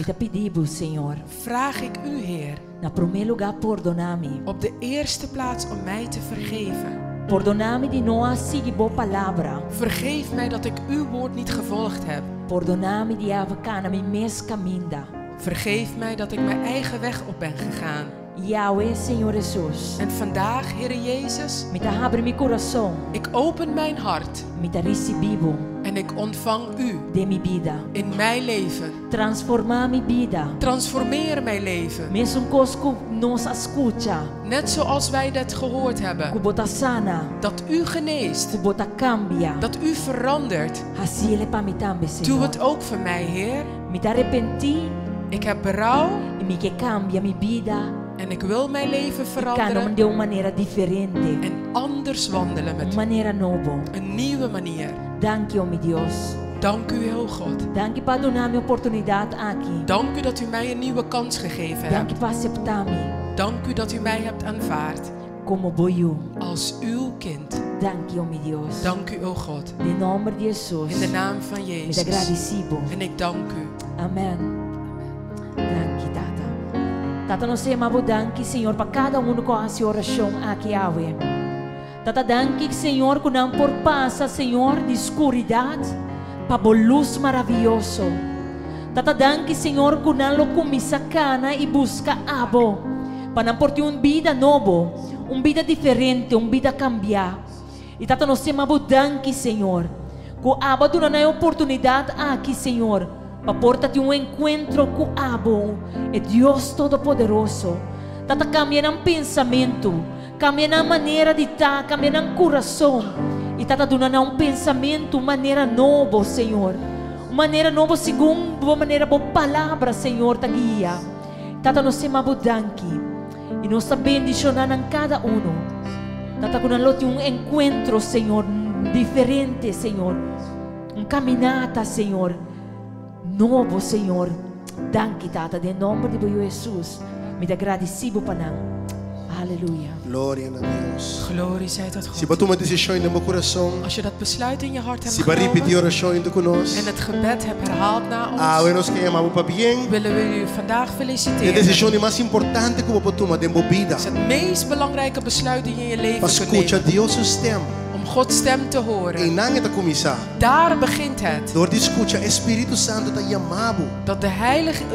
vraag ik u, Heer, op de eerste plaats om mij te vergeven. Vergeef mij dat ik uw woord niet gevolgd heb. Vergeef mij dat ik mijn eigen weg op ben gegaan. Yahweh, Senhor Jesus. En vandaag, Heere Jezus, ik open mijn hart. En ik ontvang u in mijn leven. Transformeer mijn leven. Net zoals wij dat gehoord hebben. Dat u geneest. Dat u verandert. Doe het ook voor mij, Heer. Ik heb berouw. En ik wil mijn leven veranderen. En anders wandelen met u. Een nieuwe manier. Dank u, heel God. Dank u dat u mij een nieuwe kans gegeven hebt. Dank u dat u mij hebt aanvaard. Als uw kind. Dank u, o God. In de naam van Jezus. En ik dank u. Amen. Tata. Tata, nós amamos danke, Senhor, para cada um com a sua oração aqui, Yahweh. Tata, danke, Senhor, que não por passa, Senhor, de escuridade, para a luz maravilhosa. Tata, danke, Senhor, que não lo começa cana e busca abo, para não portar uma vida nova, uma vida diferente, uma vida cambiar. E Tata, nós amamos danke, Senhor, que abo tu não é oportunidade aqui, Senhor, para portar um encontro com abo, é Deus Todo-Poderoso. Tata, cambia um pensamento, cambia a maneira de estar, cambia o coração. E Tata, dando um pensamento, uma maneira nova, Senhor. Uma maneira nova, segundo uma maneira boa palavra, Senhor, te guia. Tata, nós amamos danke. E nós bendicionando cada um. Tata, quando nós temos um encontro, Senhor, diferente, Senhor. Uma caminhada, Senhor. Novo, Senhor. Danke, Tata, em nome de Jesus. Me dá agradecido para nós. Halleluja. Glória a Deus. Glorie zij tot Se God. você uma decisão in meu coração, Als je dat besluit in je hart hebt se você repetir genomen oração in conosco, en het gebed hebt herhaald na we ons, nos queremos para bem. willen we u vandaag A feliciteren. decisão mais importante que você toma dentro da vida. Het is het meest belangrijke besluit die je in je Para leven kunt escutar nemen. Deus stem. Om Gods stem te E horen. não é começar. Daar begint het. Door de escuta, Espírito Santo está chamado. Dat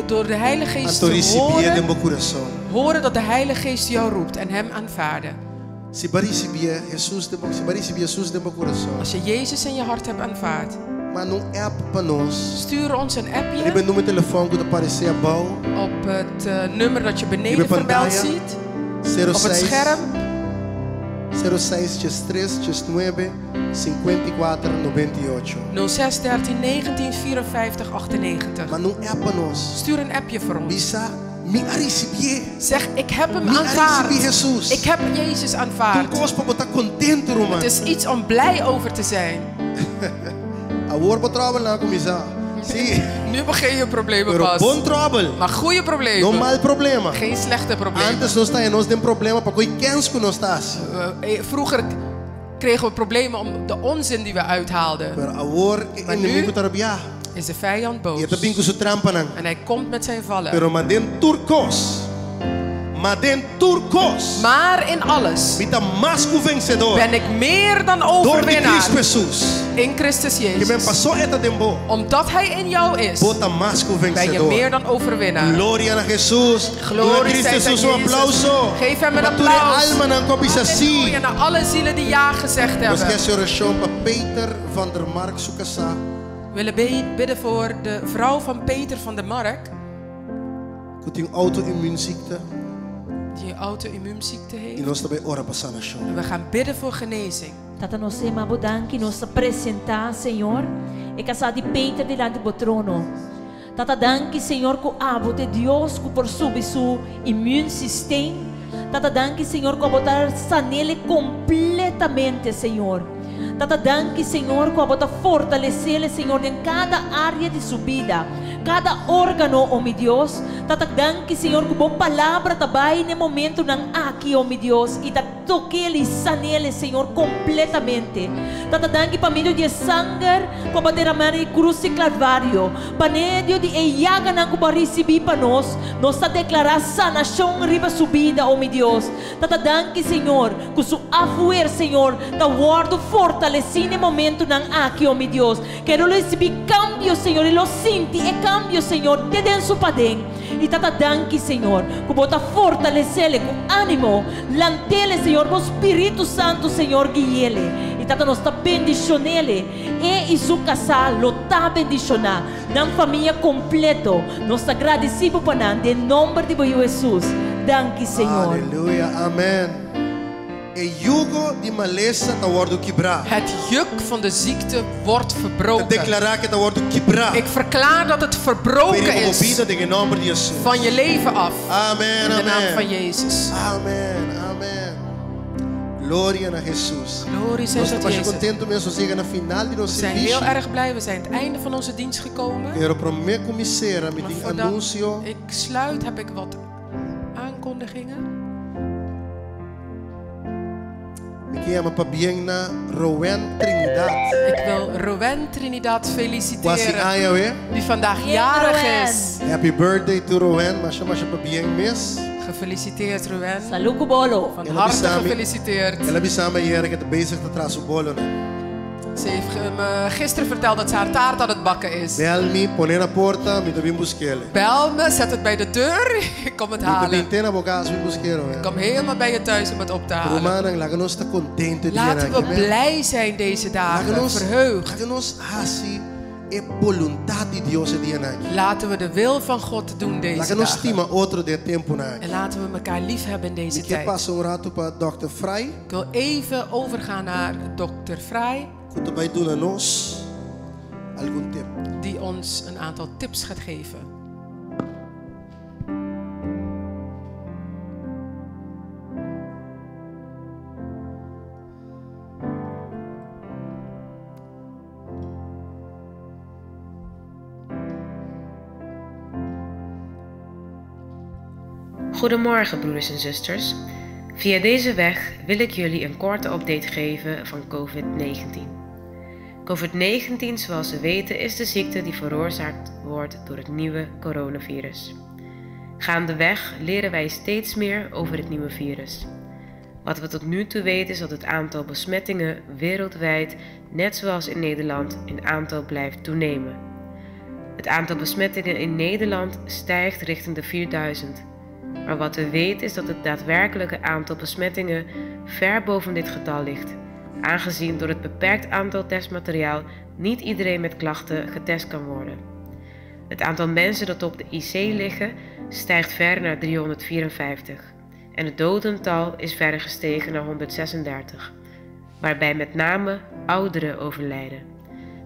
door de Heilige Geest Door te receber dentro do horen, coração. horen dat de Heilige Geest jou roept en hem aanvaarden. Se você receber Jesus dentro do coração, Als je Jezus in je hart hebt aanvaard, mas não é para nós. stuur ons een Ele appje tem número de telefone que aparecer abaixo. op het nummer dat je beneden Ibe vermeld pantalla. ziet. Op het 06 scherm 06 3 9 54 98. 06 13 19 54 98. Mas não é para nós. Stuur een appje voor ons. Bisa me receber. Zeg, ik heb hem Me aanvaard. receber Jesus. Ik heb Jezus aanvaard. Tu gosta para estar contente, Roman. Het is iets om blij over te zijn. Agora para trabalhar com Isa. Sim. Nu begin je problemen Pero pas. bom trabalho. Maar goede Não problemen. mal problema. Geen slechte problemen. Antes nós tínhamos um problema para quem quens que nós estás. Vroeger kregen we problemen om de onzin die we uithaalden. Pero agora o inimigo está rabiar. Is de vijand boos. E está bem com sua trampa não. En hij komt met zijn vallen. Pero mandem turcos. Mandem turcos. Maar in alles Mita mais que o vencedor. ben ik meer dan Door de overwinnaar Cristo Jesus. in Christus Que bem Jezus. passou eta tempo. Omdat hij in jou is, Bota mais que o ben je vencedor. meer dan overwinnaar. Glória a Jesus. Glorie Cristo zij Jesus aan um aplauso. Geef hem een Para toda applaus. alma não copia assim. Halleluja, naar alle zielen die ja gezegd Nós hebben. queremos oração para Peter van der Mark Sukasa. We willen bidden voor de vrouw van Peter van der Mark, Que tem auto-immuunziekte. die een auto-immuunziekte E heeft. nós também ora para sanação. En we gaan bidden voor genezing. Tata, nós amamos danke, nós apresentar, Senhor, e casar de Peter diante do trono. Tata, danke, Senhor, que abo de Deus que por subir seu immune system. Tata, danke, Senhor, que botar sanele completamente, Senhor. Tata, danke, Senhor, que botar fortalecer, Senhor, em cada área de sua vida, cada órgano, oh meu Deus. Tata, danke, Senhor, que boa palavra trabalhe no momento não aqui, oh meu Deus, e toque ele e sane ele, Senhor, completamente. Tata, danke para meio de sangue, para bater a mão de cruz e calvário, para meio de iaga não que para receber para nós está declarar sanação riba subida, oh meu Deus. Tata, danke, Senhor, que su afuer, Senhor, da guardo fortalecido no momento não aqui, oh meu Deus. Quero receber cambio, Senhor, e lo sinti e cambio, Senhor, de dentro para dentro. E tata, danke, Senhor, que bota fortalecer com ânimo, lantele, Senhor, com o Espírito Santo, Senhor, guie-le. E tata, nós está bendicionando ele, e seu casal, lo está bendicionando, na família completo. Nós está agradecido para nós, em nome de Jesus. Danke, Senhor. Aleluia, amém. E jugo de maleza está worden quebrar. Het juk van de ziekte wordt verbroken. Declarar que está worden quebrar. Ik verklaar dat het verbroken is vida de nome de Jesus. van je leven af. Amen, In de naam amen. van Jezus. Amen, amen. Glória a Jesus. Glorie zij Nós tot estamos Jezus. contentes mesmo chega na final de We nosso zijn heel serviço. erg blij. We zijn het einde van onze dienst gekomen. Quero prometer começar met Maar um voordat anúncio. ik sluit, heb ik wat aankondigingen. Eu Kiama pabiengna Rowan Trinidad. Ik wil Rowan Trinidad Wasi feliciteren, ayawe. die vandaag Yeah, jarig Rowan. is. Happy birthday to Rowan. Masya pabieng miss. Gefeliciteerd, Rowan. Salut Kubolo. Van Ela harte bisami. gefeliciteerd. Ela bisama hier het bezig te trasubolo. Ze heeft me gisteren verteld dat ze haar taart aan het bakken is. Bel me, pone na porta, mi dobim buskele. Bel me, zet het bij de deur. Ik kom het Mi halen. dobim tena bokas mi buskero. Ik kom helemaal bij je thuis om het op te halen. Romanang lagan ons te contento Laten we blij zijn deze dagen, verheugd. Lagan ons hasi e voluntad di Dios e dia. Laten we de wil van God doen deze Lagan ons dagen. stima otro de tempo na. En laten we elkaar lief hebben in deze Ik tijd. pas un rato pa Dr. Fry. Ik wil even overgaan naar dokter Vrij, Kuto bay doen nos algun tip. die ons een aantal tips gaat geven. Goedemorgen broeders en zusters. Via deze weg wil ik jullie een korte update geven van COVID-19. COVID-19, zoals we weten, is de ziekte die veroorzaakt wordt door het nieuwe coronavirus. Gaandeweg leren wij steeds meer over het nieuwe virus. Wat we tot nu toe weten is dat het aantal besmettingen wereldwijd, net zoals in Nederland, in aantal blijft toenemen. Het aantal besmettingen in Nederland stijgt richting de 4000. Maar wat we weten is dat het daadwerkelijke aantal besmettingen ver boven dit getal ligt, aangezien door het beperkt aantal testmateriaal niet iedereen met klachten getest kan worden. Het aantal mensen dat op de IC liggen stijgt verder naar 354 en het dodental is verder gestegen naar 136, waarbij met name ouderen overlijden.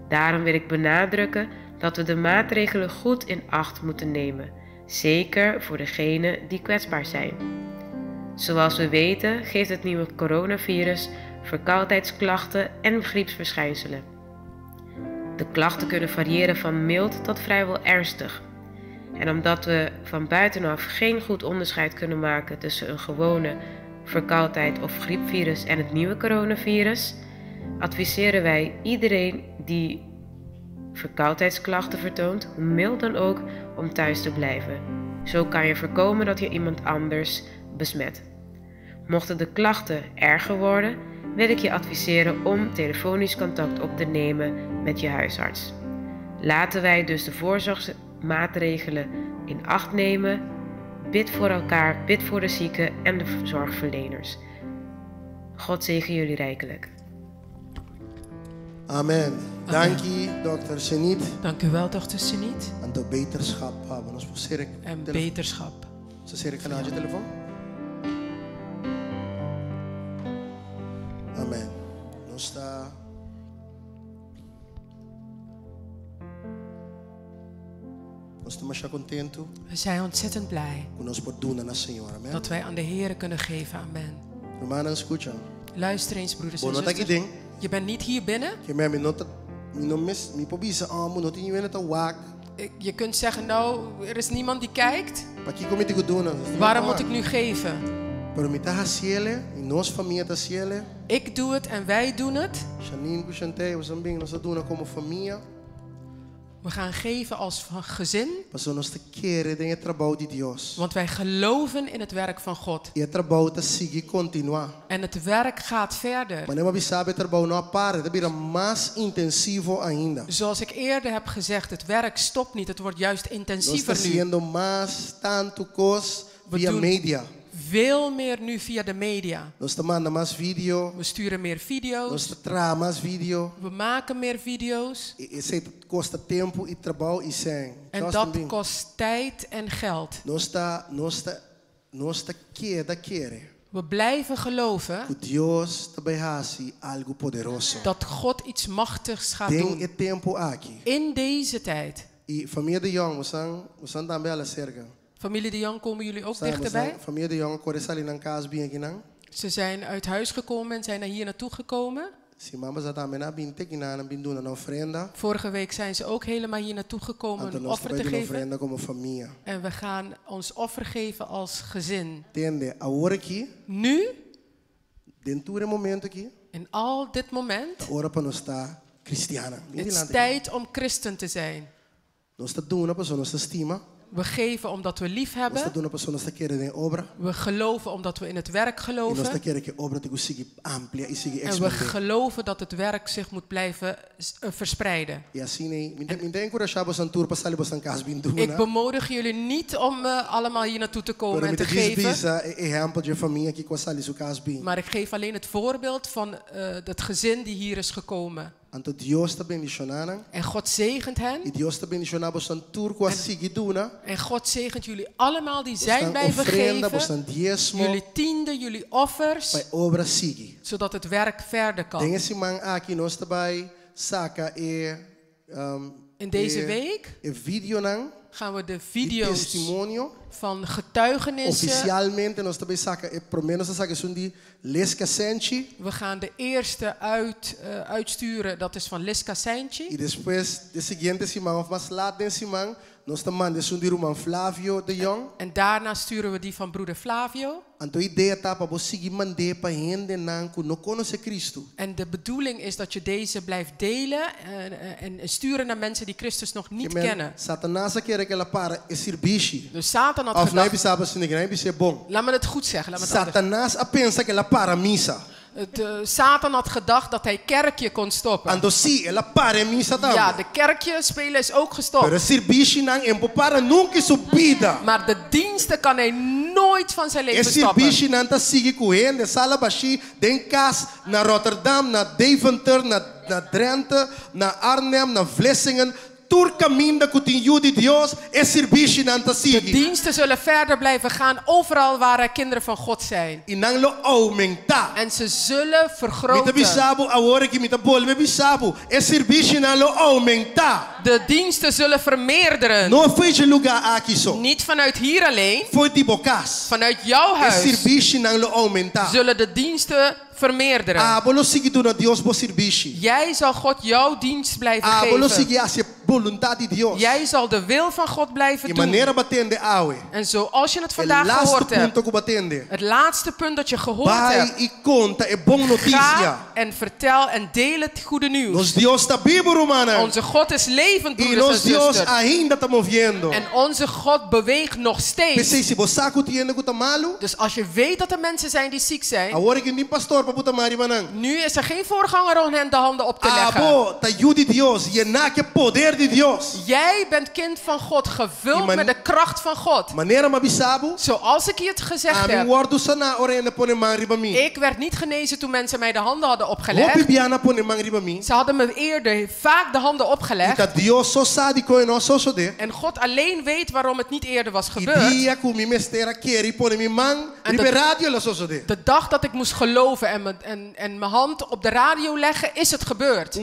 Daarom wil ik benadrukken dat we de maatregelen goed in acht moeten nemen. Zeker voor degenen die kwetsbaar zijn. Zoals we weten geeft het nieuwe coronavirus verkoudheidsklachten en griepsverschijnselen. De klachten kunnen variëren van mild tot vrijwel ernstig. En omdat we van buitenaf geen goed onderscheid kunnen maken tussen een gewone verkoudheid of griepvirus en het nieuwe coronavirus, adviseren wij iedereen die verkoudheidsklachten vertoont, hoe mild dan ook, om thuis te blijven. Zo kan je voorkomen dat je iemand anders besmet. Mochten de klachten erger worden, wil ik je adviseren om telefonisch contact op te nemen met je huisarts. Laten wij dus de voorzorgsmaatregelen in acht nemen. Bid voor elkaar, bid voor de zieken en de zorgverleners. God zegen jullie rijkelijk. Amen. Dank je, dokter Senit. Dank u wel, dokter Senit. En de beterschap hebben ons voor en beterschap. Ze Sirik kan je telefoon. Amen. Nós está contento. We zijn ontzettend blij dat wij aan de Heer kunnen geven. Amen. Luister eens, broeders en zusters. Je bent niet hier binnen. Je kunt zeggen, nou, er is niemand die kijkt. Waarom moet ik nu geven? Ik doe het en wij doen het. We gaan geven als gezin. Want wij geloven in het werk van God. En het werk gaat verder. Zoals ik eerder heb gezegd, het werk stopt niet. Het wordt juist intensiever nu. We doen veel meer nu via de media. We sturen meer video's. We maken meer video's. En dat kost tijd en geld. We blijven geloven dat God iets machtigs gaat doen in deze tijd. Familie de Jong, Familie de Jong, komen jullie ook dichterbij? Familie de Jong, ze zijn uit huis gekomen en zijn naar hier naartoe gekomen. Vorige week zijn ze ook helemaal hier naartoe gekomen om offer te geven. En we gaan ons offer geven als gezin. Nu Dentro momento aqui. In al dit moment. Ora para nós está cristiana. Het is tijd om christen te zijn. Nós está doen para nós estima. We geven omdat we lief hebben. Nós está doen para nós querer em obra. We geloven omdat we in het werk geloven. Nós está querer que obra te consiga amplia e siga en we geloven dat het werk zich moet blijven verspreiden. E assim nem encorajamos aan tour passar libos aan casa bin doen. Ik bemoedig jullie niet om allemaal hier naartoe te komen en te geven. Maar ik geef alleen het voorbeeld van het gezin die hier is gekomen. En God zegent hen. En God zegent jullie allemaal die zijn blijven geven. Jullie tiende, jullie offers. Zodat het werk verder kan. In deze week gaan we de video's van getuigenissen. We gaan de eerste uitsturen, dat is van Liska Sainchi. E depois de seguinte semana, of mais laat de semana, nós mandamos de irmão Flavio de Jong. En daarna sturen we die van broeder Flavio. En de bedoeling is dat je deze blijft delen en sturen naar mensen die Christus nog niet kennen. Dus Satan had gedacht, laat me het goed zeggen. Satanas pensa que ela para missa. Satan had gedacht dat hij kerkje kon stoppen. Ja, de kerkje spelen is ook gestopt. Maar de diensten kan hij nooit van zijn leven stoppen. Naar Rotterdam, naar Deventer, naar Drenthe, naar Arnhem, naar Vlissingen. De diensten zullen verder blijven gaan overal waar er kinderen van God zijn. En ze zullen vergroten. De diensten zullen vermeerderen. Niet vanuit hier alleen. Vanuit jouw huis zullen de diensten vermeerderen. Jij zal God jouw dienst blijven geven. Jij zal de wil van God blijven doen. En zoals je het vandaag gehoord hebt. Het laatste punt dat je gehoord hebt. Ga en vertel en deel het goede nieuws. Onze God is levend, broeders en zusters. En onze God beweegt nog steeds. Dus als je weet dat er mensen zijn die ziek zijn. Nu is er geen voorganger om hen de handen op te leggen. Jij bent kind van God, gevuld met de kracht van God. Zoals ik je het gezegd heb. Ik werd niet genezen toen mensen mij de handen hadden opgelegd. Ze hadden me eerder vaak de handen opgelegd. En God alleen weet waarom het niet eerder was gebeurd. De dag dat ik moest geloven en mijn hand op de radio leggen, is het gebeurd.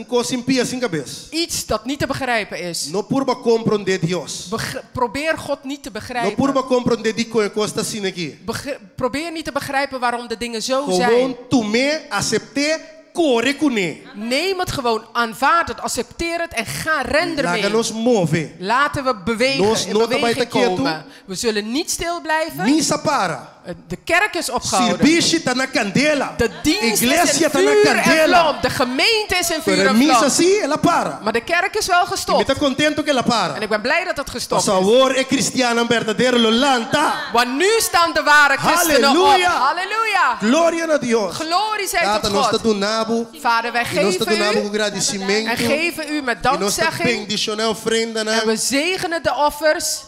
Iets dat niet te begrijpen is. Probeer God niet te begrijpen. Probeer niet te begrijpen waarom de dingen zo zijn. Neem het gewoon, aanvaard het, accepteer het en ga ren ermee. Laten we bewegen, in beweging komen. We zullen niet stil blijven. De kerk is opgehouden. De dienst is in vuur en vlam. De gemeente is in vuur en vlam. Maar de kerk is wel gestopt. En ik ben blij dat het gestopt is. Want nu staan de ware christenen op. Halleluja. Glorie zij tot God. Vader, wij geven u en geven u met dankzegging. En we zegenen de offers.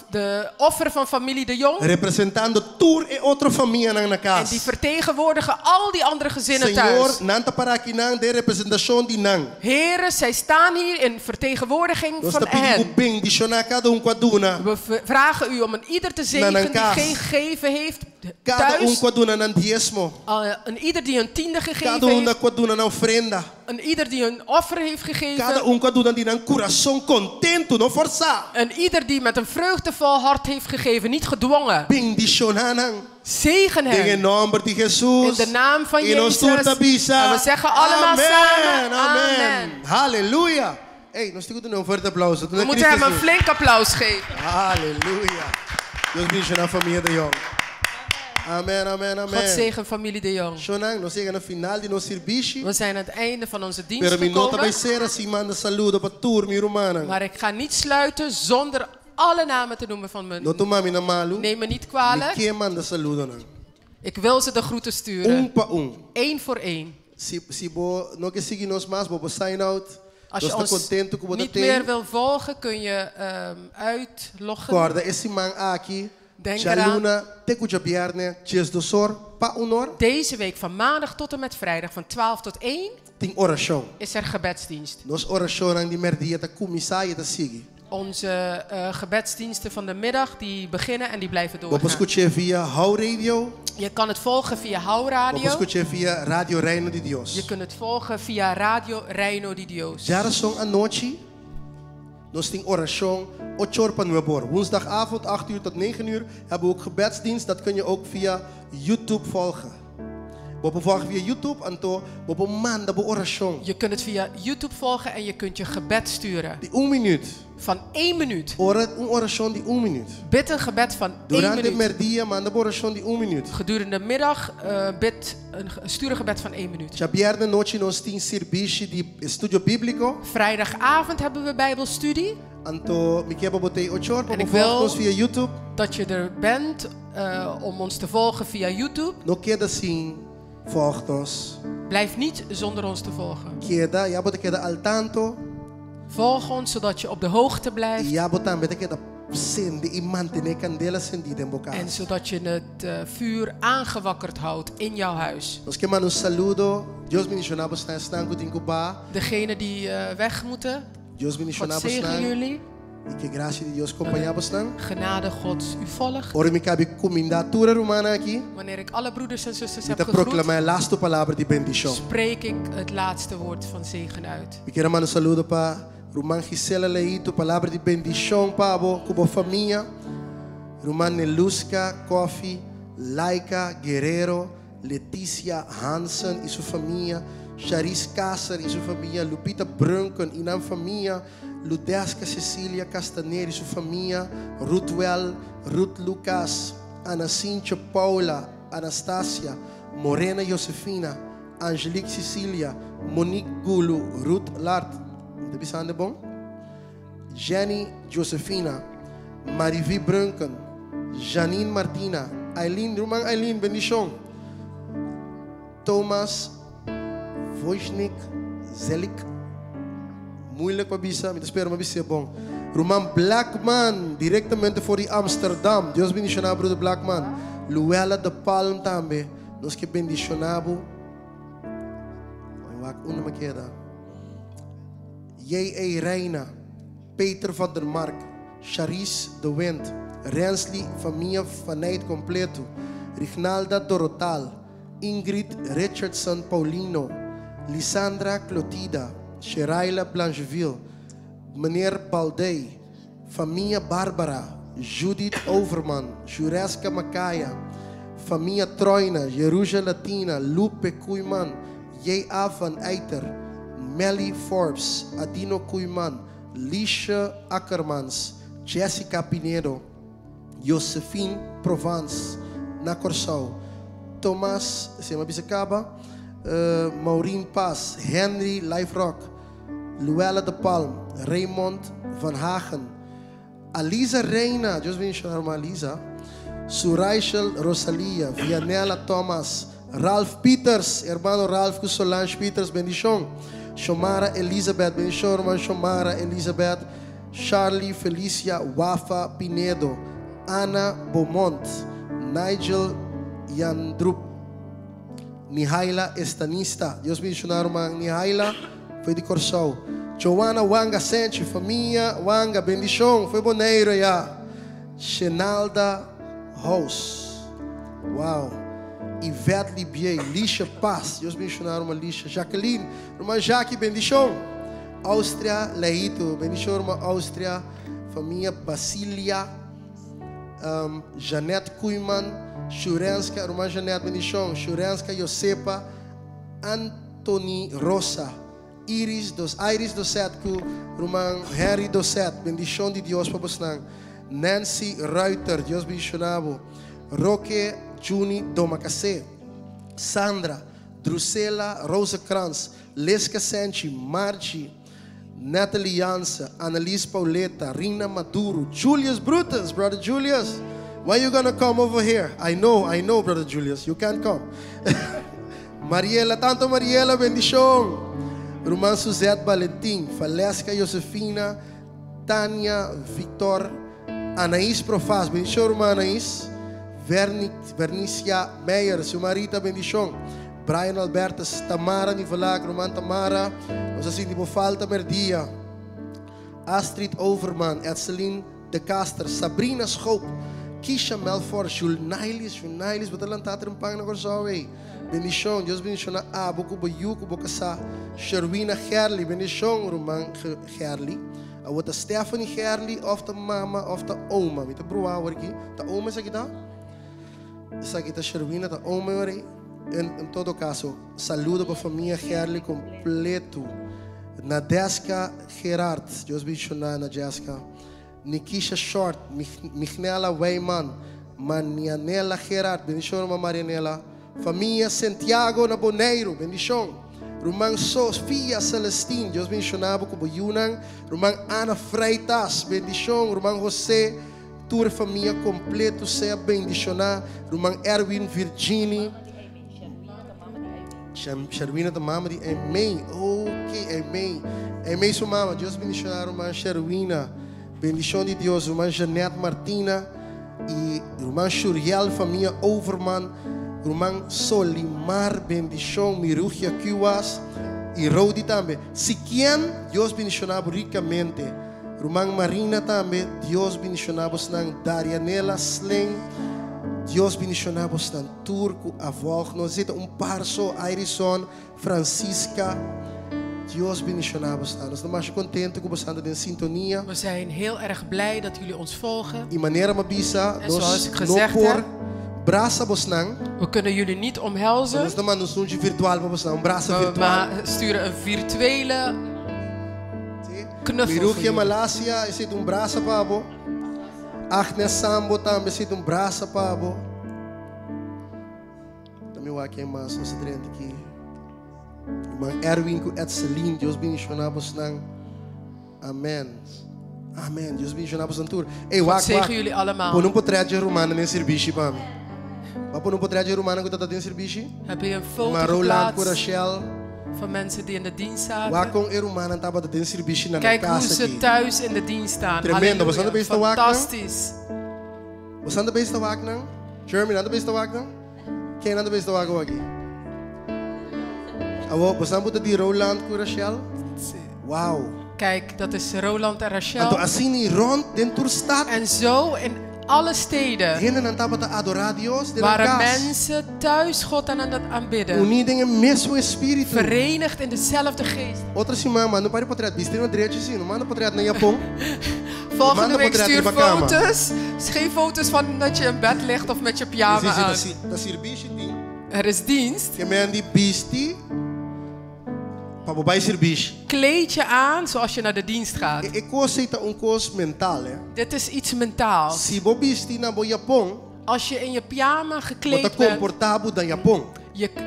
De offer van familie de Jong. Representando tour e outra família na casa. En die vertegenwoordigen al die andere gezinnen thuis. Heren, zij staan hier in vertegenwoordiging van hen. We vragen u om een ieder te zegenen die geen gegeven heeft thuis. Een ieder die een tiende gegeven heeft. Een ieder die een offer heeft gegeven. En ieder die met een vreugdevol hart heeft gegeven, niet gedwongen. Zegen hem. In de naam van Jezus. En we zeggen allemaal samen. Amen. Halleluja. Hey, nós temos um forte aplauso. We moeten hem een flink applaus geven. Halleluja. Deus bendiga a família de Jong. Amen, amen, amen. God zegen familie De Jong. Shonang, no zeggen final di no serviço. We zijn aan het einde van onze dienst Pero mi nota bij gekomen. sera si manda saludo pa tour mi romana. Maar ik ga niet sluiten zonder alle namen te noemen van mijn. No tu mami na malu. Neem me niet Mi kwalijk. que manda saludo na. Ik wil ze de groeten sturen. Un pa un. Eén voor één. Si bo no que sigue nos mas bo sign out. Als je Nós ons tá contento com niet meer wil volgen, kun je uitloggen. Guarda esse man aqui. Denk Chaluna, te cuja bierne, chies do sor, pa unor. Deze week van maandag tot en met vrijdag van 12 tot 1 Ting oração. is er gebedsdienst. Nos oração ang di merdia ta kumisaia ta sigi. Onze gebedsdiensten van de middag die beginnen en die blijven Bo doorgaan. escutar via Hou Radio. Je kan het volgen via Hou Bo Radio. escutar via Radio Reino de Dios. Je kunt het volgen via Radio Reino de Dios. Jara song à noite. Nos ting oração 8 uur pa nuebor. Woensdagavond 8 uur tot 9 uur hebben we ook gebedsdienst. Dat kun je ook via YouTube volgen. We volgen via YouTube en to we manda bo oração. Je kunt het via YouTube volgen en je kunt je gebed sturen. Die 1 minuut. Van 1 minuut. Ora un oração die 1 minuut. Bid een gebed van 1 Durante minuut. merdia manda bo oração die 1 minuut. Gedurende de middag stuur een gebed van 1 minuut. Já viernes noite nós tem serviço de estudo bíblico. Vrijdagavond hebben we Bijbelstudie. Anto me quebra botei 8 uur En ik para wil volgen via YouTube. dat je er bent om ons te volgen via YouTube. No queda assim, volgtos. Blijf niet zonder ons te volgen. Queda, já bota queda al tanto. Volg ons zodat je op de hoogte blijft. Já bota beta queda sende e manter candela acendida em boca. En zodat je het vuur aangewakkerd houdt in jouw huis. Nós queremos um saludo. Deus me missionava está estanco em Cuba. Degenen die weg moeten. Deus me God missionava zegen jullie. E que graça de Deus acompanhava staan. Genade Gods u volgt. Ora me cabe comindatura romana aqui. Wanneer ik alle broeders en zusters heb Te gegroet, proclamar a lasta palavra de bendição. spreek ik het laatste woord van zegen uit. Me quero mandar um saludo para Irmã Gisela Leito, palavra de bendição para a família. Irmã Neluska Kofi, Laika Guerrero, Letícia Hansen e sua família. Charis Kasser e sua família. Lupita Brunken e na família. Ludesca Cecília Castaneira e sua família. Ruthwell, Ruth Lucas, Ana Cíntia Paula, Anastasia, Morena Josefina, Angelique Cecília, Monique Gulu, Ruth Lart. Bisa anda bom? Jenny Josefina, Marivi Brunken, Janine Martina, Aileen, Roman Aileen, bendição. Thomas Wojnik Zelik, moeilijk para bisa, mas espero que seja bom. Roman Blackman, diretamente voor die Amsterdam. Deus bendicionar, broeder Blackman. Luella de Palm também, nós que bendicionamos. Mas uma me queda. J.A. Reina, Peter van der Mark, Charis de Wind, Rensley, família vanuit completo, Rignalda Dorotal, Ingrid Richardson Paulino, Lisandra Clotida, Sheraila Blancheville, meneer Baldei, família Bárbara, Judith Overman, Juresca Macaya, família Troina, Jeruja Latina, Lupe Kuiman, J.A. van Eiter, Melly Forbes, Adino Kuiman, Lisha Ackermans, Jessica Pinedo, Josephine Provence, Nacorsau, Thomas Semabisacaba, Maureen Paz, Henry Liverock, Luella de Palm, Raymond Van Hagen, Alisa Reina, Deus bendiga a Alisa, Suraichel Rosalia, Vianela Thomas, Ralph Peters, hermano Ralph Solange Peters, bendição. Shomara Elizabeth, bendição, irmã Shomara Elizabeth, Charlie Felicia Wafa Pinedo, Ana Beaumont, Nigel Yandrup, Nihaila Estanista, Deus bendicionar, irmã Nihaila, foi de Corsau. Joana Wanga Sente, família Wanga, bendição, foi boneiro já. Shenalda House, uau. Ivete Libier, Lisha Paz, Deus bendicionar uma Lisha, Jacqueline, irmã Jaque, bendição. Áustria, Leito, bendição, irmã Áustria, família Basilia, Janete Kuiman, Shurenska, irmã Janete, bendição. Shurenska, Josepa, Anthony Rosa, Iris do Setku, irmã Harry do Set, bendição de Deus para você. Nancy Reuter, Deus bendicionado. Roque Juni Domacase, Sandra, Drusela Rozenkrans, Liska Senchi, Margie, Natalie Jansen, Annelies Pauleta, Rina Maduro, Julius Brutus, Brother Julius. When you gonna come over here? I know, Brother Julius, you can't come. Mariela, tanto Mariela, bendición. Roman Suzette Valentin, Valesca Josefina, Tania, Victor, Anaís Profaz, bendición, Roman Anaís. Vernicia Meijer, su marita, bendición. Brian Albertus, Tamara Nivelaak, Roman Tamara, nos assim tipo falta merdia. Astrid Overman, Edseline de Caster, Sabrina Schoop, Kisha Melfort, Jules Nailis, wat er laat er een pang naar zo wey. Bendición, Dios bendición a boku boyuku bokasa, Sherwina Gerli, bendición Roman Gerli. A wat de Stephanie Gerli of de mama of de oma, met de broer hoor ik. De oma zeg je dat? Zeg je dat Sherwina de oma hoor? En todo caso, saludo para a família Gerli completo. Nadeska Gerard, Deus bendicionar Nadeska. Nikisha Short, Mignela Weyman, Marianela Gerard, bendição para Marianela. Família Santiago na Boneiro, bendição. Roman Sofia Celestine, Deus bendicionar para o Yunan. Roman Ana Freitas, bendição. Roman José, tua família completo seja bendicionar. Roman Erwin Virginie. Sherwina da mama de amém. Ok, amém. Amém sua mama. Deus bendicionar irmã Sherwina. Bendição de Deus. Irmã Janete Martina. E irmã Shuriel, família Overman. Irmã Solimar, bendição. Mirugia Kiwas. E Rodi também. Se quem Deus bendicionar ricamente. Irmã Marina também. Deus bendicionar nang Darianela Sling. Deus bendicionamos dan Turco, avó. Nós zitten parso, Irison, Francisca. Deus bendicionamos dan. Nós estamos mais contentes que você anda em sintonia. We zijn heel erg blij dat jullie ons volgen. In maneira mabisa, en zoals ik gezegd heb, we kunnen jullie niet omhelzen. Nós não mandamos um virtual para você, braça virtual. We sturen een virtuele knuffel. Mirugia Malasia, is dit braça para Agnes Sambo também se braça pabo. Também o aqui mais nós treinamos aqui. Irmã Erwin com Edseline, Deus bendicionamos nang. Amen. Amen. Deus bendicionamos nang tour. Ei, God zegen jullie allemaal. Por não poder de romana nem serviço para mim. Por não poder de romana que tá dentro serviço? Heb je een foto geplaatst van mensen die in de dienst zaten? Kijk hoe ze thuis in de dienst staan. Tremendo. Was aan de beste waak? Fantastisch. Was aan de beste waak nou? Jeremy, aan de beste waak nou? Geen aan de beste waak ook. Was aan de die Roland en Rachel? Wauw. Kijk, dat is Roland en Rachel. En asini rond den toer staat. En zo in alle steden waren mensen thuis God aan het aanbidden. Verenigd in dezelfde geest. Volgende week stuur foto's. Geen foto's van dat je in bed ligt of met je pyjama aan. Er is dienst. Kleed je aan zoals je naar de dienst gaat. Dit is iets mentaals. Als je in je pyjama gekleed bent,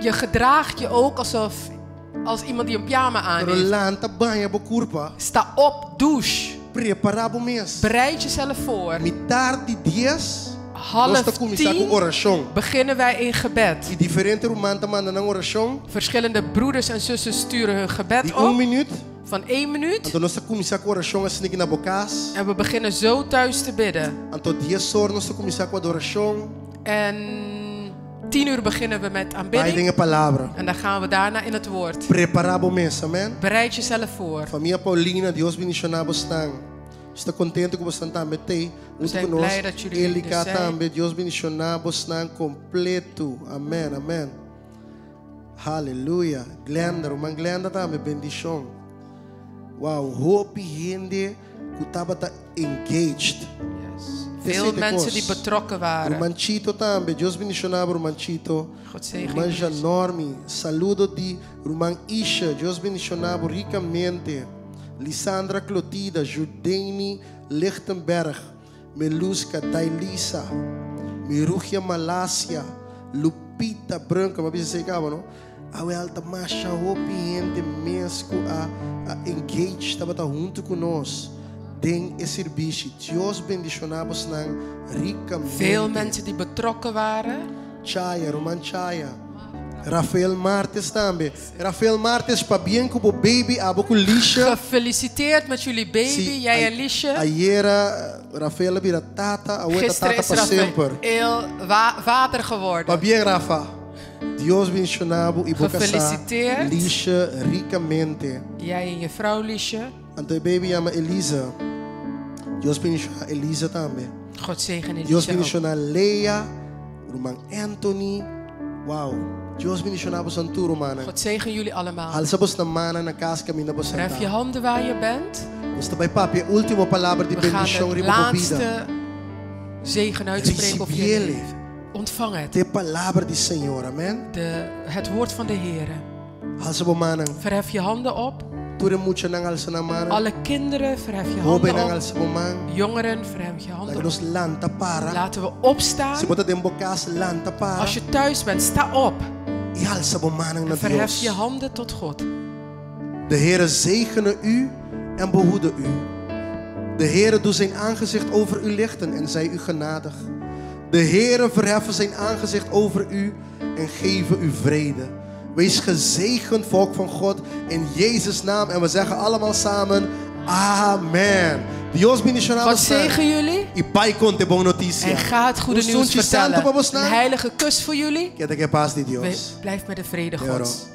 je gedraagt je ook als iemand die een pyjama aan heeft. Sta op, douche. Bereid jezelf voor. 9:30 beginnen wij in gebed. Verschillende broeders en zussen sturen hun gebed op. Van 1 minuut. En we beginnen zo thuis te bidden. En 10:00 beginnen we met aanbidding. En dan gaan we daarna in het woord. Bereid jezelf voor. Familia Paulina, Dios bendicionamos nang. Estou contente que você está também. We zijn blij dat jullie er zijn. Deus bendicionamos nang completo. Amen, amen. Halleluja. Glenda, irmã Glenda também, bendição. Wow, hope gente que estava engaged. Veel mensen die betrokken waren. Romanchito também, Deus bendicionava Romanchito. Irmã Janormi, saludo de irmã Isha, Deus bendicionava ricamente. Lisandra Clotida, Judeini Lichtenberg, Meluska, Dailisa, Mirugia Malasia, Lupita Branca, mas você sabe, não? A alta marcha hopi gente mesmo a engage, estava junto conosco. Den is serviço. Deus bendicionamos na ricamente. Veel mensen die betrokken waren. Chaya, Roman Chaya. Rafael Martes também. Rafael Martes, para bem com o baby, abo com Lisha. Gefeliciteerd met jullie baby, jij en Liesje. Ayer Rafael vira tata, a tata para sempre. Heel vader geworden. Para bem, Rafa. Deus bendicionado e boca Gefeliciteerd. Lisha ricamente. Jij en je vrouw Liesje. En de baby chama Elisa. Deus bendicionado Elisa também. God zegen Elisa. Deus bendicionado Leia, Roman Anthony. Wow. Deus bendicionado Santo Romana. God zegen jullie allemaal. Halsabos na mana na casa caminho na Verhef je handen waar je bent. Ons bij papi, última palavra de bendição We gaan de laatste zegen uitspreken op je leven. Ontvang het. De palavra de Senhor, amen. Het woord van de Heer. Halsabomana. Verhef je handen op. Alle kinderen, verhef je handen op. Jongeren, verhef je handen op. Laten we opstaan. Als je thuis bent, sta op. En verhef je handen tot God. De Heere zegene u en behoede u. De Heere doet zijn aangezicht over u lichten en zij u genadig. De Heere verheffen zijn aangezicht over u en geven u vrede. Wees gezegend, volk van God, in Jezus' naam. En we zeggen allemaal samen, amen. Dios bendicionado. God zegen jullie. Y pai conte boa noticia. En ga het goede nieuws vertellen. Een heilige kus voor jullie. Que te paz de Dios. Blijf met de vrede Gods.